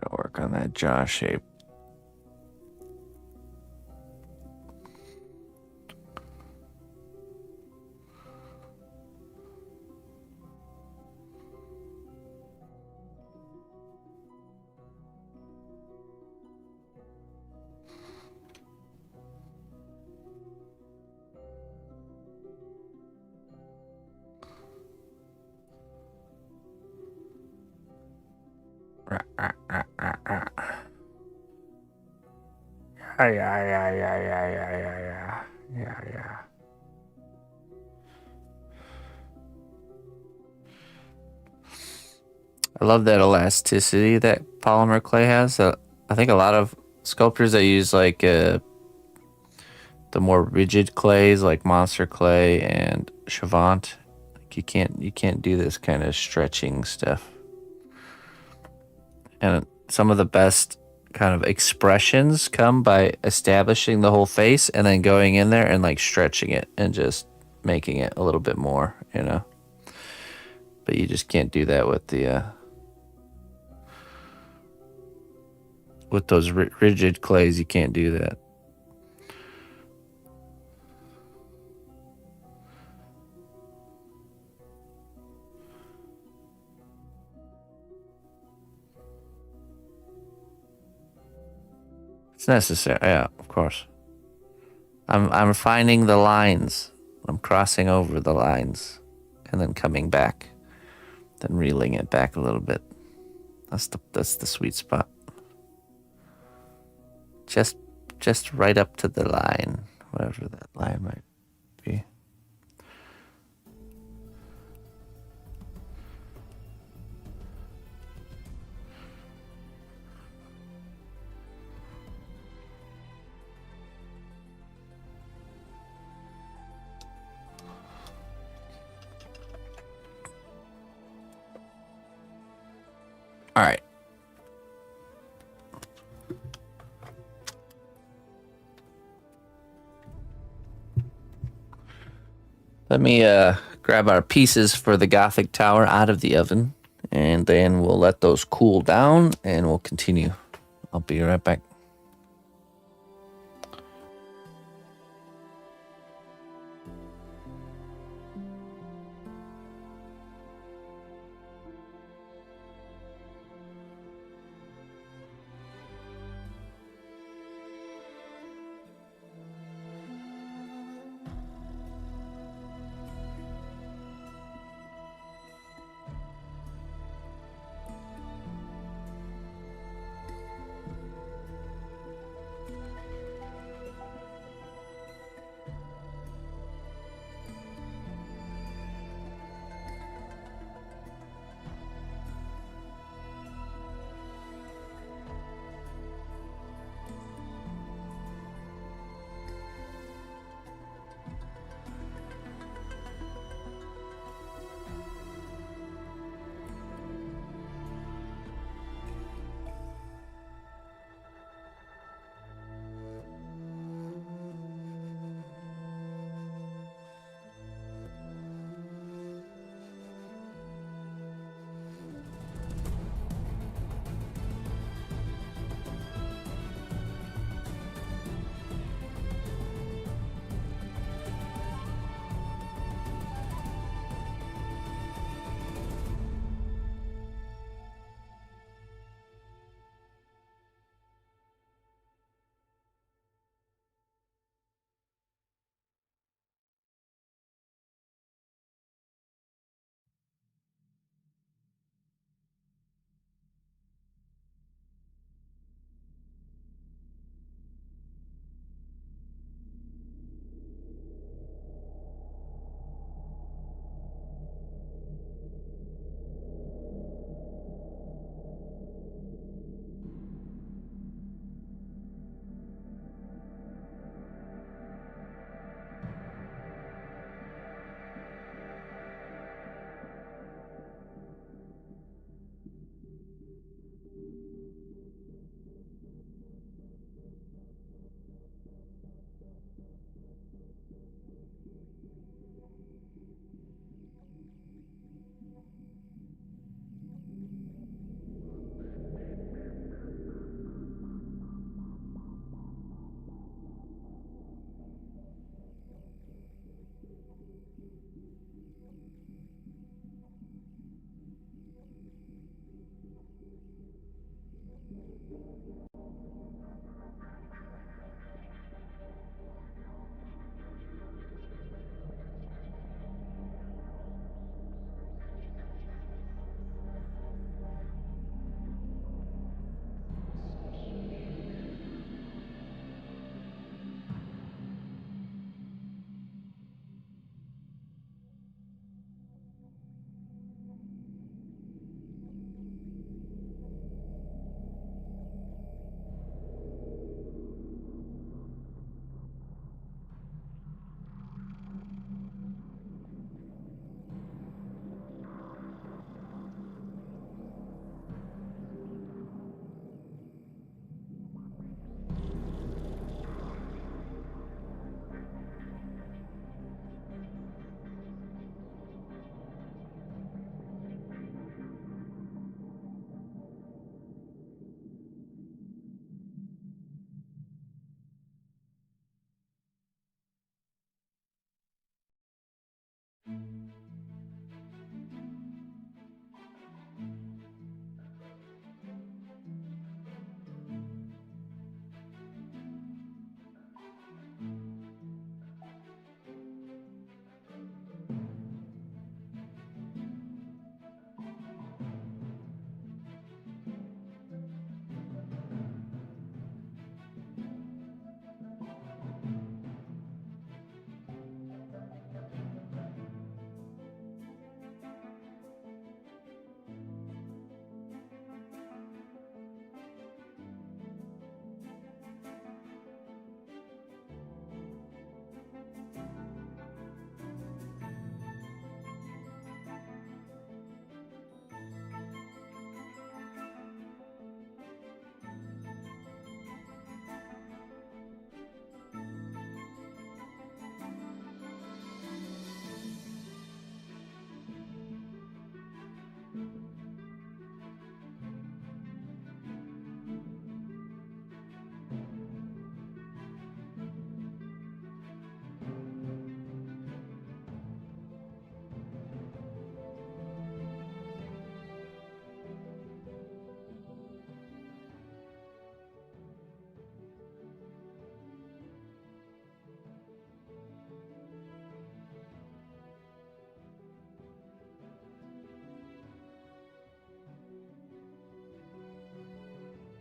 Gotta work on that jaw shape. Yeah. I love that elasticity that polymer clay has. I think a lot of sculptors that use like the more rigid clays like Monster Clay and Chavant, like you can't do this kind of stretching stuff. And some of the best kind of expressions come by establishing the whole face and then going in there and like stretching it and just making it a little bit more, you know. But you just can't do that with the with those rigid clays. You can't do that. It's necessary, yeah, of course. I'm finding the lines. I'm crossing over the lines and then coming back, then reeling it back a little bit. That's the sweet spot. Just right up to the line, whatever that line might be. Let me grab our pieces for the Gothic tower out of the oven, and then we'll let those cool down, and we'll continue. I'll be right back.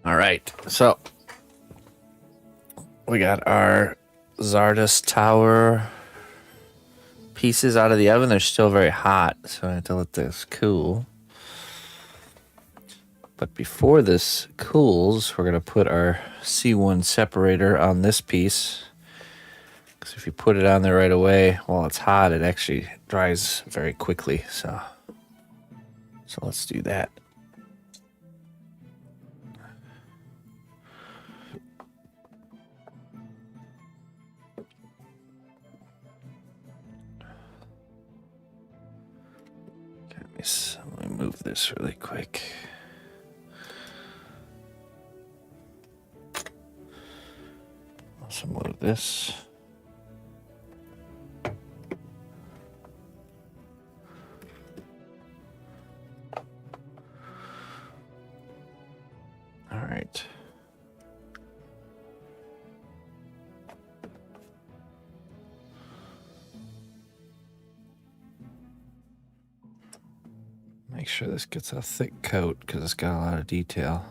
All right, so we got our Zardos Tower pieces out of the oven. They're still very hot, so I have to let this cool. But before this cools, we're going to put our C1 separator on this piece. Because if you put it on there right away while it's hot, it actually dries very quickly. So let's do that. Let me move this really quick. Also move this. All right. Make sure this gets a thick coat because it's got a lot of detail.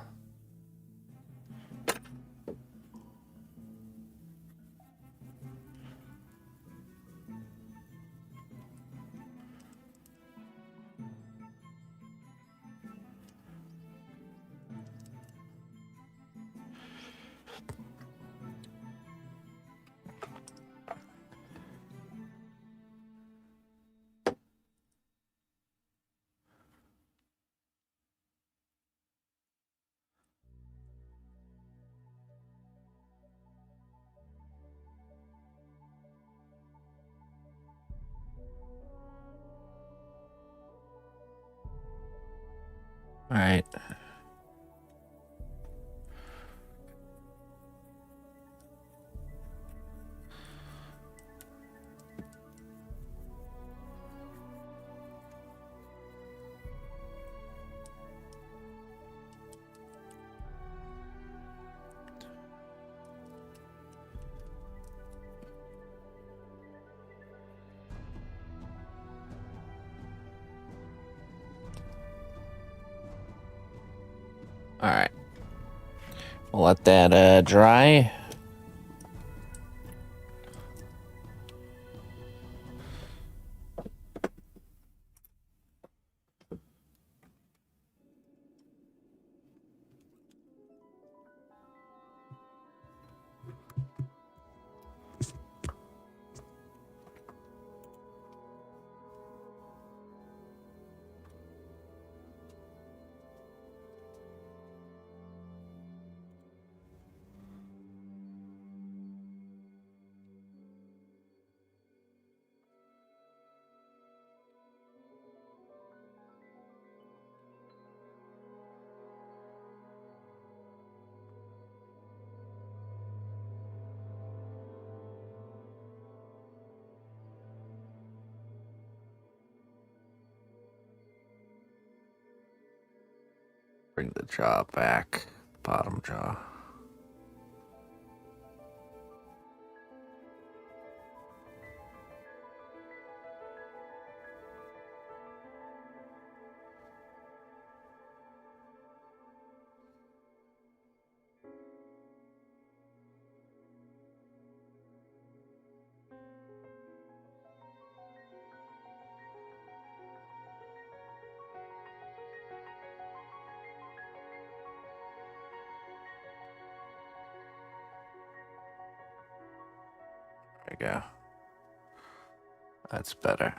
All right. All right. We'll let that dry. Bring the jaw back, bottom jaw. There you go. That's better.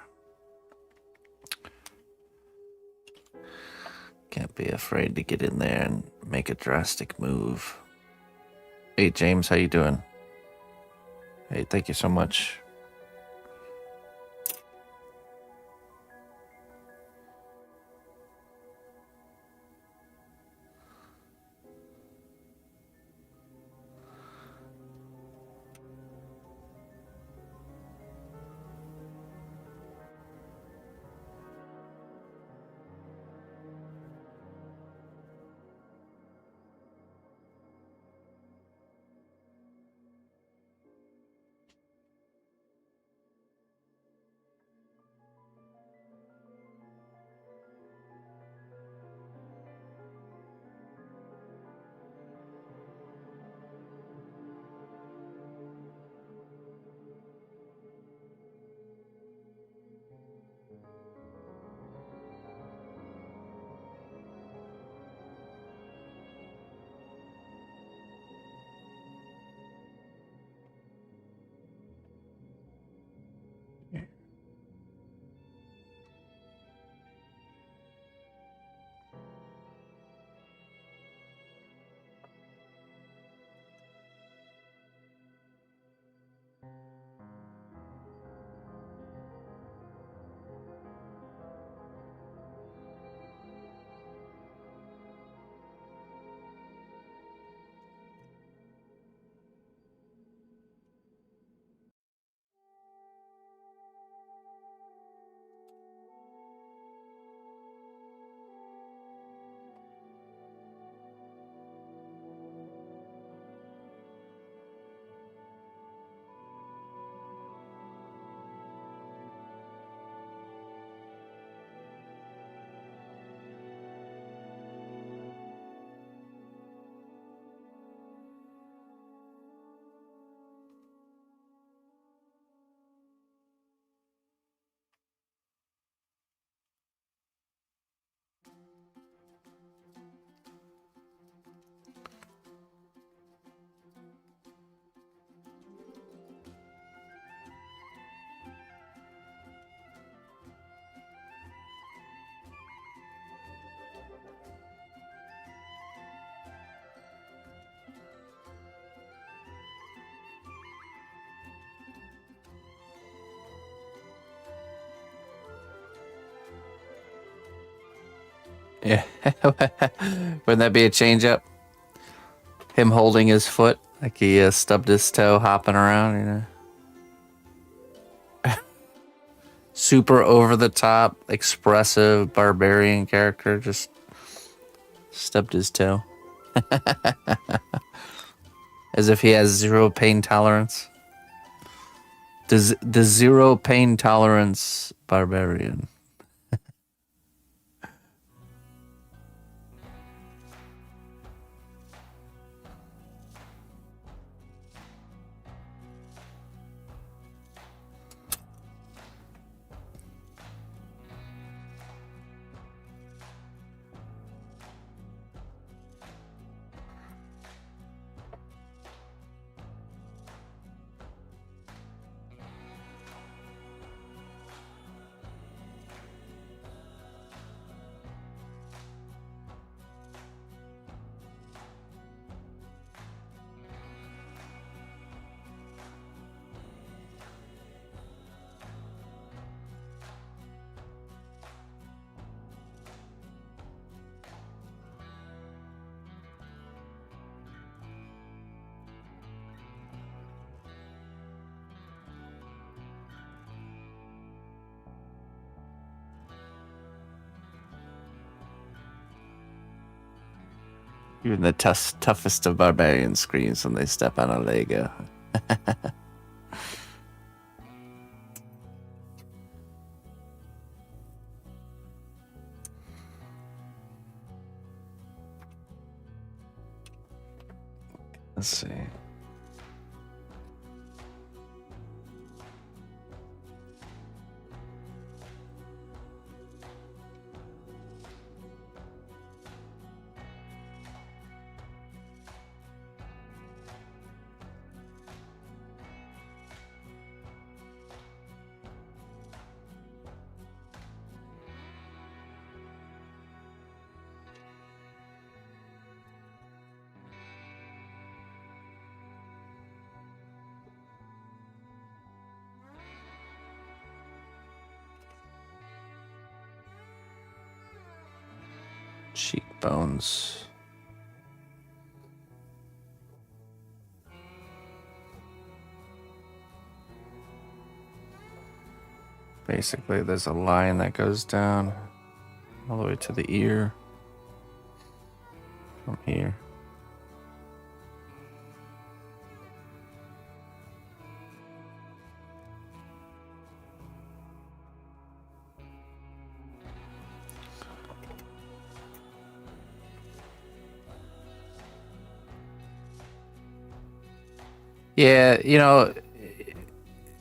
Can't be afraid to get in there and make a drastic move. Hey, James, how you doing? Hey, thank you so much. Yeah. Wouldn't that be a change up? Him holding his foot like he stubbed his toe hopping around, you know? Super over the top, expressive, barbarian character just stubbed his toe. As if he has zero pain tolerance. The zero pain tolerance barbarian. Even the toughest of barbarians screams when they step on a Lego. Let's see. Cheekbones. Basically, there's a line that goes down all the way to the ear from here. Yeah, you know,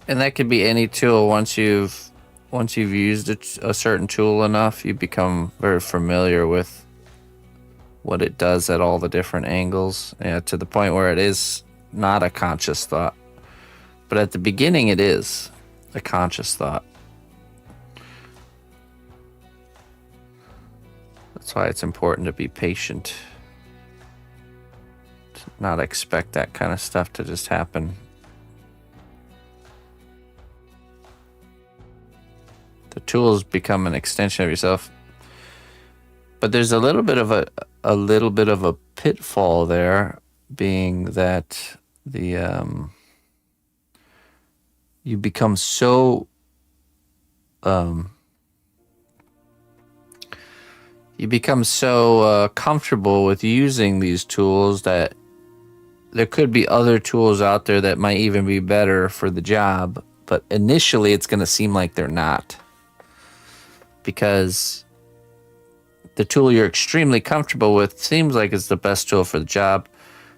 and that could be any tool. Once you've used a certain tool enough, you become very familiar with what it does at all the different angles, to the point where it is not a conscious thought. But at the beginning, it is a conscious thought. That's why it's important to be patient. To not expect that kind of stuff to just happen. The tools become an extension of yourself. But there's a little bit of a pitfall there, being that you become so comfortable with using these tools that there could be other tools out there that might even be better for the job, but initially it's going to seem like they're not, because the tool you're extremely comfortable with seems like it's the best tool for the job,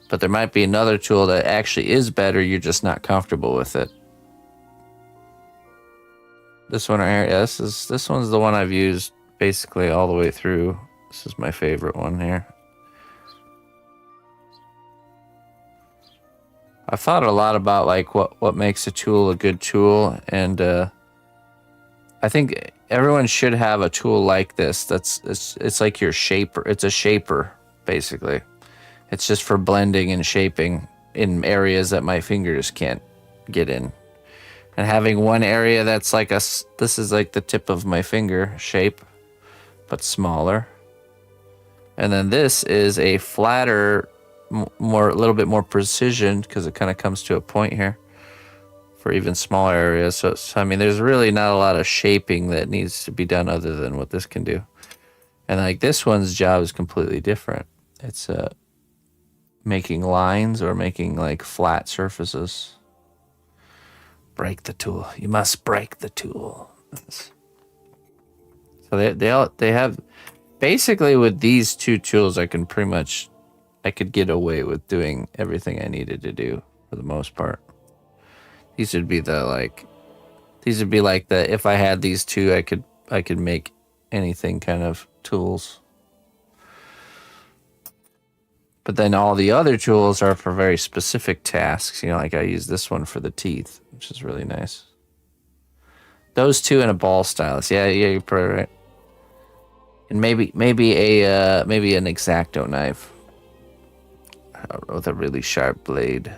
but there might be another tool that actually is better, you're just not comfortable with it. This one right here, yeah, this one's the one I've used basically all the way through. This is my favorite one here. I've thought a lot about like what makes a tool a good tool, and I think everyone should have a tool like this. It's like your shaper. It's a shaper, basically. It's just for blending and shaping in areas that my fingers can't get in. And having one area that's like this is like the tip of my finger shape, but smaller. And then this is a flatter, a little bit more precision because it kind of comes to a point here for even smaller areas. So I mean, there's really not a lot of shaping that needs to be done other than what this can do. And like this one's job is completely different. It's making lines or making like flat surfaces. Break the tool. You must break the tool. So they have basically with these two tools I could get away with doing everything I needed to do for the most part. These would be like the if I had these two I could make anything kind of tools. But then all the other tools are for very specific tasks. You know, like I use this one for the teeth, which is really nice. Those two and a ball stylus. Yeah, you're probably right. And maybe an X-Acto knife with a really sharp blade.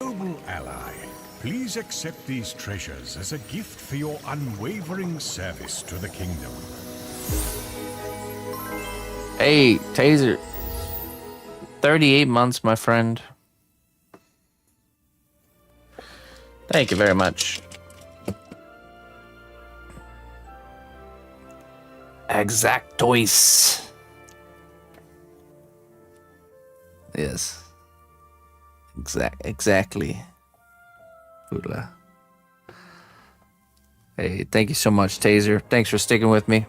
Noble ally, please accept these treasures as a gift for your unwavering service to the kingdom. Hey, Taser. 38 months, my friend. Thank you very much. Exactois. Yes. Exactly. Oodla. Hey, thank you so much, Taser. Thanks for sticking with me.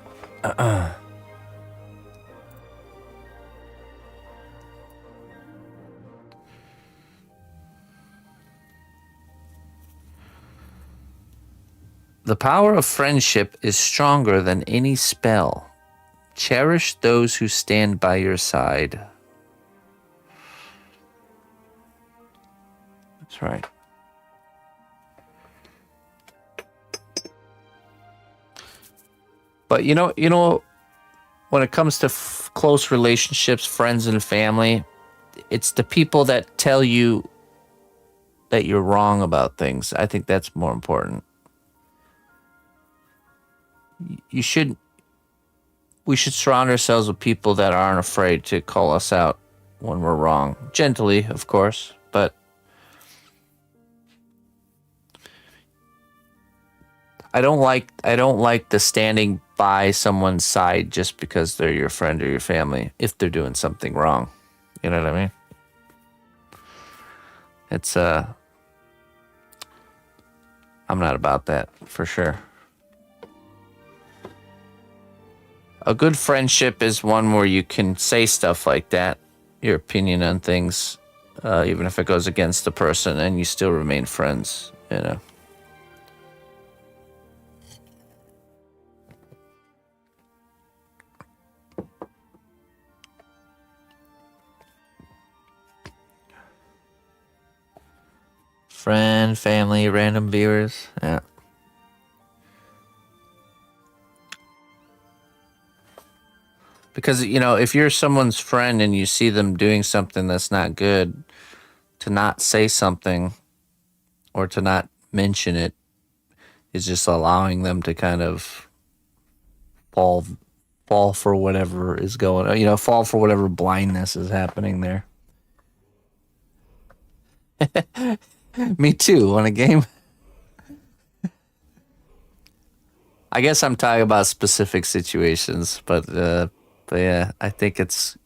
The power of friendship is stronger than any spell. Cherish those who stand by your side. That's right. But you know, when it comes to close relationships, friends and family, it's the people that tell you that you're wrong about things. I think that's more important. We should surround ourselves with people that aren't afraid to call us out when we're wrong. Gently, of course, but I don't like the standing by someone's side just because they're your friend or your family if they're doing something wrong. You know what I mean? It's I'm not about that for sure. A good friendship is one where you can say stuff like that, your opinion on things, even if it goes against the person, and you still remain friends, you know. Friend, family, random viewers, yeah. Because, you know, if you're someone's friend and you see them doing something that's not good, to not say something or to not mention it is just allowing them to kind of fall for whatever is going on, you know, fall for whatever blindness is happening there. Me too, on a game. I guess I'm talking about specific situations, but yeah, I think it's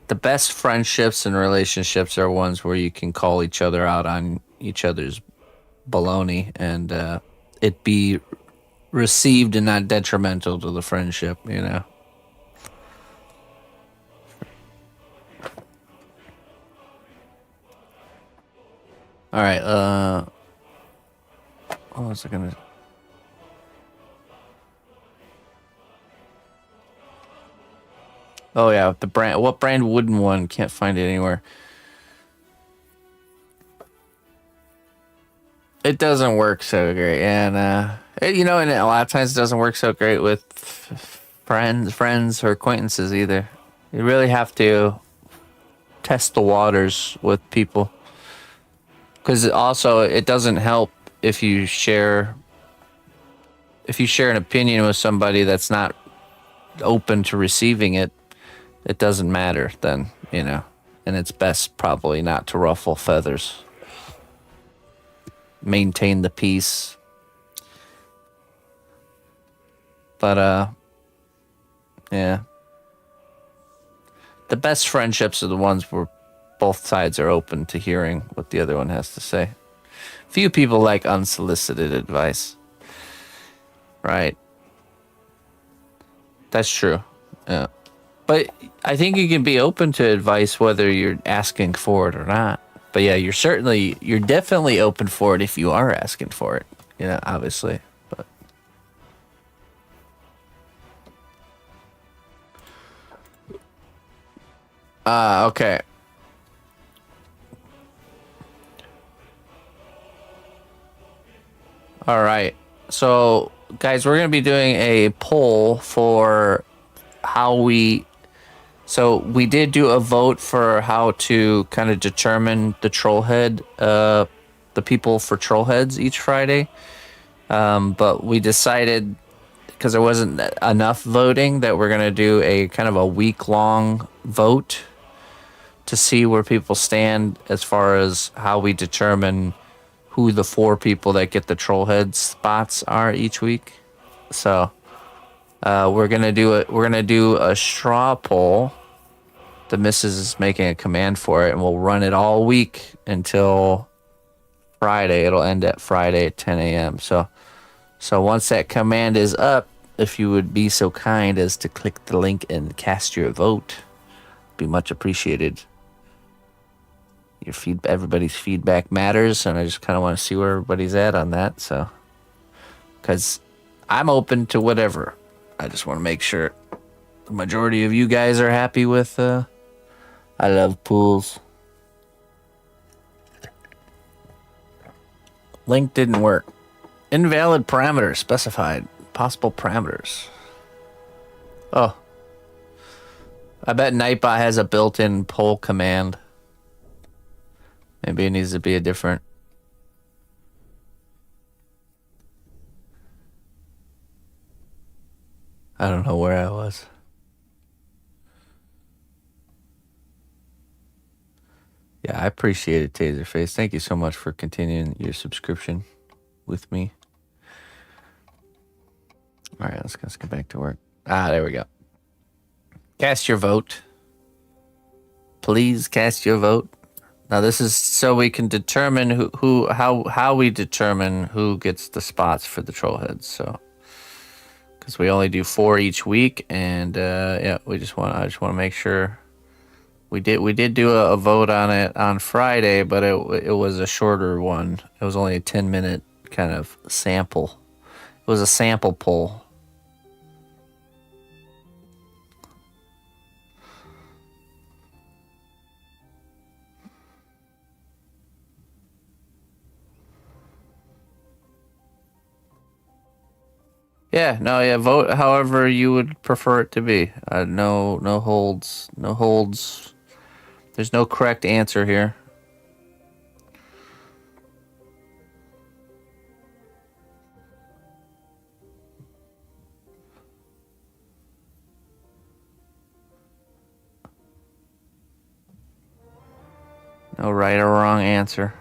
the best friendships and relationships are ones where you can call each other out on each other's baloney and it be received and not detrimental to the friendship, you know. All right, what was I gonna? Oh yeah, the brand. What brand wooden one? Can't find it anywhere. It doesn't work so great, and you know, and a lot of times it doesn't work so great with friends or acquaintances either. You really have to test the waters with people, because also it doesn't help if you share an opinion with somebody that's not open to receiving it. It doesn't matter then, you know, and it's best probably not to ruffle feathers. Maintain the peace. But yeah. The best friendships are the ones where both sides are open to hearing what the other one has to say. Few people like unsolicited advice. Right. That's true. Yeah. But I think you can be open to advice whether you're asking for it or not. But yeah, you're definitely open for it if you are asking for it. You know, obviously. But okay. All right. So, guys, we're going to be doing a poll for how so we did do a vote for how to kind of determine the troll head, the people for troll heads each Friday. But we decided, because there wasn't enough voting, that we're going to do a kind of a week-long vote to see where people stand as far as how we determine who the 4 people that get the troll head spots are each week. So we're gonna do a straw poll. The missus is making a command for it, and we'll run it all week until Friday. It'll end at Friday at 10 a.m. So once that command is up, if you would be so kind as to click the link and cast your vote, be much appreciated. Everybody's feedback matters, and I just kind of want to see where everybody's at on that. So, because I'm open to whatever. I just want to make sure the majority of you guys are happy with. I love pools. Link didn't work. Invalid parameters specified. Possible parameters. Oh. I bet Nightbot has a built-in poll command. Maybe it needs to be a different. I don't know where I was. Yeah, I appreciate it, Taserface. Thank you so much for continuing your subscription with me. All right, let's get back to work. There we go. Cast your vote. Please cast your vote. Now this is so we can determine how we determine who gets the spots for the troll heads. So, because we only do 4 each week, and yeah, I just want to make sure we did do a vote on it on Friday, but it was a shorter one. It was only a 10-minute kind of sample. It was a sample poll. Yeah, no, yeah, vote however you would prefer it to be. No holds. There's no correct answer here. No right or wrong answer.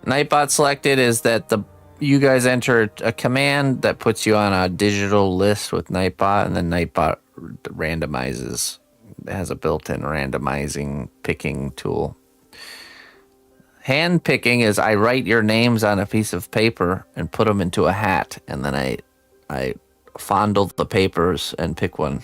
Nightbot selected is that you guys enter a command that puts you on a digital list with Nightbot, and then Nightbot randomizes. It has a built-in randomizing picking tool. Hand picking is I write your names on a piece of paper and put them into a hat, and then I fondle the papers and pick one.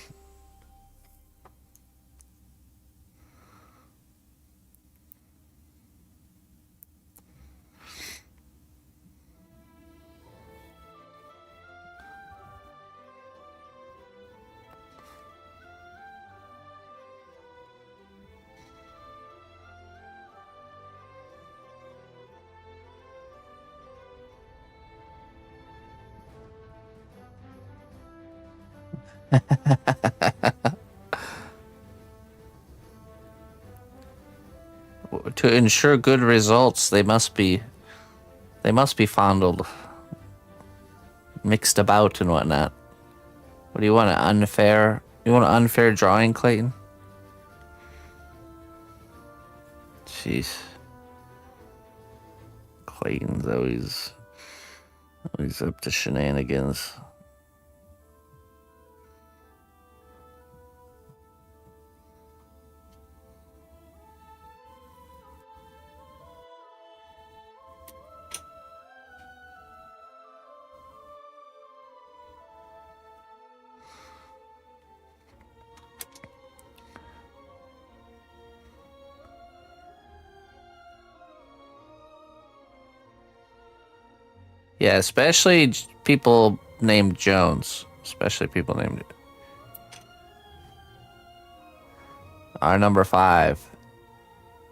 To ensure good results, they must be fondled, mixed about, and whatnot. What do you want? You want an unfair drawing, Clayton? Jeez, Clayton's always up to shenanigans. Yeah, especially people named Jones. Especially people named our number 5.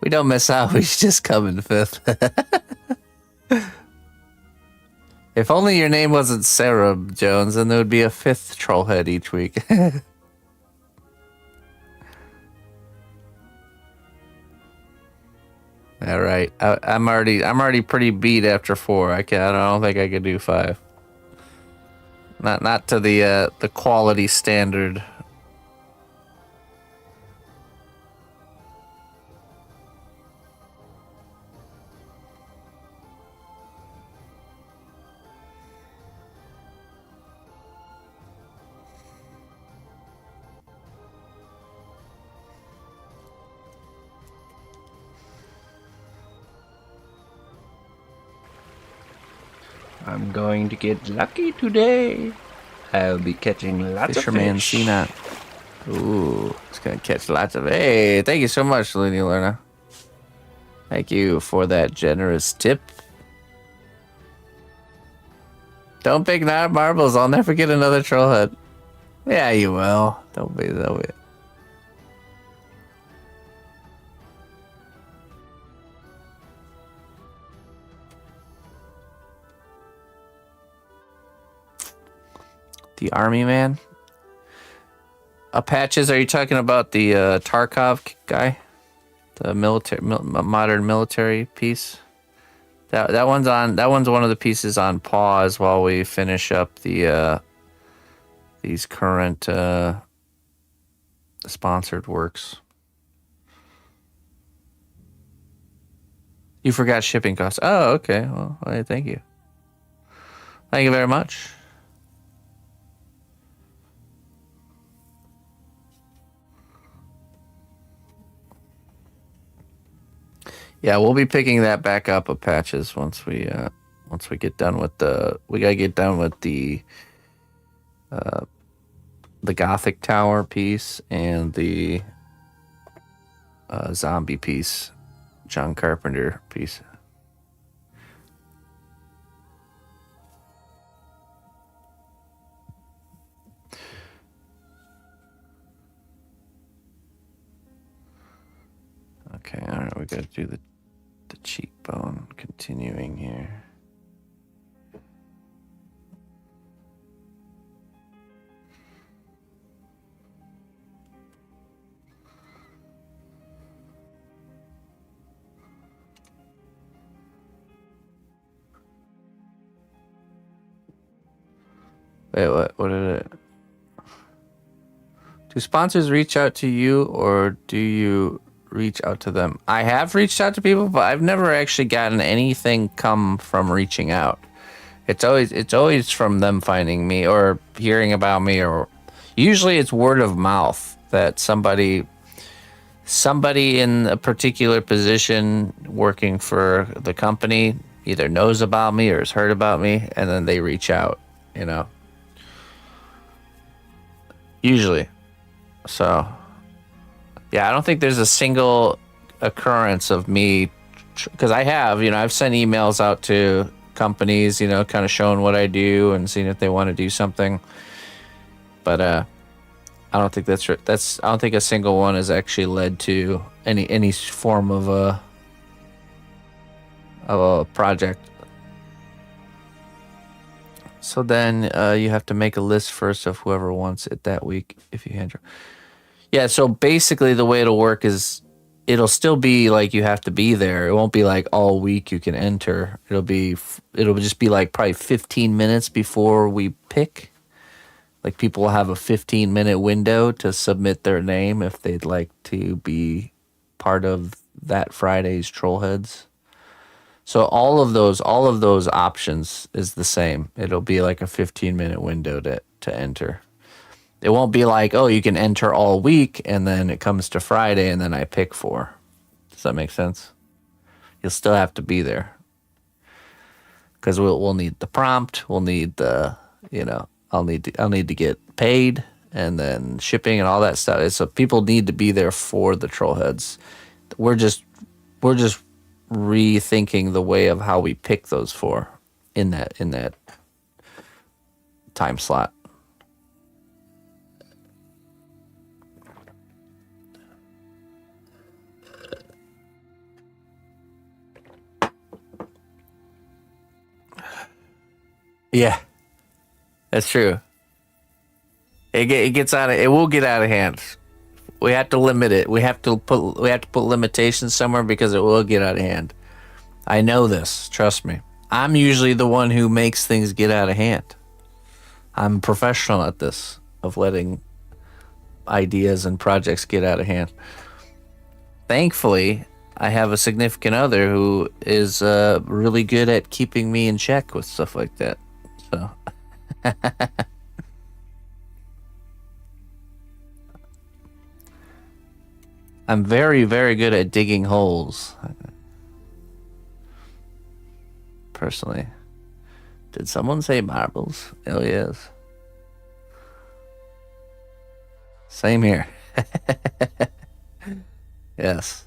We don't miss out. We just come in 5th. If only your name wasn't Sarah Jones, then there would be a 5th trollhead each week. All right, I'm already pretty beat after 4. I don't think I could do 5. Not to the quality standard. I'm going to get lucky today. I'll be catching lots Fisherman of fish. Cena. Ooh, it's gonna catch lots of. Hey, thank you so much, Luni Lerna. Thank you for that generous tip. Don't pick 9 marbles. I'll never get another trollhead. Yeah, you will. Don't be that way. The army man. Patches, are you talking about the Tarkov guy? The modern military piece? That one's one of the pieces on pause while we finish up these current sponsored works. You forgot shipping costs. Oh, okay. Well, thank you. Thank you very much. Yeah, we'll be picking that back up at Patches once we get done with we gotta get done with the Gothic Tower piece and the zombie piece, John Carpenter piece. Okay, all right, we gotta do the cheekbone. Continuing here. Wait, what? What did it? Do sponsors reach out to you, or do you reach out to them. I have reached out to people, but I've never actually gotten anything come from reaching out. It's always from them finding me or hearing about me, or usually it's word of mouth that somebody in a particular position working for the company either knows about me or has heard about me, and then they reach out, you know. Usually. So, yeah, I don't think there's a single occurrence of me, because I have, you know, I've sent emails out to companies, you know, kind of showing what I do and seeing if they want to do something. But I don't think I don't think a single one has actually led to any form of a project. So then you have to make a list first of whoever wants it that week if you hand. Yeah, so basically the way it'll work is it'll still be like you have to be there. It won't be like all week you can enter. It'll just be like probably 15 minutes before we pick. Like people will have a 15-minute window to submit their name if they'd like to be part of that Friday's Trollheads. So all of those options is the same. It'll be like a 15-minute window to enter. It won't be like, oh, you can enter all week and then it comes to Friday and then I pick 4. Does that make sense? You'll still have to be there. Because we'll need the prompt, we'll need the, you know, I'll need to get paid and then shipping and all that stuff. So people need to be there for the Trollheads. We're just rethinking the way of how we pick those 4 in that time slot. Yeah, that's true. It will get out of hand. We have to limit it. We have to put limitations somewhere because it will get out of hand. I know this. Trust me. I'm usually the one who makes things get out of hand. I'm professional at this, of letting ideas and projects get out of hand. Thankfully, I have a significant other who is really good at keeping me in check with stuff like that. So. I'm very, very good at digging holes. Personally. Did someone say marbles? Oh, yes. Same here. Yes.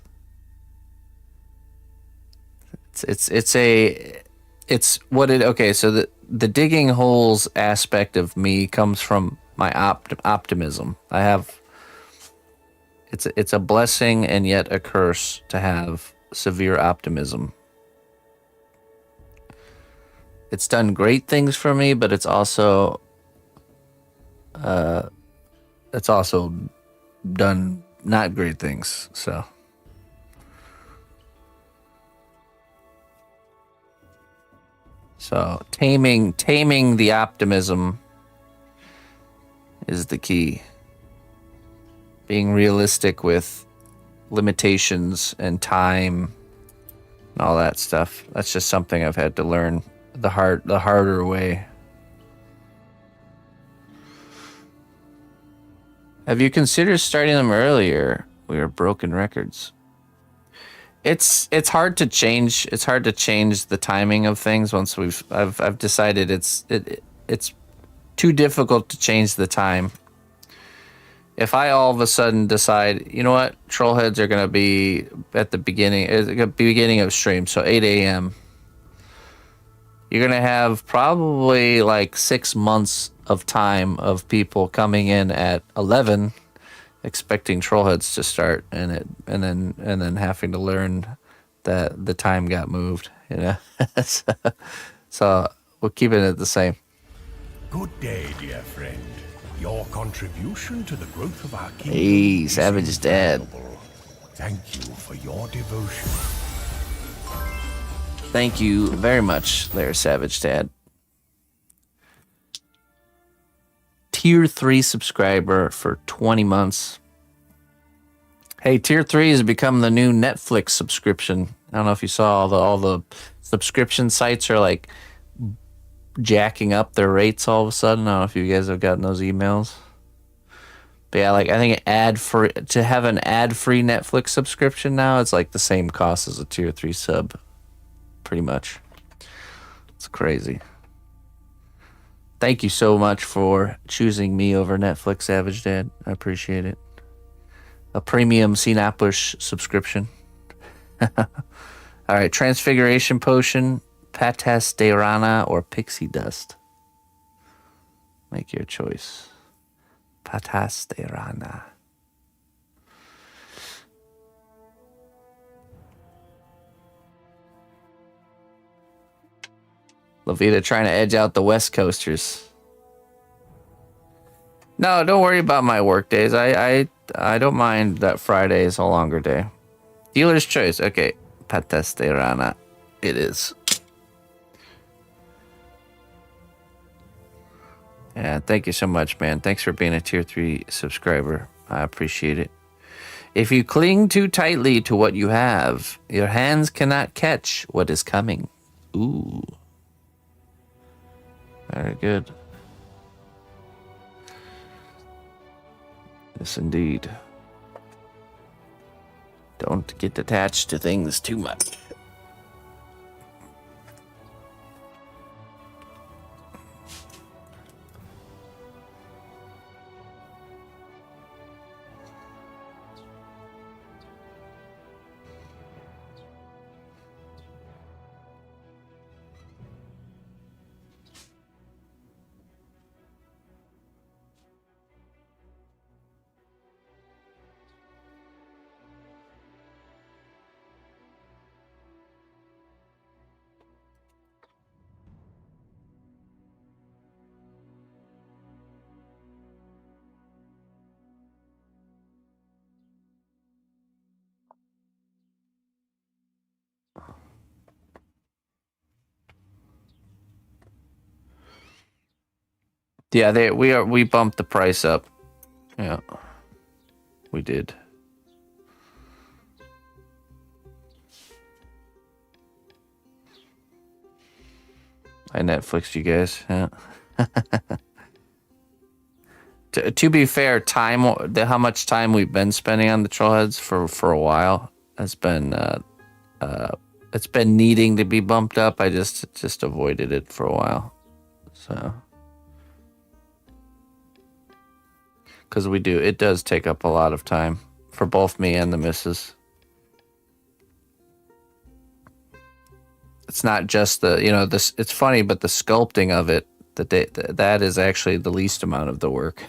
Okay, so the digging holes aspect of me comes from my optimism. I have, it's a blessing and yet a curse to have severe optimism. It's done great things for me, but it's also done not great things. So taming the optimism is the key. Being realistic with limitations and time and all that stuff. That's just something I've had to learn the harder way. Have you considered starting them earlier? We were broken records. It's hard to change. It's hard to change the timing of things once I've decided it's too difficult to change the time. If I all of a sudden decide, you know what, Trollheads are gonna be at the beginning of stream, so 8 a.m. You're gonna have probably like 6 months of time of people coming in at 11 expecting Trollheads to start, and then having to learn that the time got moved, you know. so we're keeping it the same. Good day, dear friend. Your contribution to the growth of our kingdom. Hey, Savage is dead. Thank you for your devotion. Thank you very much, there, Savage Dad. Tier 3 subscriber for 20 months. Hey, tier 3 has become the new Netflix subscription. I don't know if you saw all the subscription sites are like jacking up their rates all of a sudden. I don't know if you guys have gotten those emails. But yeah, like I think to have an ad-free Netflix subscription now, it's like the same cost as a tier 3 sub, pretty much. It's crazy. Thank you so much for choosing me over Netflix, Savage Dad. I appreciate it. A premium cnotbusch subscription. All right, Transfiguration Potion, Patas de Rana, or Pixie Dust. Make your choice. Patas de Rana. Levita trying to edge out the West Coasters. No, don't worry about my work days. I don't mind that Friday is a longer day. Dealer's choice. Okay. Patas de Rana. It is. Yeah, thank you so much, man. Thanks for being a tier 3 subscriber. I appreciate it. If you cling too tightly to what you have, your hands cannot catch what is coming. Ooh. Very good. Yes, indeed. Don't get attached to things too much. Yeah, we bumped the price up. Yeah, we did. I Netflixed you guys. Yeah. To be fair, how much time we've been spending on the Trollheads for a while has been it's been needing to be bumped up. I just avoided it for a while. So. Because it does take up a lot of time for both me and the missus. It's not just it's funny, but the sculpting of it, that is actually the least amount of the work.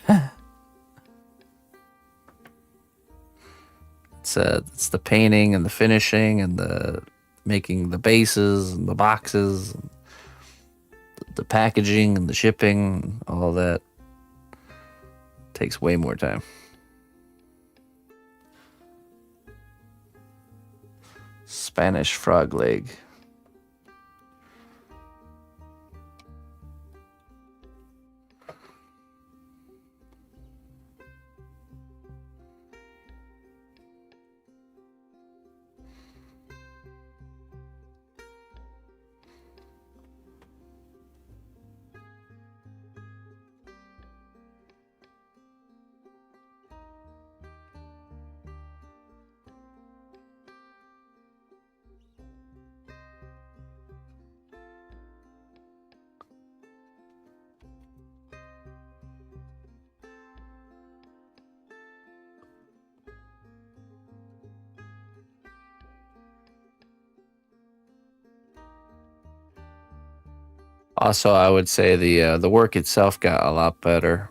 It's the painting and the finishing and the making the bases and the boxes, and the packaging and the shipping, all that. Takes way more time. Spanish frog leg. Also, I would say the work itself got a lot better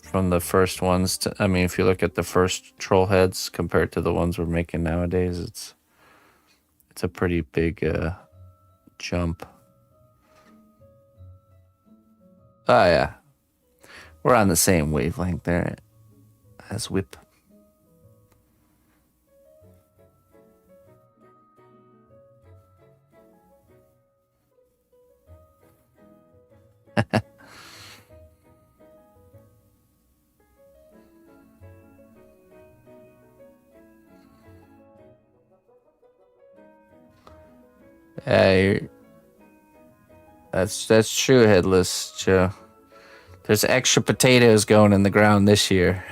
from the first ones. If you look at the first troll heads compared to the ones we're making nowadays, it's a pretty big jump. Oh yeah, we're on the same wavelength there as Whip. That's true, Headless Joe. There's extra potatoes going in the ground this year.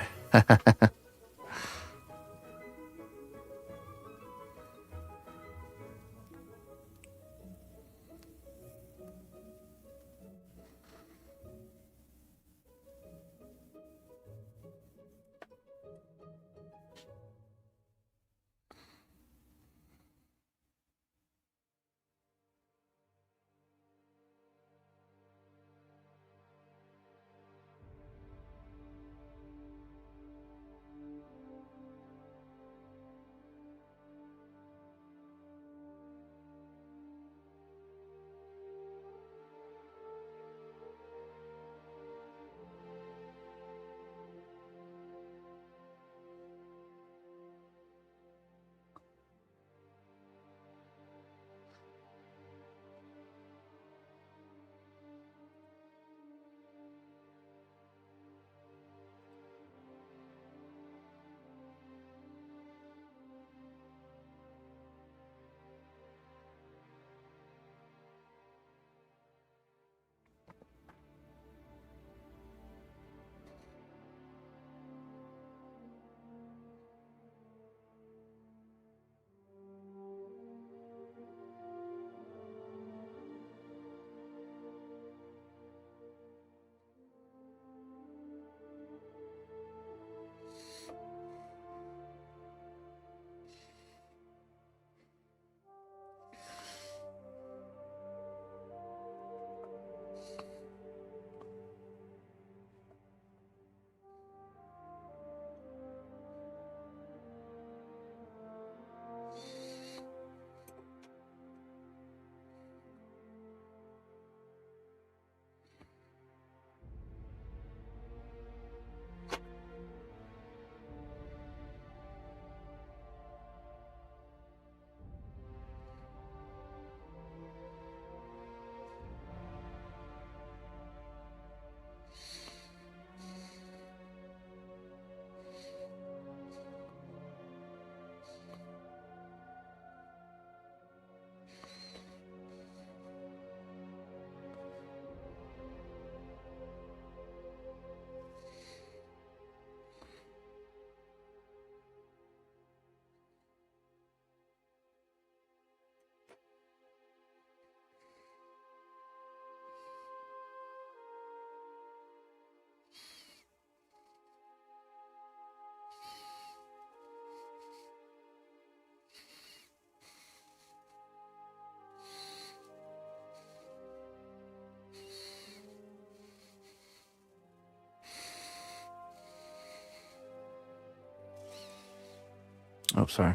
Oh, sorry.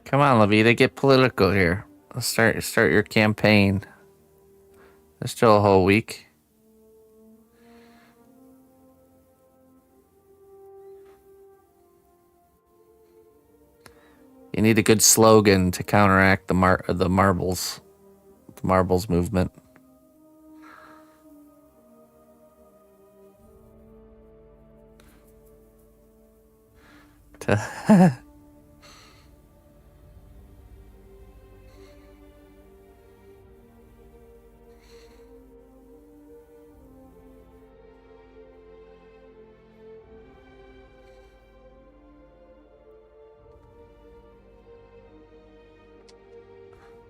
Come on, Levita, get political here. Let's start your campaign. There's still a whole week. You need a good slogan to counteract the marbles movement.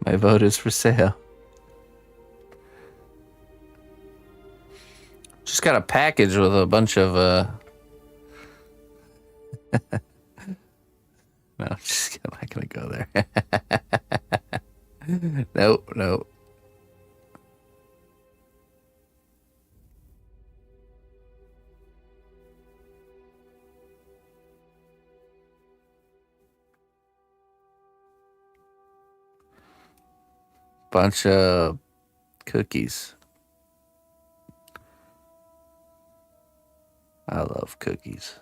My vote is for sale. Just got a package with a bunch of No, I'm not gonna go there. Nope. Bunch of cookies. I love cookies.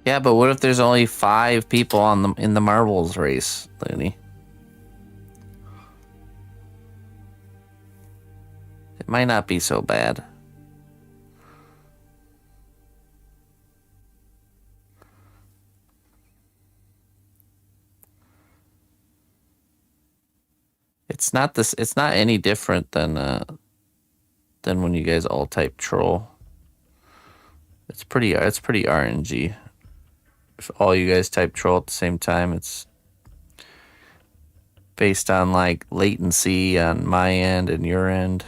Yeah, but what if there's only 5 people in the marbles race, Looney? It might not be so bad. It's not this. It's not any different than when you guys all type troll. It's pretty RNG. If all you guys type troll at the same time, it's based on like latency on my end and your end.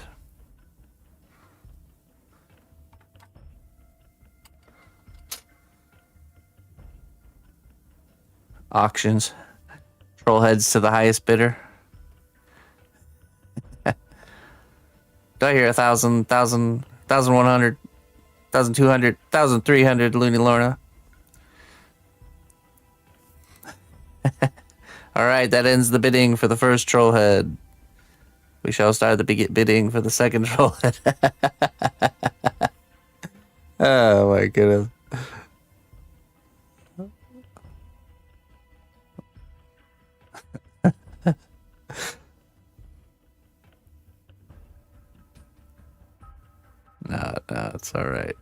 Auctions. Troll heads to the highest bidder. Do I hear 1,000, 1,100, 1,200, 1,300, Looney Lorna? All right, that ends the bidding for the first troll head. We shall start the bidding for the second troll head. Oh my goodness. No, it's all right.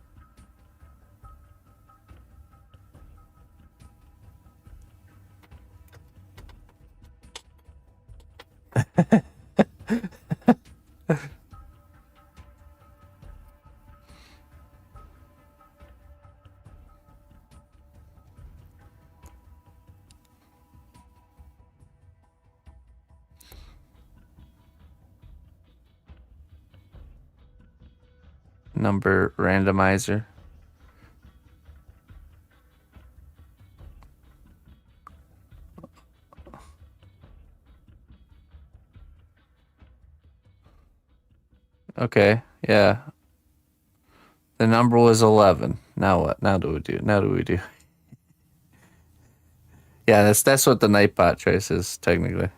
Number randomizer. Okay, yeah. The number was 11. Now what? Now do we do? Yeah, that's what the Nightbot choice is technically.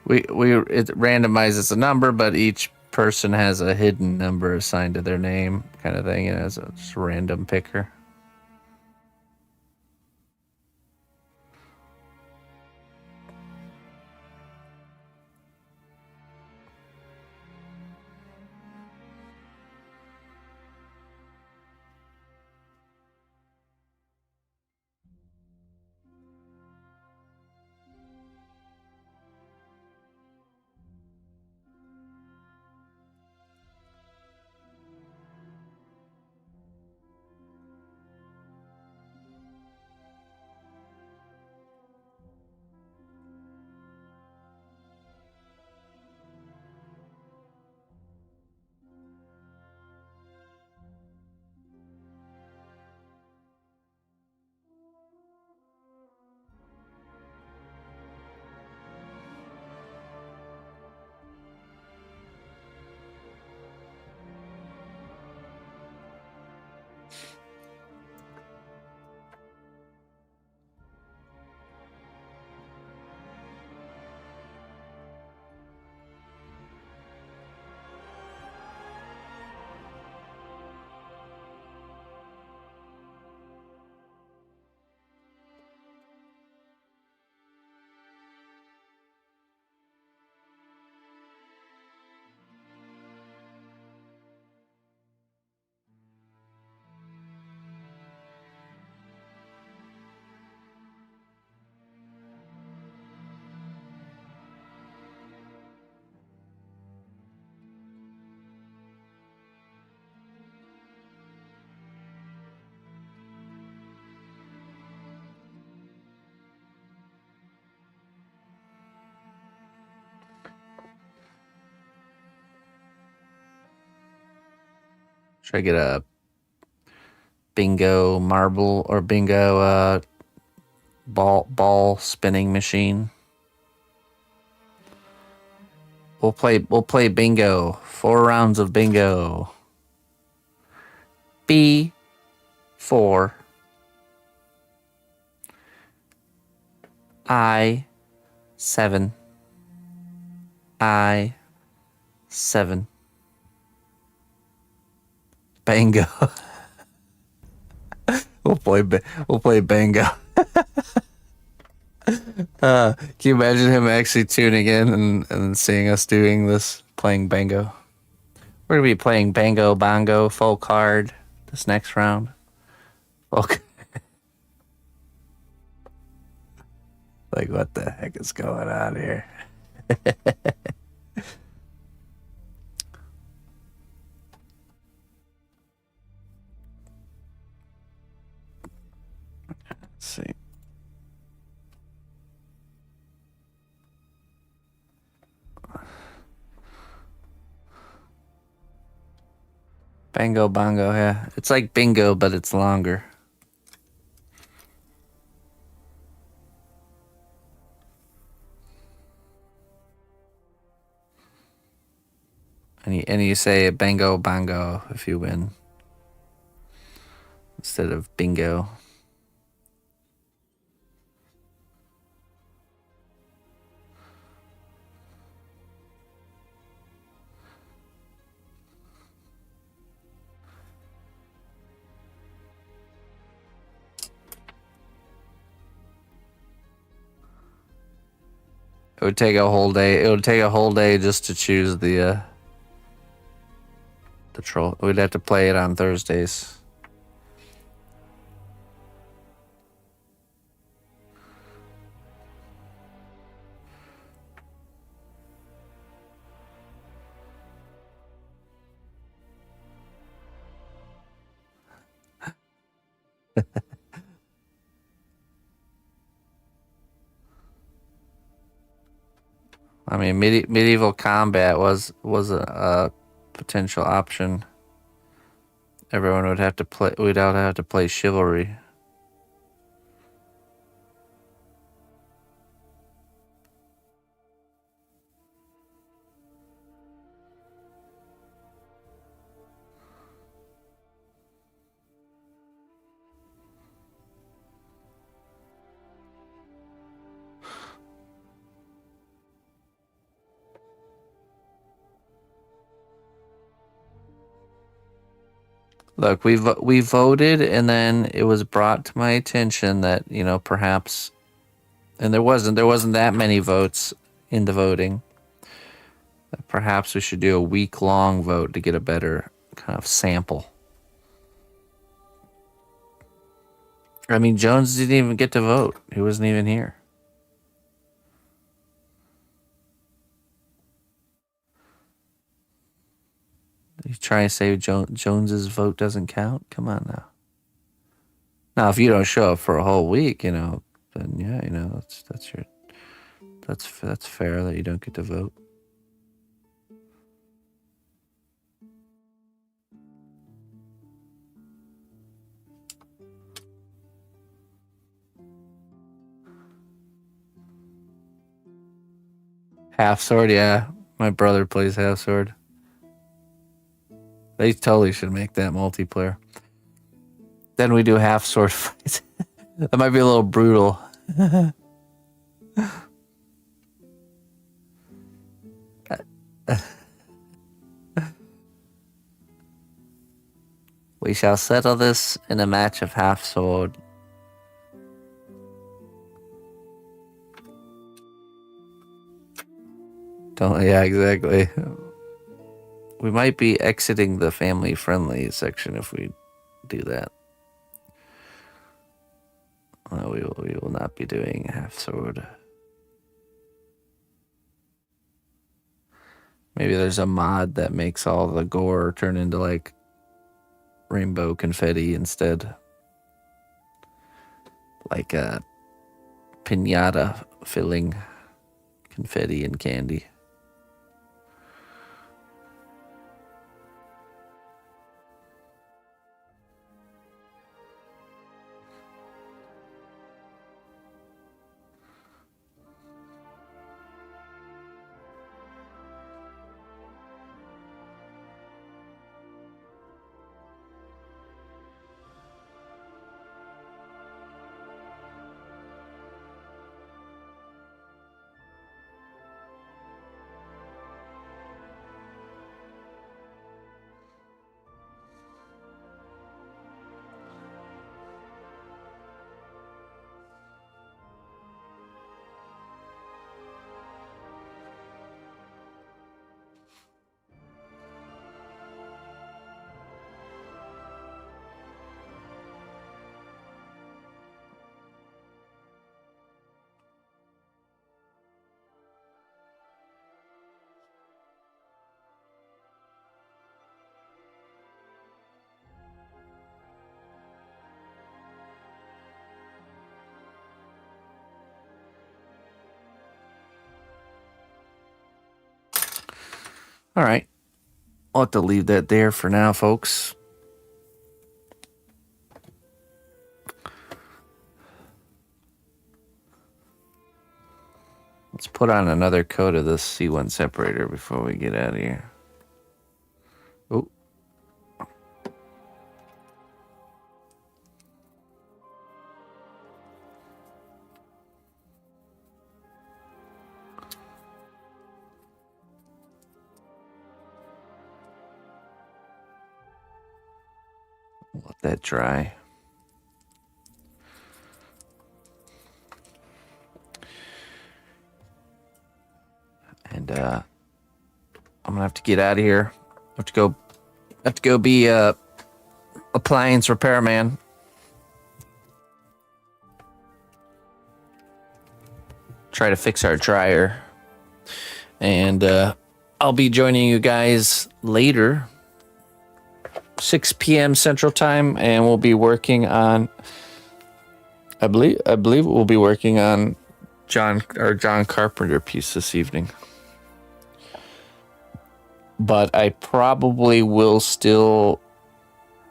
It randomizes a number, but each person has a hidden number assigned to their name, kind of thing. It's a just random picker. Should I get a bingo marble or bingo ball spinning machine? We'll play bingo. 4 rounds of bingo. B4 I7 I7 Bango. We'll play bango. Can you imagine him actually tuning in and seeing us doing this, playing bango? We're gonna be playing bango bongo full card this next round. Okay. Like, what the heck is going on here? Let's see. Bango bongo, yeah. It's like bingo, but it's longer. And you say bango bongo if you win instead of bingo. It would take a whole day. It would take a whole day just to choose the troll. We'd have to play it on Thursdays. I mean, medieval combat was a potential option. Everyone would have to play. We'd all have to play chivalry. Look, we voted, and then it was brought to my attention that, you know, perhaps, and there wasn't that many votes in the voting. That perhaps we should do a week-long vote to get a better kind of sample. I mean, Jones didn't even get to vote. He wasn't even here. You trying to say Jones's vote doesn't count? Come on now. Now, if you don't show up for a whole week, you know, then yeah, you know, that's fair that you don't get to vote. Half sword, yeah. My brother plays half sword. They totally should make that multiplayer. Then we do half sword fights. That might be a little brutal. We shall settle this in a match of half sword. Yeah, exactly. We might be exiting the family-friendly section if we do that. We will not be doing half sword. Maybe there's a mod that makes all the gore turn into like rainbow confetti instead. Like a piñata filling confetti and candy. All right. I'll have to leave that there for now, folks. Let's put on another coat of this C1 separator before we get out of here. Oh. Let that dry. And I'm gonna have to get out of here. I have to go be a appliance repairman. Try to fix our dryer. And I'll be joining you guys later, 6 p.m. Central Time, and we'll be working on. I believe we'll be working on John Carpenter piece this evening. But I probably will still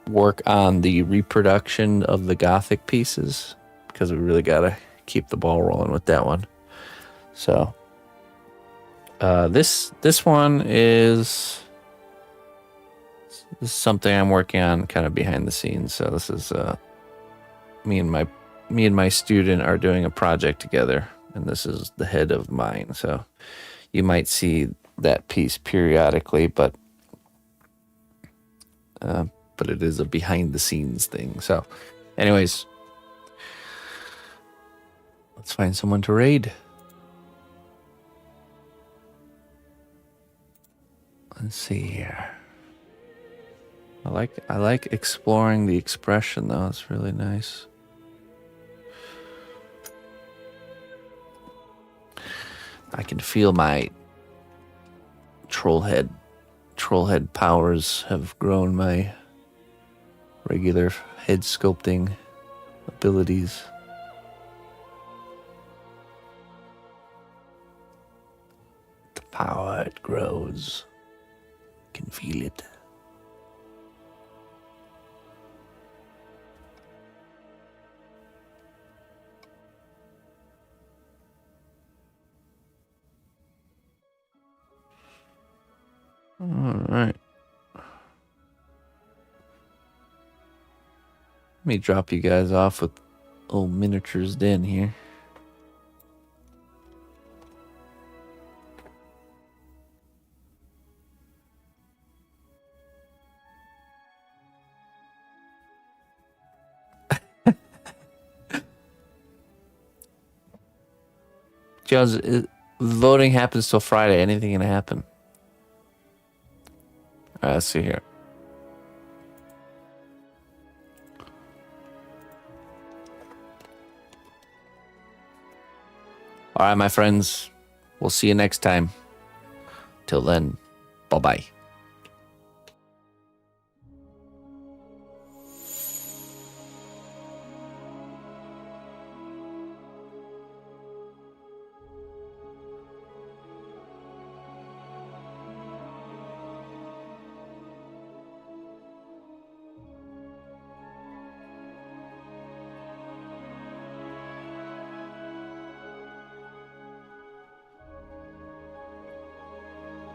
work on the reproduction of the Gothic pieces because we really gotta keep the ball rolling with that one. So this one is something I'm working on kind of behind the scenes. So this is me and my student are doing a project together, and this is the head of mine. So you might see that piece periodically, but it is a behind the scenes thing. So anyways, let's find someone to raid. Let's see here. I like exploring the expression though. It's really nice. I can feel my trollhead powers have grown my regular head sculpting abilities. The power, it grows. Can feel it. All right. Let me drop you guys off with old Miniatures Den here. Jones, voting happens till Friday. Anything can happen. All right, let's see here. All right, my friends. We'll see you next time. Till then, bye-bye.